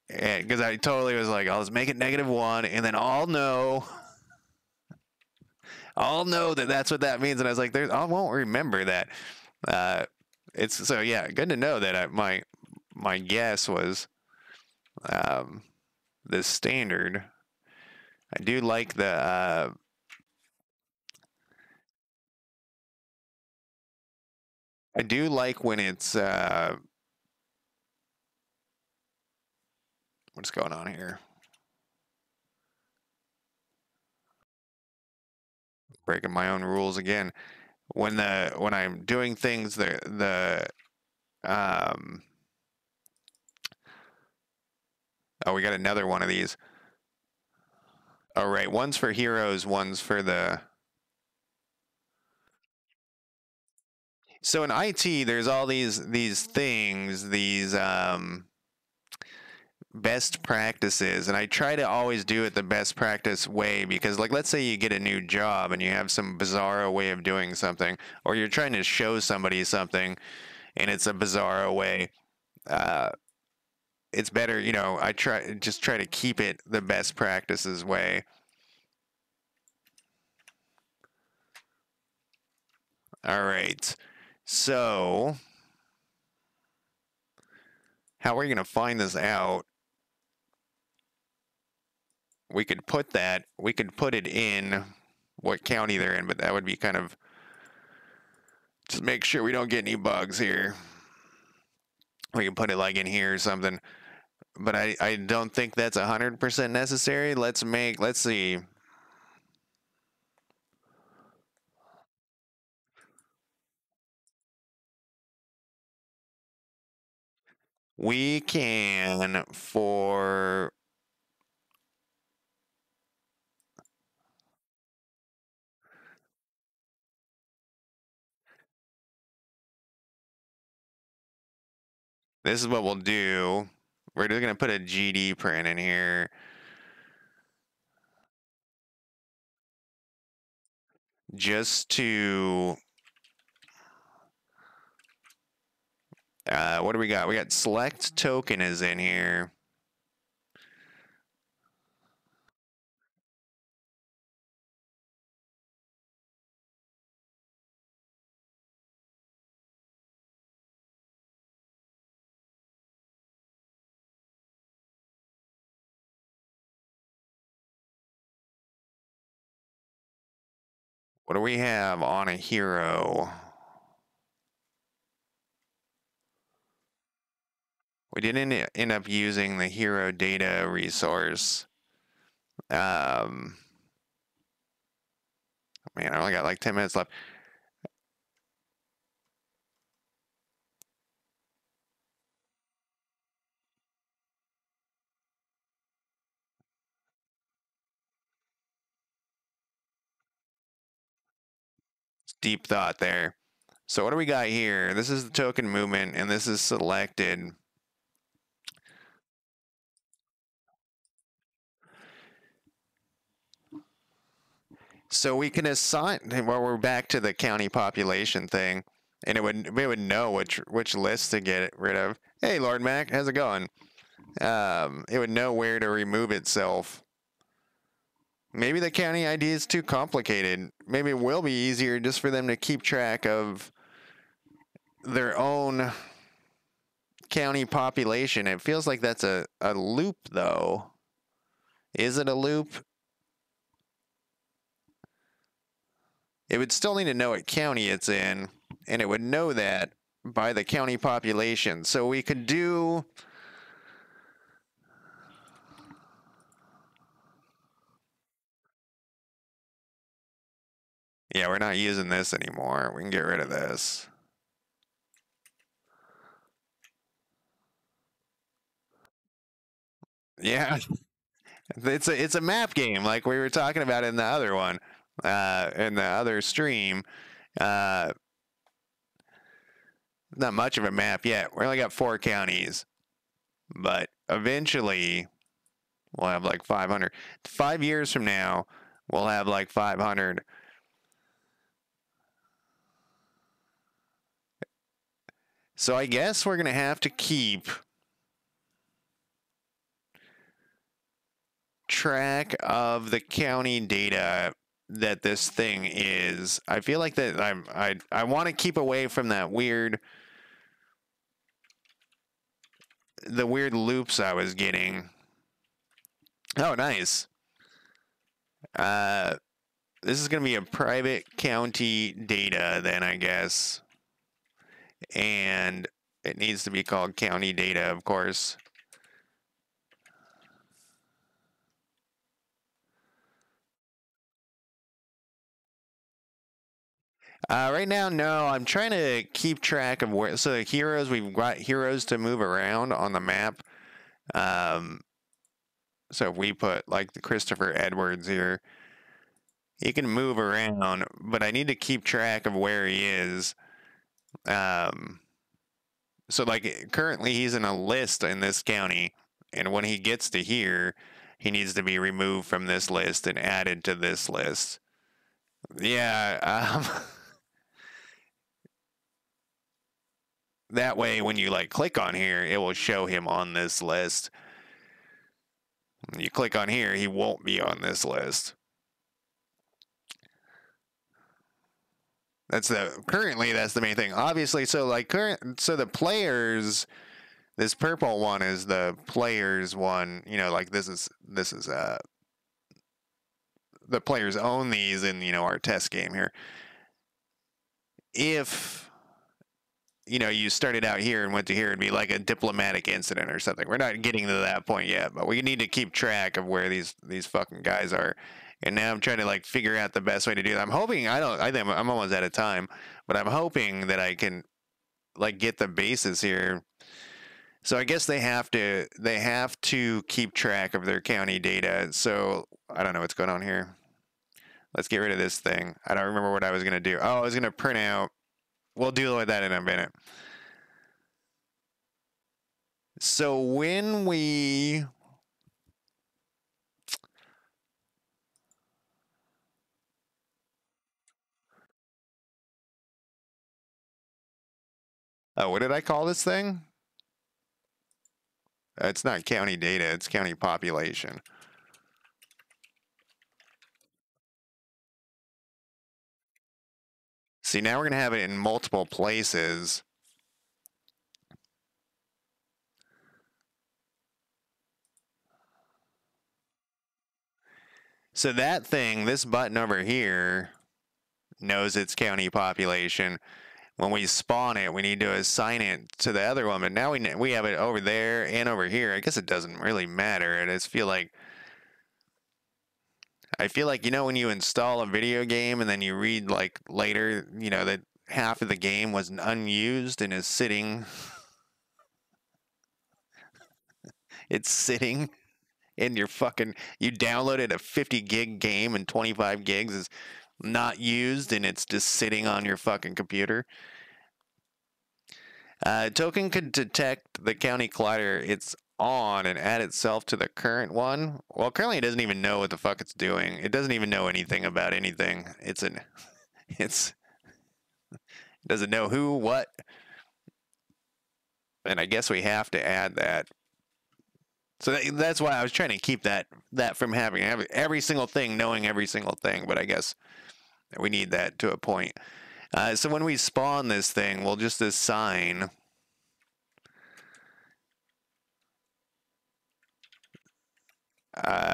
Because I totally was like, I'll just make it -1, and then I'll know that that's what that means. And I was like, I won't remember that. It's so yeah, good to know that my guess was the standard. I do like the I do like when it's what's going on here? Breaking my own rules again. When I'm doing things oh, we got another one of these. All right, one's for heroes, one's for the. So in IT, there's all these things, these best practices, and I try to always do it the best practice way because, like, let's say you get a new job and you have some bizarro way of doing something, or you're trying to show somebody something, and it's a bizarro way. Uh, it's better, I try to keep it the best practices way. All right. So, how are we going to find this out? We could put it in what county they're in, but that would be kind of just make sure we don't get any bugs here. We can put it like in here or something, but I don't think that's 100% necessary. Let's see. We can for this is what we'll do. We're just gonna put a GD print in here just to what do we got? We got select token is in here. What do we have on a hero? We didn't end up using the hero data resource. Man, I only got like 10 minutes left. Deep thought there. So what do we got here? This is the token movement, and this is selected. So we can assign. Well, we're back to the county population thing, and we would know which list to get rid of. Hey, Lord Mac, how's it going? It would know where to remove itself. Maybe the county ID is too complicated. Maybe it will be easier just for them to keep track of their own county population. It feels like that's a loop, though. Is it a loop? It would still need to know what county it's in, and it would know that by the county population. So we could do. Yeah, we're not using this anymore. We can get rid of this. Yeah, it's a map game like we were talking about in the other one, in the other stream. Uh, not much of a map yet. We only got 4 counties, but eventually we'll have like 500. 5 years from now, we'll have like 500. So I guess we're gonna have to keep track of the county data that this thing is. I feel like that I want to keep away from that the weird loops I was getting. Oh, nice. This is gonna be a private county data then, I guess, and it needs to be called county data, of course. Right now, no. I'm trying to keep track of where. So the heroes, we've got heroes to move around on the map. Um, So if we put like the Christopher Edwards here, he can move around, but I need to keep track of where he is. So like currently he's in a list in this county, and when he gets to here, he needs to be removed from this list and added to this list. Yeah, that way when you like click on here, it will show him on this list. When you click on here, he won't be on this list. That's the main thing. Obviously, so like so the players, this purple one is the players one, like this is the players own these in, our test game here. If you started out here and went to here, it'd be like a diplomatic incident or something. We're not getting to that point yet, but we need to keep track of where these fucking guys are. And now I'm trying to like figure out the best way to do that. I'm hoping I think I'm almost out of time, but I'm hoping that I can like get the bases here. So I guess they have to keep track of their county data. So I don't know what's going on here. Let's get rid of this thing. I don't remember what I was going to do. Oh, I was going to print out. We'll deal with that in a minute. So when we... Oh, what did I call this thing? It's not county data, it's county population. See, now we're going to have it in multiple places. So that thing, this button over here, knows its county population. When we spawn it, we need to assign it to the other one. But now we have it over there and over here. I guess it doesn't really matter. I just feel like when you install a video game and then you read like later, that half of the game was unused and is sitting. It's sitting in your fucking. You downloaded a 50 gig game and 25 gigs is not used and it's just sitting on your fucking computer. Token could detect the county collider it's on and add itself to the current one. Well, currently it doesn't even know what the fuck it's doing. It doesn't even know anything about anything. It doesn't know who, what, and I guess we have to add that. So that's why I was trying to keep that from having every single thing knowing every single thing, but I guess we need that to a point. So when we spawn this thing, we'll just assign.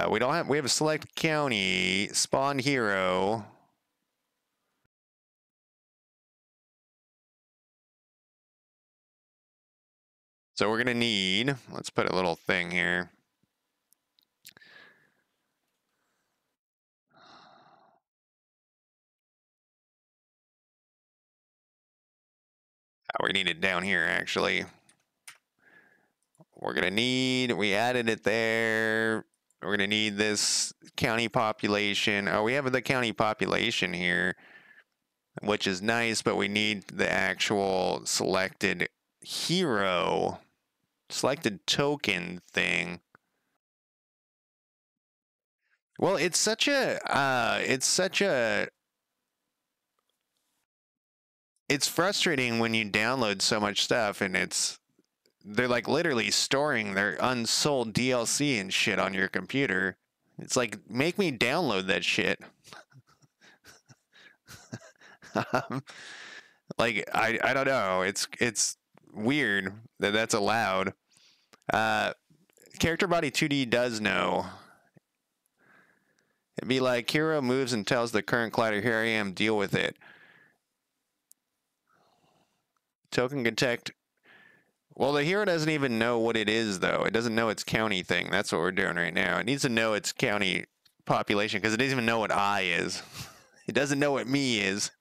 We have a select county, spawn hero. So we're gonna need, let's put a little thing here. We need it down here actually. We added it there. We're gonna need this county population. Oh, we have the county population here, which is nice, but we need the actual selected hero, selected token thing. Well, it's frustrating when you download so much stuff and they're like literally storing their unsold DLC and shit on your computer. It's like, make me download that shit. Like, I don't know. It's weird that that's allowed. Character body 2D does know. It'd be like, hero moves and tells the current collider, here I am, deal with it. Token detect. Well, the hero doesn't even know what it is, though. It doesn't know its county thing. That's what we're doing right now. It needs to know its county population because it doesn't even know what I is. It doesn't know what me is.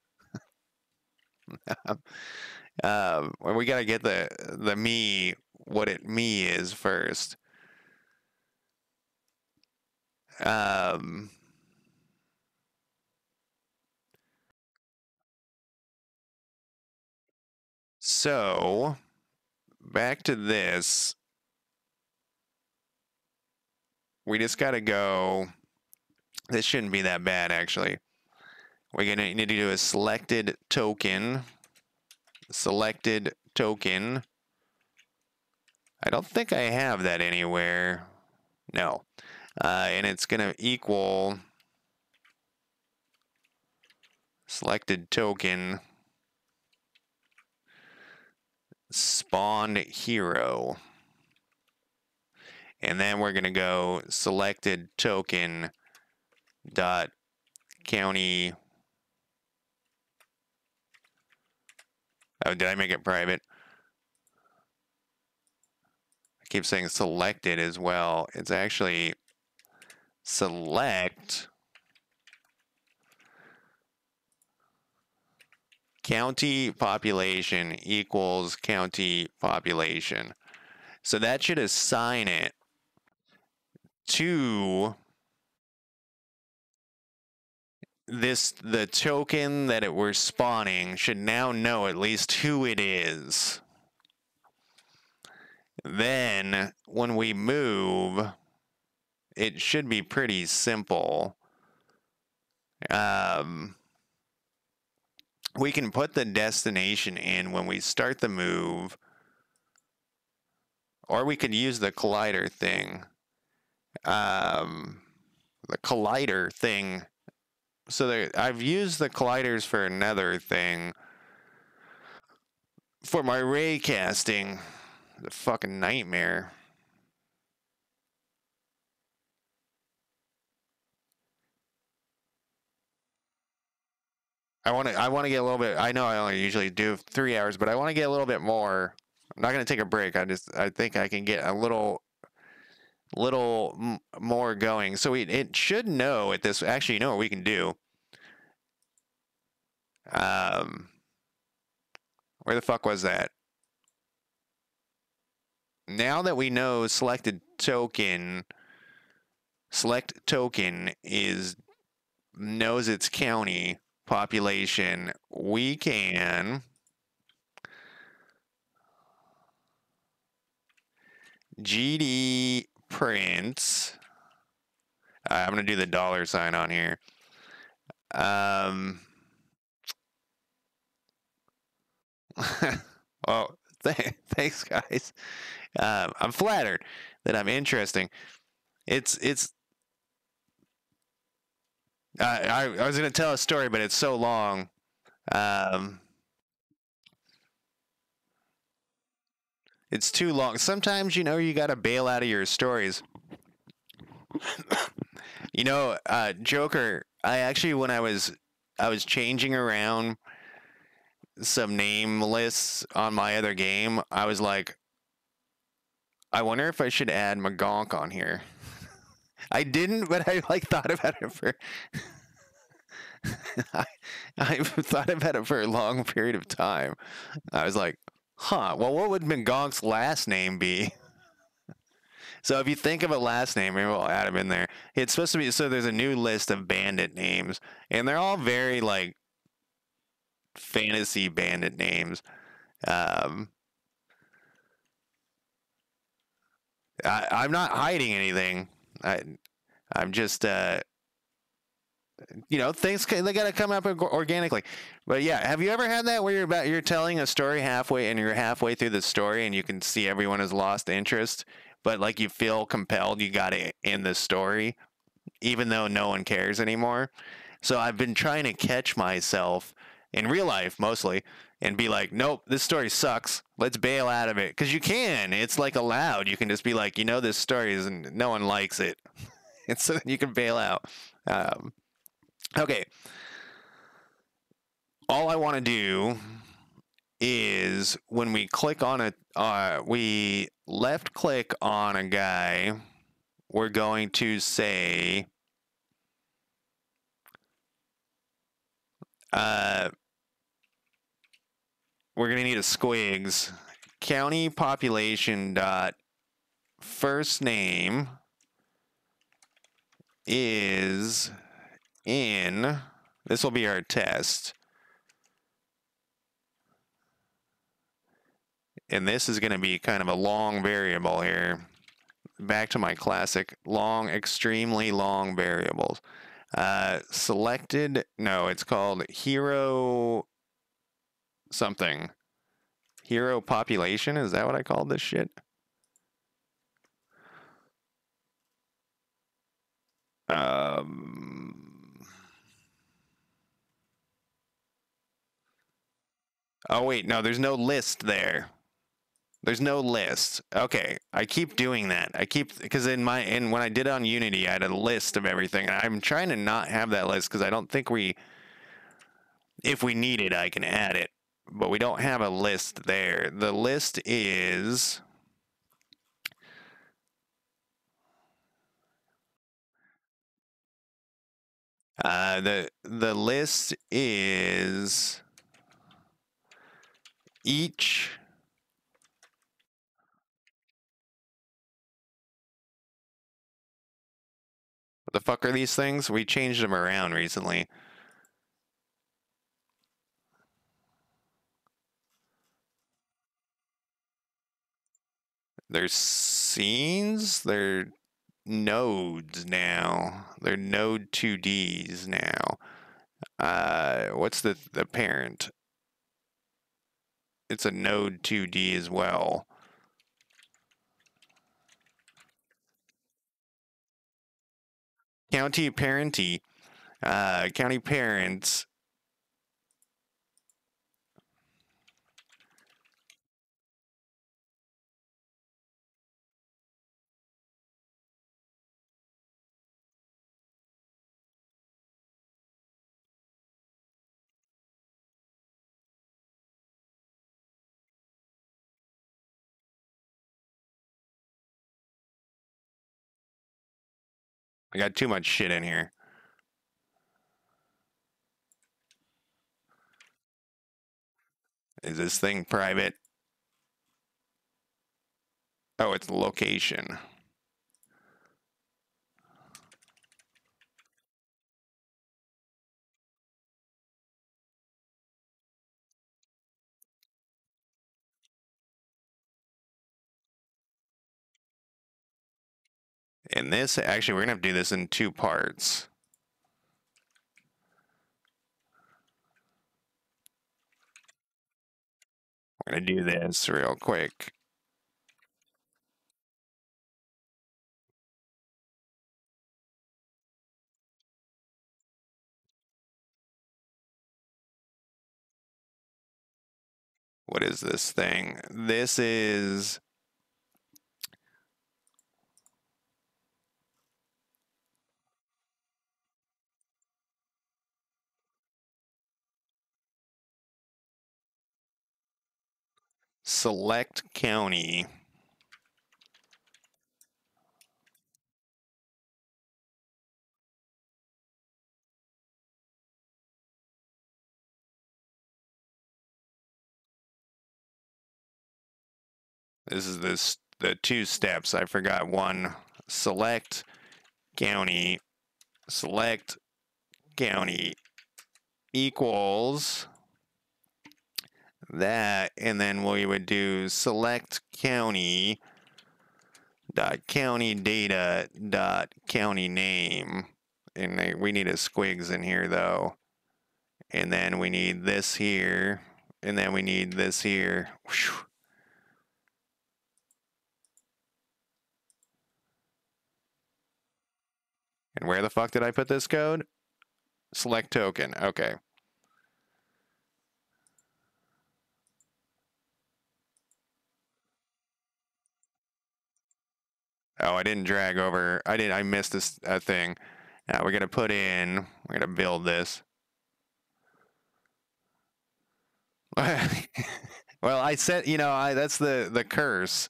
We got to get the me, what it me is first. So back to this. We just got to go. This shouldn't be that bad, actually. We're going to need to do a selected token. Selected token. I don't think I have that anywhere. No. And it's going to equal selected token spawned hero. And then we're going to go selected token dot county. Oh, did I make it private? I keep saying selected as well. It's actually select county population equals county population. So that should assign it to this, the token that we're spawning should now know at least who it is. Then when we move, it should be pretty simple. We can put the destination in when we start the move, or we could use the collider thing. The collider thing. So I've used the colliders for another thing. For my ray casting. The fucking nightmare. I want to get a little bit. I know I only usually do 3 hours, but I want to get a little bit more. I'm not going to take a break. I think I can get a little more going. So it should know at this. Actually, you know what we can do? Where the fuck was that? Now that we know selected token, select token knows its county population, we can GD print. I'm going to do the $sign on here. Well, thanks, guys. I'm flattered that I'm interesting. I was going to tell a story, but it's so long. It's too long. Sometimes, you got to bail out of your stories. Joker, I actually, when I was changing around some name lists on my other game, I was like, I wonder if I should add Magonk on here. I didn't, but I thought about it for I thought about it for a long period of time. I was like, well, what would Magonk's last name be? So if you think of a last name, maybe we'll add him in there. It's supposed to be, so there's a new list of bandit names, and they're all very fantasy bandit names. I'm not hiding anything. I'm just things they gotta come up organically. But yeah, have you ever had that where you're telling a story halfway and you're halfway through the story and you can see everyone has lost interest, but you feel compelled you gotta end the story even though no one cares anymore? So I've been trying to catch myself in real life mostly and be like, nope, this story sucks. Let's bail out of it. Because you can. It's allowed. You can just be like, this story isn't, no one likes it. And so then you can bail out. Okay. All I want to do is when we click on we left click on a guy, we're going to say, we're going to need a squigs. County population dot first name is in, this will be our test. And this is going to be kind of a long variable here. Back to my classic long, extremely long variables. Selected, no, it's called hero something. Hero population, is that what I called this shit? Oh wait, no, there's no list there. There's no list. Okay, I keep doing that. I keep, because when I did it on Unity, I had a list of everything. And I'm trying to not have that list because I don't think if we need it, I can add it. But we don't have a list there. The list is the list is each. What the fuck are these things? We changed them around recently. They're scenes. They're nodes now. They're node 2Ds now. What's the parent? It's a node 2D as well. County parenty. County parents. I got too much shit in here. Is this thing private? Oh, it's location. And this, actually, we're going to have to do this in two parts. We're going to do this real quick. What is this thing? This is select county. This is the two steps. I forgot one. Select county. Select county equals that, and then we would do select county dot county data dot county name, and we need a squigs in here though, and then we need this here, and then we need this here. Whew. And where the fuck did I put this code? Select token. Okay. Oh, I didn't drag over. I missed this thing. Now we're gonna put in. We're gonna build this. Well, I said, that's the curse.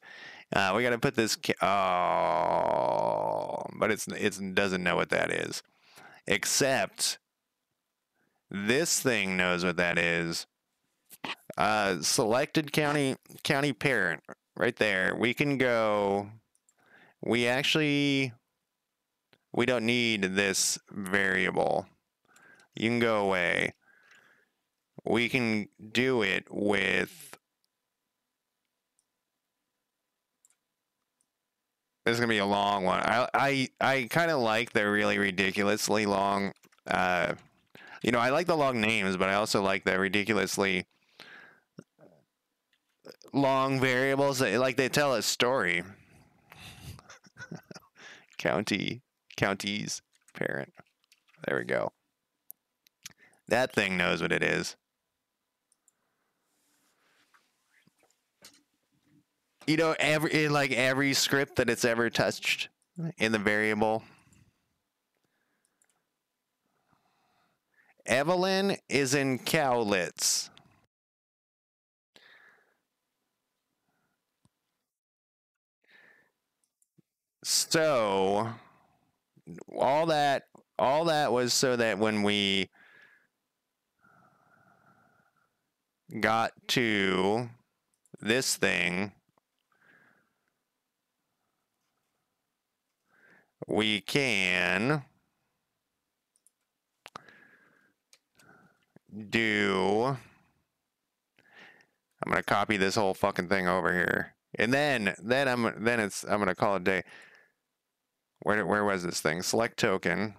We got to put this. Oh, but it doesn't know what that is. Except this thing knows what that is. Selected county parent right there. We can go. We actually. We don't need this variable. You can go away. We can do it with, this is gonna be a long one. I kind of like the really ridiculously long, you know, I like the long names, but I also like the ridiculously long variables that, like, they tell a story. Counties, parent. There we go. That thing knows what it is. You know, every script that it's ever touched in the variable. Evelyn is in Cowlitz. So all that was so that when we got to this thing, we can do, I'm gonna copy this whole fucking thing over here, and then I'm gonna call it a day. Where was this thing? Select token.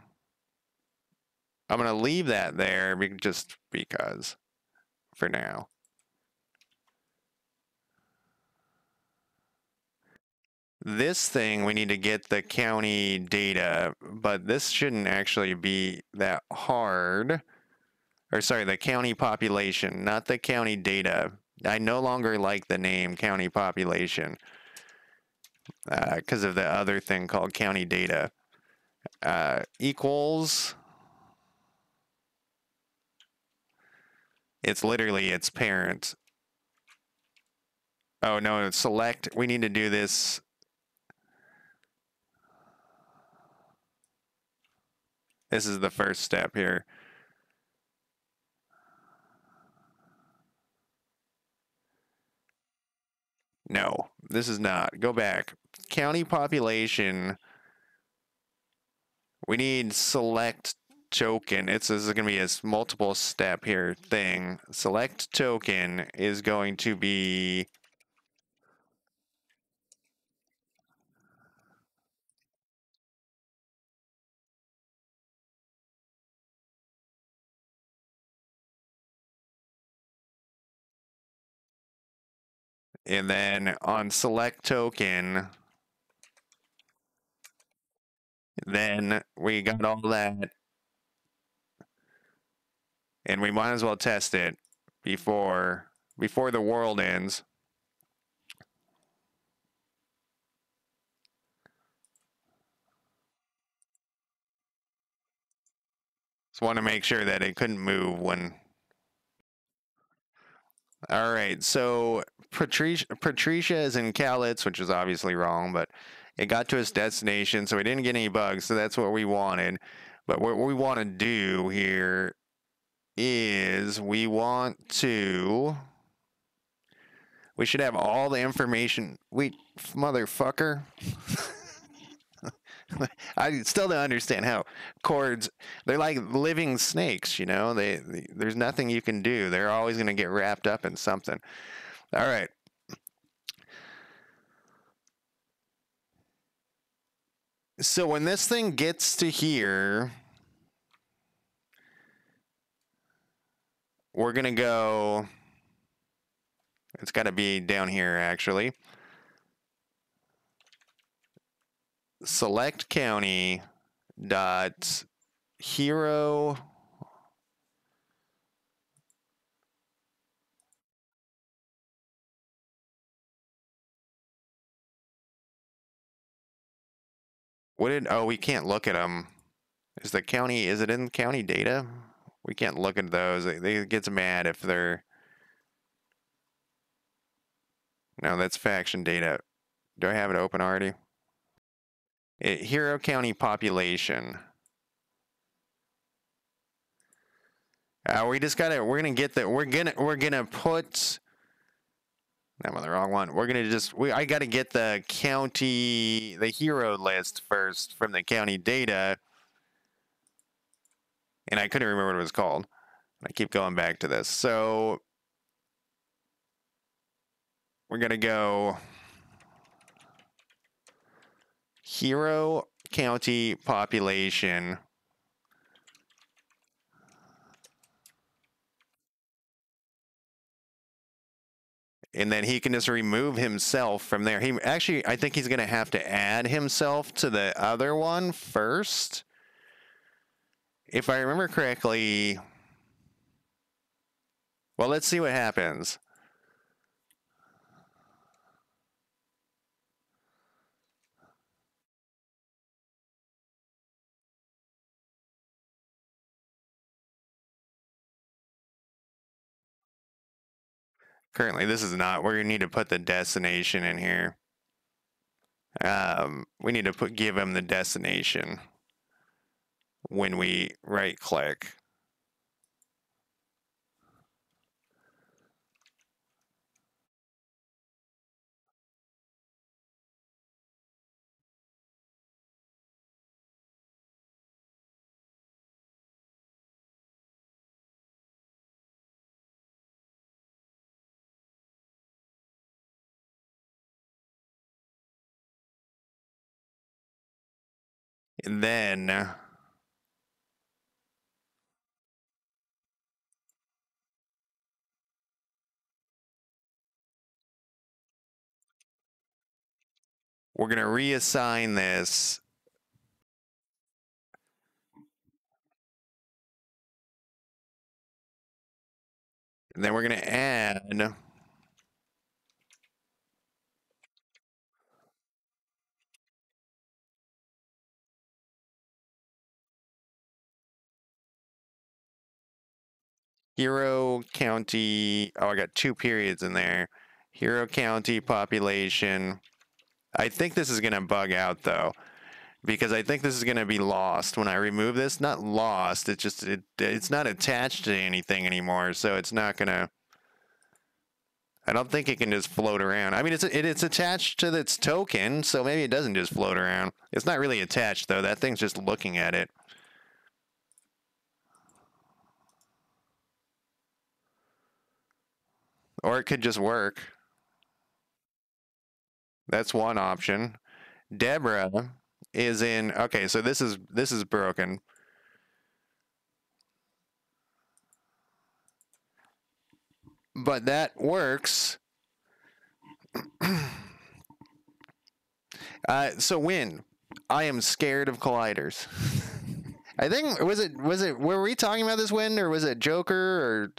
I'm gonna leave that there just because for now. This thing, we need to get the county data, but this shouldn't actually be that hard. Or sorry, the county population, not the county data. I no longer like the name county population because of the other thing called county data. Equals, it's literally its parent. Oh no, select, we need to do this. This is the first step here. No, this is not. Go back. County population. We need select token. This is going to be a multiple step here thing. Select token is going to be, and then on select token, then we got all that, and we might as well test it before the world ends. Just want to make sure that it couldn't move when. All right, so Patricia is in Cowlitz, which is obviously wrong, but it got to its destination, so we didn't get any bugs, so that's what we wanted. But what we want to do here is we should have all the information. Wait, motherfucker. I still don't understand how chords, they're like living snakes, you know? There's nothing you can do. They're always going to get wrapped up in something. All right. So when this thing gets to here, we're going to go, it's got to be down here actually. Select county dot hero we can't look at them. Is it in county data? We can't look at those. It gets mad if they're, no, that's faction data. Do I have it open already? Hero county population. We just gotta, we're gonna get that, we're gonna put I'm on the wrong one. We're gonna just I gotta get the hero list first from the county data. And I couldn't remember what it was called. I keep going back to this. So we're gonna go hero county population. And then he can just remove himself from there. He actually, I think he's going to have to add himself to the other one first. If I remember correctly. Well, let's see what happens. Currently, this is not. We're going to need to put the destination in here. We need to give him the destination when we right click. And then we're going to reassign this. And then we're going to add hero county. Oh, I got 2 periods in there. Hero county population. I think this is going to bug out though, because I think this is going to be lost when I remove this. Not lost. It's just it's not attached to anything anymore, so it's not going to. I don't think it can just float around. I mean, it's attached to its token, so maybe it doesn't just float around. It's not really attached though. That thing's just looking at it. Or it could just work. That's one option. Deborah is in. Okay, so this is broken. But that works. So Win, I am scared of colliders. I think were we talking about this Win, or was it Joker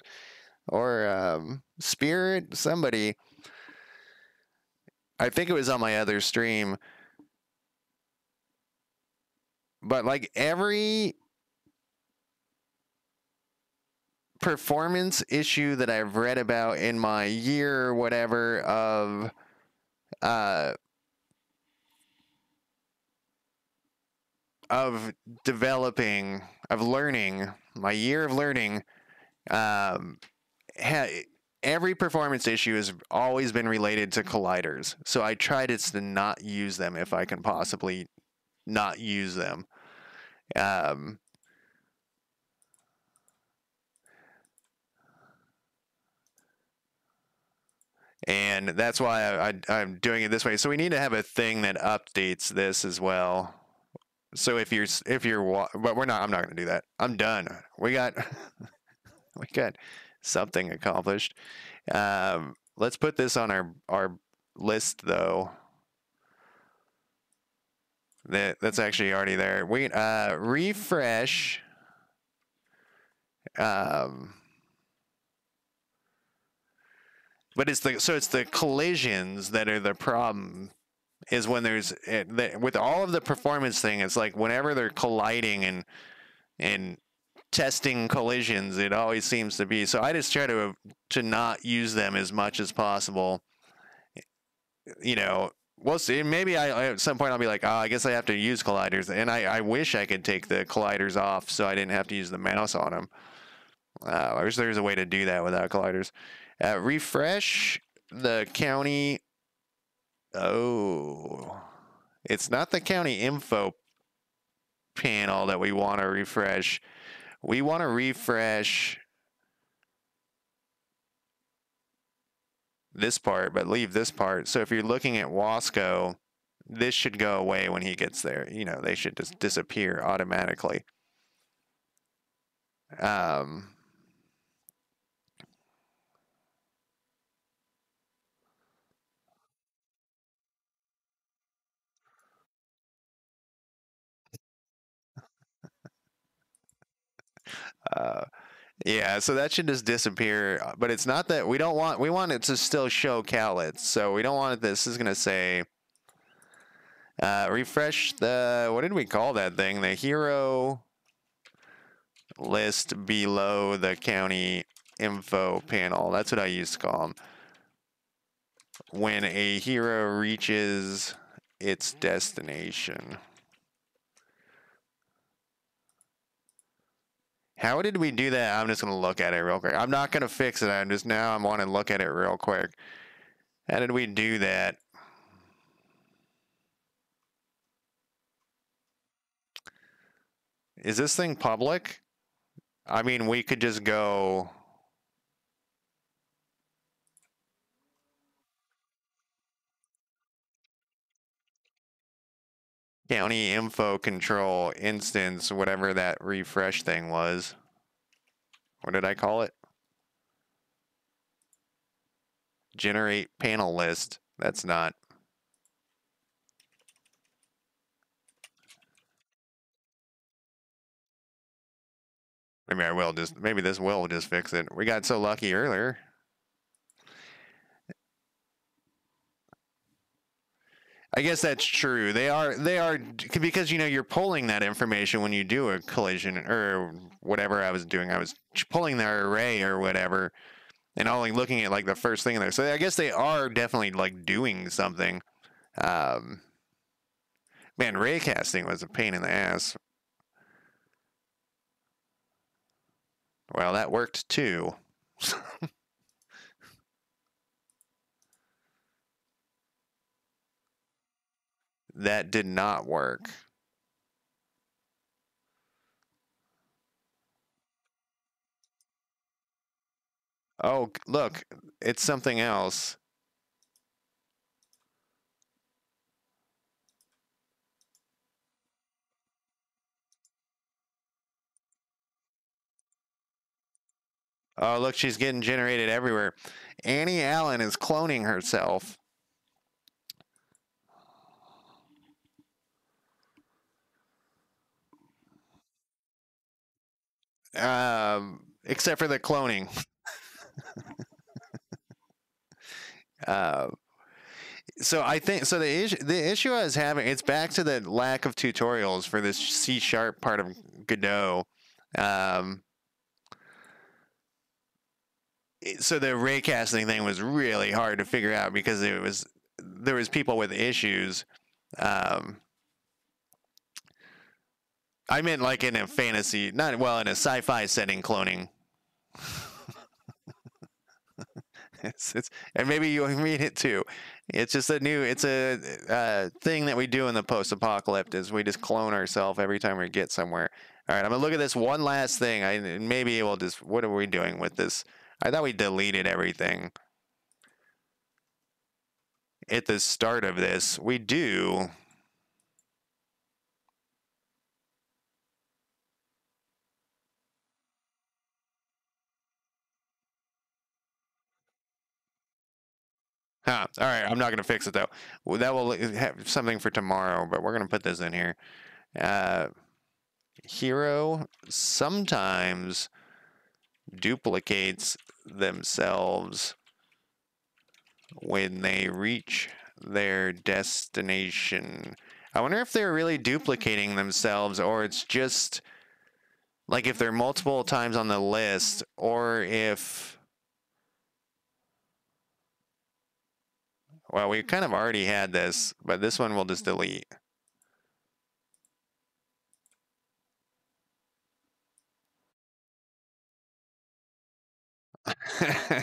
or Spirit? Somebody. I think it was on my other stream. But like every performance issue that I've read about in my year or whatever of developing, of learning, my year of learning, every performance issue has always been related to colliders. So I tried to not use them if I can possibly not use them. And that's why I'm doing it this way. So we need to have a thing that updates this as well. So if you're, but I'm not going to do that. I'm done. We got something accomplished. Let's put this on our list though. That's actually already there. We refresh. But it's the collisions that are the problem. Is when there's with all of the performance thing, it's like whenever they're colliding and testing collisions, it always seems to be. So I just try to not use them as much as possible. You know, we'll see. Maybe at some point I'll be like, oh, I guess I have to use colliders, and I wish I could take the colliders off so I didn't have to use the mouse on them. I wish there was a way to do that without colliders. Refresh. the county. Oh, it's not the county info panel that we want to refresh. We want to refresh this part, but leave this part. So if you're looking at Wasco, this should go away when he gets there. You know, they should just disappear automatically. Um, uh, yeah, so that should just disappear. But it's not that we don't want. We want it to still show cowlets. So we don't want it. This is gonna say refresh the. What did we call that thing? The hero list below the county info panel. That's what I used to call them. When a hero reaches its destination. How did we do that? I'm just going to look at it real quick. I'm not going to fix it. I want to look at it real quick. How did we do that? Is this thing public? I mean, we could just go county info control instance, whatever that refresh thing was. What did I call it? Generate panel list. That's not. Maybe this will just fix it. We got so lucky earlier. I guess that's true. They are because you're pulling that information when you do a collision or whatever I was doing. I was pulling their array or whatever, and only looking at like the first thing in there. So I guess they are definitely like doing something. Um, Man, raycasting was a pain in the ass. Well, that worked too. That did not work. Oh, look, it's something else. Oh, look, she's getting generated everywhere. Annie Allen is cloning herself. Except for the cloning. Uh, so I think so. The issue I was having, it's back to the lack of tutorials for this C# part of Godot. Um, so the raycasting thing was really hard to figure out because there was people with issues. Um, I meant like in a fantasy, not well in a sci-fi setting, cloning. And maybe you read it too. It's just it's a thing that we do in the post-apocalypse is we just clone ourselves every time we get somewhere. All right, I'm gonna look at this one last thing. Maybe we'll just, what are we doing with this? I thought we deleted everything at the start of this. We do. Huh. All right, I'm not gonna fix it though. Well, that will have something for tomorrow, but we're gonna put this in here. Uh, Hero sometimes duplicates themselves when they reach their destination. I wonder if they're really duplicating themselves or it's just like if they're multiple times on the list or if, well, we kind of already had this, but this one we'll just delete.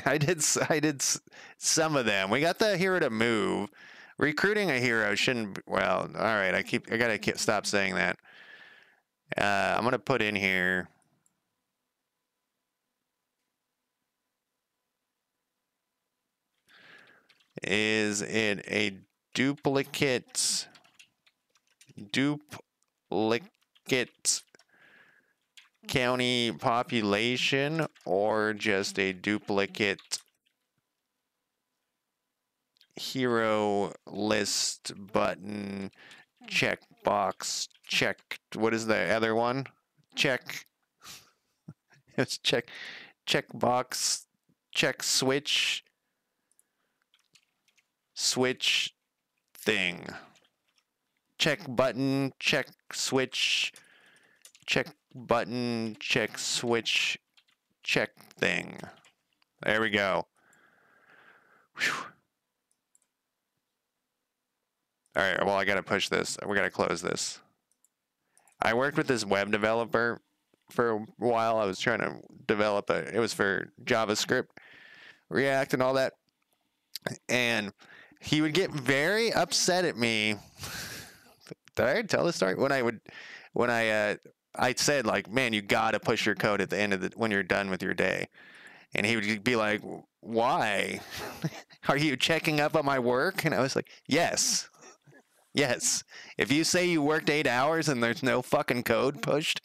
I did some of them. We got the hero to move. Recruiting a hero shouldn't. Well, all right. I gotta stop saying that. I'm gonna put in here. Is it a duplicate county population or just a duplicate hero list button checkbox check? What is the other one? Check. It's checkbox check switch thing. Check button check switch check button check switch check thing. There we go. Whew. All right, well, I got to push this. We got to close this. I worked with this web developer for a while. I was trying to develop it was for JavaScript, React, and all that. And he would get very upset at me. Did I tell the story? I said, like, man, you got to push your code at the end of when you're done with your day. And he would be like, why? Are you checking up on my work? And I was like, yes. Yes. If you say you worked 8 hours and there's no fucking code pushed,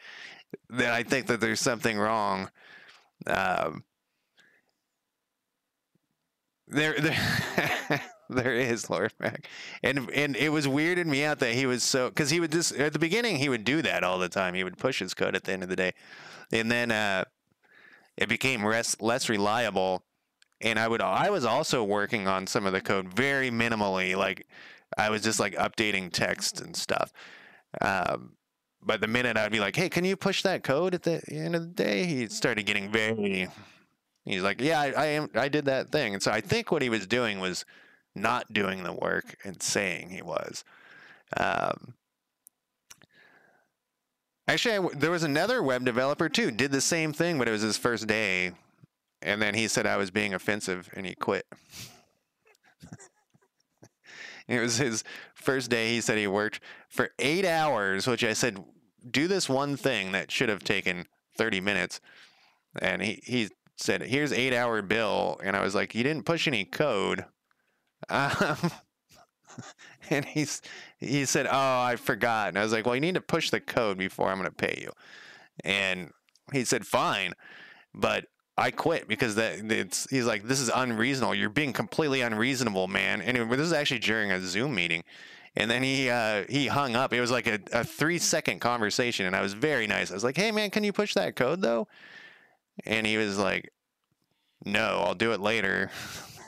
then I think that there's something wrong. There is, Lord Mac. And it was weirded me out that he was so, because he would just, at the beginning, he would do that all the time. He would push his code at the end of the day. And then it became less reliable. And I was also working on some of the code very minimally. Like, I was just like updating text and stuff. But the minute I'd be like, hey, can you push that code at the end of the day? He started getting he's like, yeah, I did that thing. And so I think what he was doing was not doing the work and saying he was. Actually, there was another web developer too, did the same thing, but it was his first day. And then he said I was being offensive and he quit. It was his first day. He said he worked for 8 hours, which I said, do this one thing that should have taken 30 minutes. And he said, here's 8-hour bill. And I was like, you didn't push any code. And he said, oh, I forgot. And I was like, well, you need to push the code before I'm going to pay you. And he said, fine. But I quit because he's like, this is unreasonable. You're being completely unreasonable, man. And this is actually during a Zoom meeting. And then he hung up. It was like a 3-second conversation. And I was very nice. I was like, hey, man, can you push that code, though? And he was like, no, I'll do it later.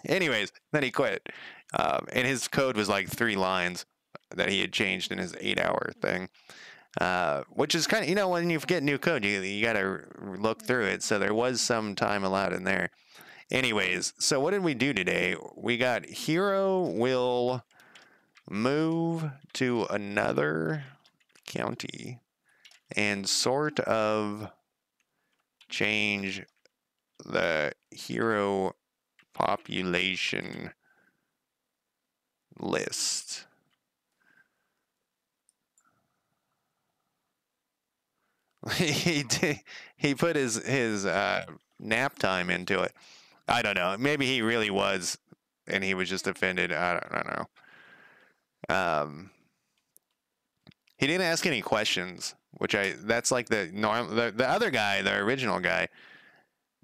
Anyways, then he quit. And his code was like 3 lines that he had changed in his 8-hour thing. Which is kind of, when you get new code, you got to look through it. So there was some time allowed in there. Anyways, so what did we do today? We got hero will move to another county and sort of change the hero population list. He put his nap time into it. I don't know. Maybe he really was, and he was just offended. I don't know. He didn't ask any questions, that's like the other guy, the original guy.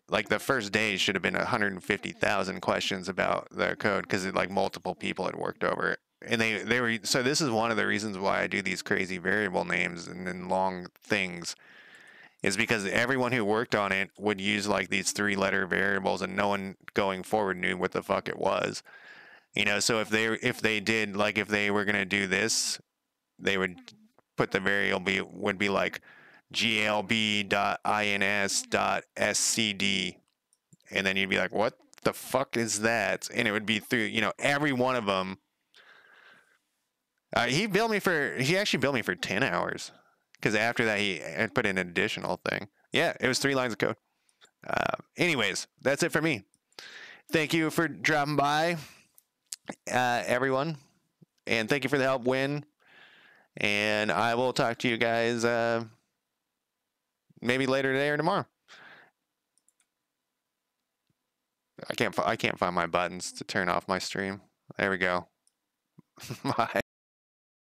Like the first day should have been 150,000 questions about the code because like multiple people had worked over it. And they were, so this is one of the reasons why I do these crazy variable names and then long things, is because everyone who worked on it would use like these 3-letter variables and no one going forward knew what the fuck it was. So if they did, like, if they were going to do this, they would put the variable would be like glb.ins.scd. And then you'd be like, what the fuck is that? And it would be through, every one of them. He actually billed me for 10 hours. Because after that, he had put in an additional thing. Yeah, it was 3 lines of code. Anyways, that's it for me. Thank you for dropping by, everyone. And thank you for the help, Win. And I will talk to you guys maybe later today or tomorrow. I can't find my buttons to turn off my stream. There we go. Bye.